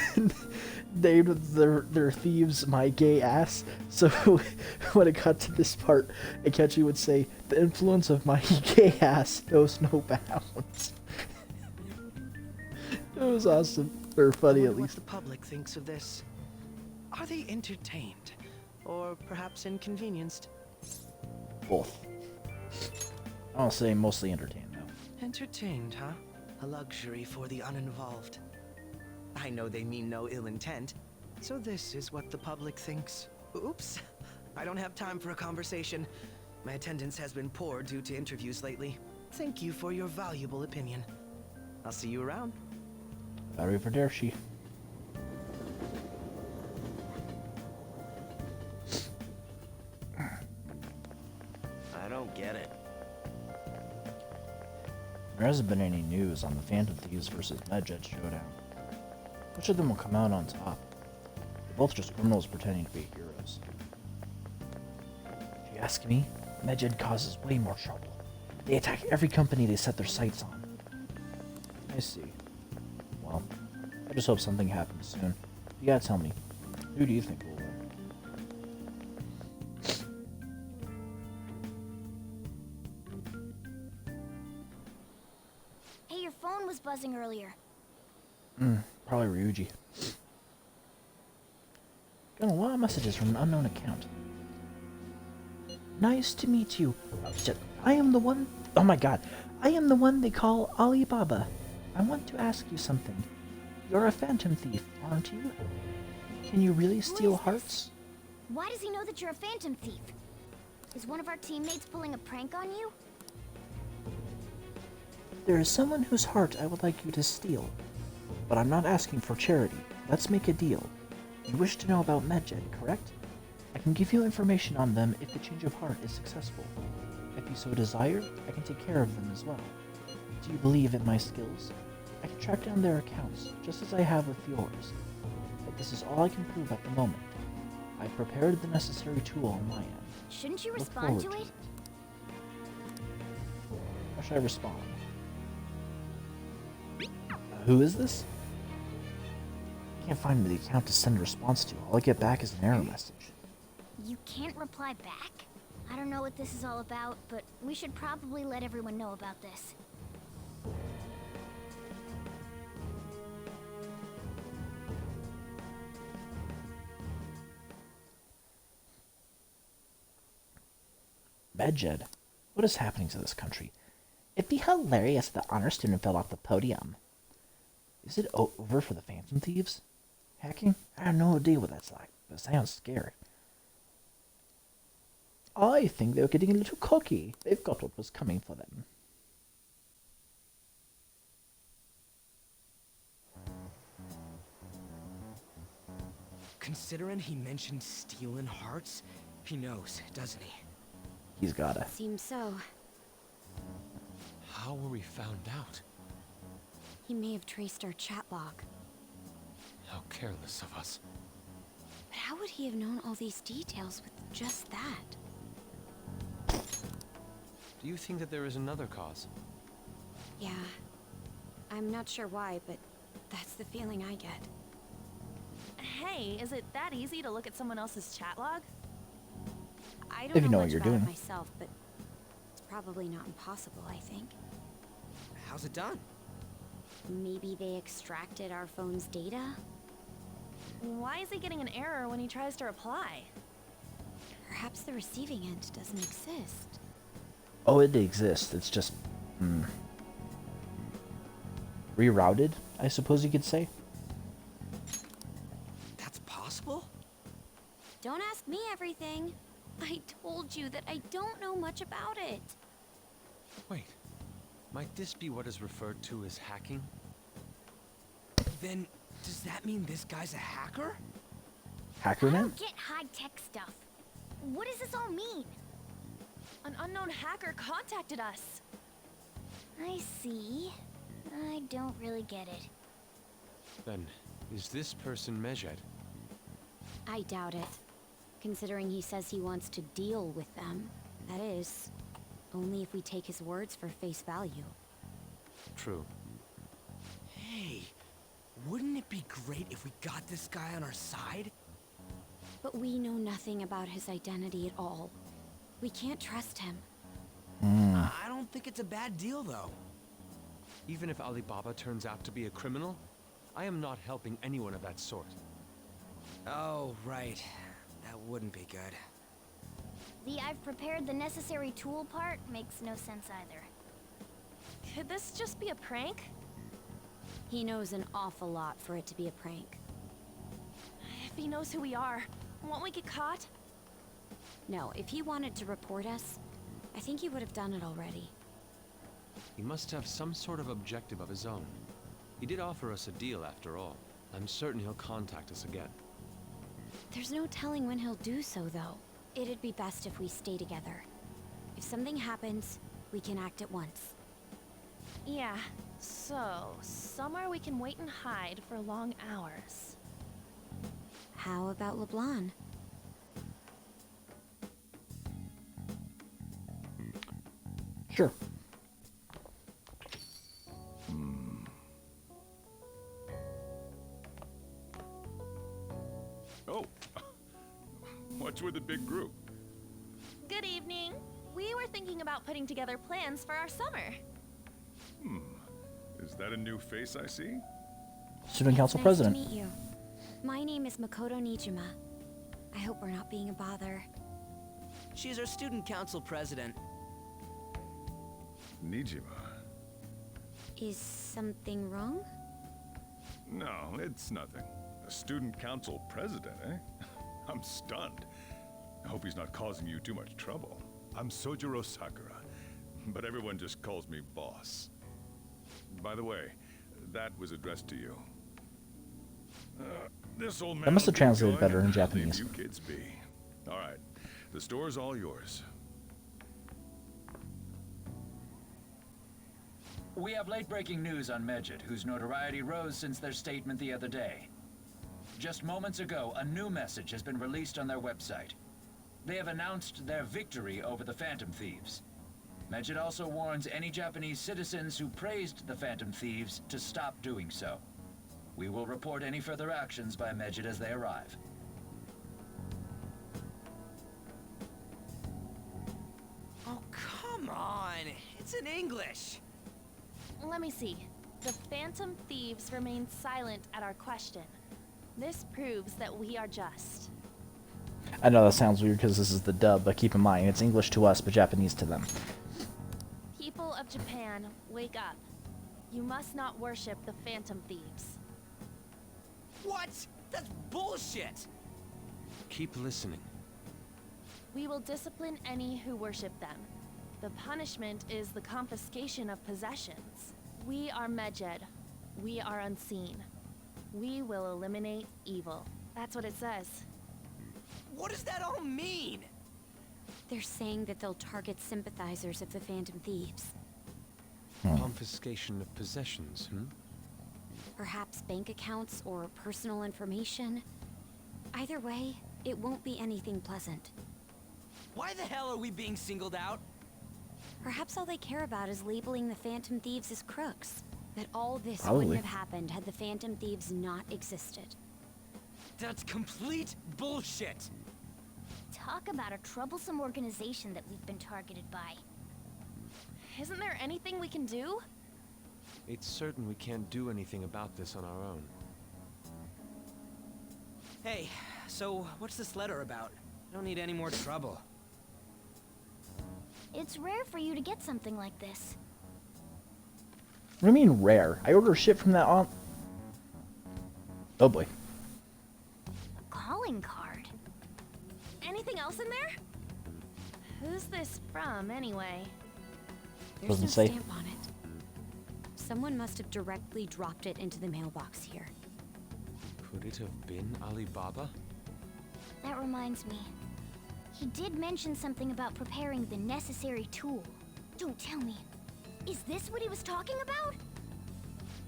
named their thieves my gay ass. So when it got to this part, Akechi would say, "The influence of my gay ass knows no bounds." It was awesome, or funny at What least. the public thinks of this. Are they entertained? Or perhaps inconvenienced? Both. I'll say mostly entertained though. Entertained, huh? A luxury for the uninvolved. I know they mean no ill intent, so this is what the public thinks. Oops, I don't have time for a conversation. My attendance has been poor due to interviews lately. Thank you for your valuable opinion. I'll see you around. Arrivederci. I don't get it. There hasn't been any news on the Phantom Thieves versus Medjed showdown. Which of them will come out on top? They're both just criminals pretending to be heroes. If you ask me, Medjed causes way more trouble. They attack every company they set their sights on. I see. Well, I just hope something happens soon. You gotta tell me, who do you think will win? Hey, your phone was buzzing earlier. Probably Ryuji. Got a lot of messages from an unknown account. Nice to meet you. Oh, shit. I am the one... Oh my god. I am the one they call Alibaba. I want to ask you something. You're a phantom thief, aren't you? Can you really steal hearts? Why does he know that you're a phantom thief? Is one of our teammates pulling a prank on you? There is someone whose heart I would like you to steal. But I'm not asking for charity. Let's make a deal. You wish to know about Medjed, correct? I can give you information on them if the change of heart is successful. If you so desire, I can take care of them as well. Do you believe in my skills? I can track down their accounts, just as I have with yours. But this is all I can prove at the moment. I've prepared the necessary tool on my end. Shouldn't you Look respond forward to it? How should I respond? Who is this? I can't find the account to send a response to. All I get back is an error message. You can't reply back? I don't know what this is all about, but we should probably let everyone know about this. Medjed, what is happening to this country? It'd be hilarious if the honor student fell off the podium. Is it over for the Phantom Thieves? Hacking? I have no idea what that's like, but it sounds scary. I think they're getting a little cocky. They've got what was coming for them. Considering he mentioned stealing hearts, he knows, doesn't he? He's gotta. Seems so. How were we found out? He may have traced our chat log. How careless of us. But how would he have known all these details with just that? Do you think that there is another cause? Yeah. I'm not sure why, but that's the feeling I get. Hey, is it that easy to look at someone else's chat log? I If don't you know know what much you're about it doing. myself, but it's probably not impossible, I think. How's it done? Maybe they extracted our phone's data? Why is he getting an error when he tries to reply? Perhaps the receiving end doesn't exist. Oh, it exists. It's just... rerouted, I suppose you could say. That's possible? Don't ask me everything. I told you that I don't know much about it. Wait, might this be what is referred to as hacking? Then, does that mean this guy's a hacker? Hacker I man? don't get high-tech stuff. What does this all mean? An unknown hacker contacted us. I see. I don't really get it. Then, is this person Medjed? I doubt it. Considering he says he wants to deal with them. That is, only if we take his words for face value. True. Hey, wouldn't it be great if we got this guy on our side? But we know nothing about his identity at all. We can't trust him. I don't think it's a bad deal, though. Even if Alibaba turns out to be a criminal, I am not helping anyone of that sort. Oh, right. That wouldn't be good. The I've prepared the necessary tool part makes no sense either. Could this just be a prank? He knows an awful lot for it to be a prank. If he knows who we are, won't we get caught? No, if he wanted to report us, I think he would have done it already. He must have some sort of objective of his own. He did offer us a deal after all. I'm certain he'll contact us again. There's no telling when he'll do so, though. It'd be best if we stay together. If something happens, we can act at once. Yeah, so somewhere we can wait and hide for long hours. How about LeBlanc? Sure. Oh, what's with the big group? Good evening. We were thinking about putting together plans for our summer. Is that a new face I see? Student Council Nice President. to meet you. My name is Makoto Nijima. I hope we're not being a bother. She's our student council president. Nijima. Is something wrong? No, it's nothing. A student council president, eh? I'm stunned. I hope he's not causing you too much trouble. I'm Sojiro Sakura, but everyone just calls me boss. By the way, that was addressed to you. This old man That must have will be translated going, better in and Japanese. leave you kids be. All right. The store's all yours. We have late-breaking news on Medjed, whose notoriety rose since their statement the other day. Just moments ago, a new message has been released on their website. They have announced their victory over the Phantom Thieves. Medjed also warns any Japanese citizens who praised the Phantom Thieves to stop doing so. We will report any further actions by Medjed as they arrive. Oh, come on! It's in English! Let me see. The Phantom Thieves remain silent at our question. This proves that we are just. I know that sounds weird because this is the dub, but keep in mind, it's English to us, but Japanese to them. People of Japan, wake up. You must not worship the Phantom Thieves. What? That's bullshit! Keep listening. We will discipline any who worship them. The punishment is the confiscation of possessions. We are Medjed. We are unseen. We will eliminate evil. That's what it says. What does that all mean? They're saying that they'll target sympathizers of the Phantom Thieves. Confiscation of possessions, Perhaps bank accounts or personal information. Either way, it won't be anything pleasant. Why the hell are we being singled out? Perhaps all they care about is labeling the Phantom Thieves as crooks. That all this Probably. wouldn't have happened had the Phantom Thieves not existed. That's complete bullshit! Talk about a troublesome organization that we've been targeted by. Isn't there anything we can do? It's certain we can't do anything about this on our own. Hey, so what's this letter about? I don't need any more trouble. It's rare for you to get something like this. What do you mean rare? I order shit from that on... Oh boy. A calling card. Anything else in there? Who's this from, anyway? There's Doesn't no say. stamp on it. Someone must have directly dropped it into the mailbox here. Could it have been Alibaba? That reminds me. He did mention something about preparing the necessary tool. Don't tell me. Is this what he was talking about?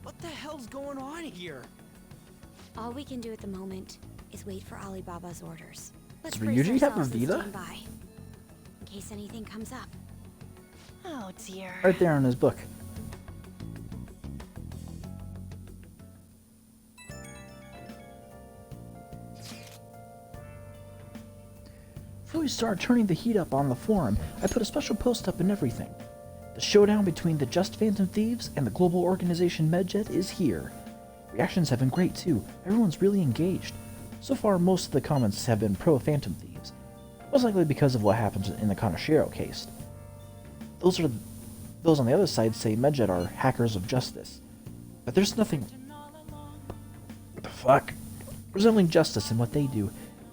What the hell's going on here? All we can do at the moment is wait for Alibaba's orders. Let's Does brace Ryuji have ourselves and Revita? stand by, in case anything comes up. Oh dear. Right there in his book. Before we start turning the heat up on the forum, I put a special post up and everything. The showdown between the Just Phantom Thieves and the global organization Medjed is here. Reactions have been great too. Everyone's really engaged. So far, most of the comments have been pro-Phantom Thieves. Most likely because of what happened in the Kaneshiro case. Those on the other side say Medjed are hackers of justice. But there's nothing... What the fuck? Resembling justice in what they do.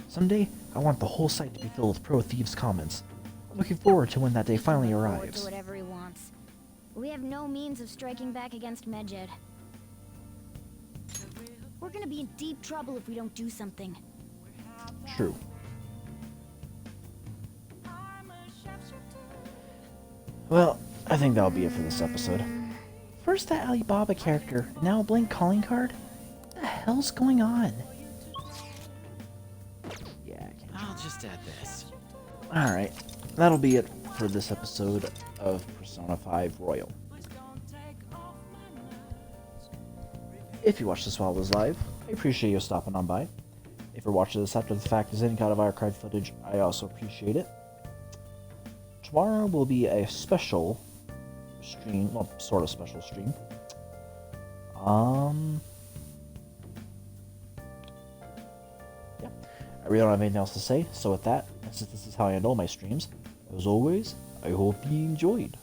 Someday, I want the whole site to be filled with pro-thieves comments. I'm looking forward to when that day finally To arrives. whatever he wants. We have no means of striking back against Medjed. We're gonna be in deep trouble if we don't do something. True. Well, I think that'll be it for this episode. First that Alibaba character, now a blank calling card? What the hell's going on? Yeah, I can't. I'll just add this. Alright, that'll be it for this episode of Persona 5 Royal. If you watched this while it was live, I appreciate you stopping on by. If you're watching this after the fact as any kind of archive footage, I also appreciate it. Tomorrow will be a special stream, well, sort of special stream. Yeah, I really don't have anything else to say, so with that, since this is how I handle my streams, as always, I hope you enjoyed.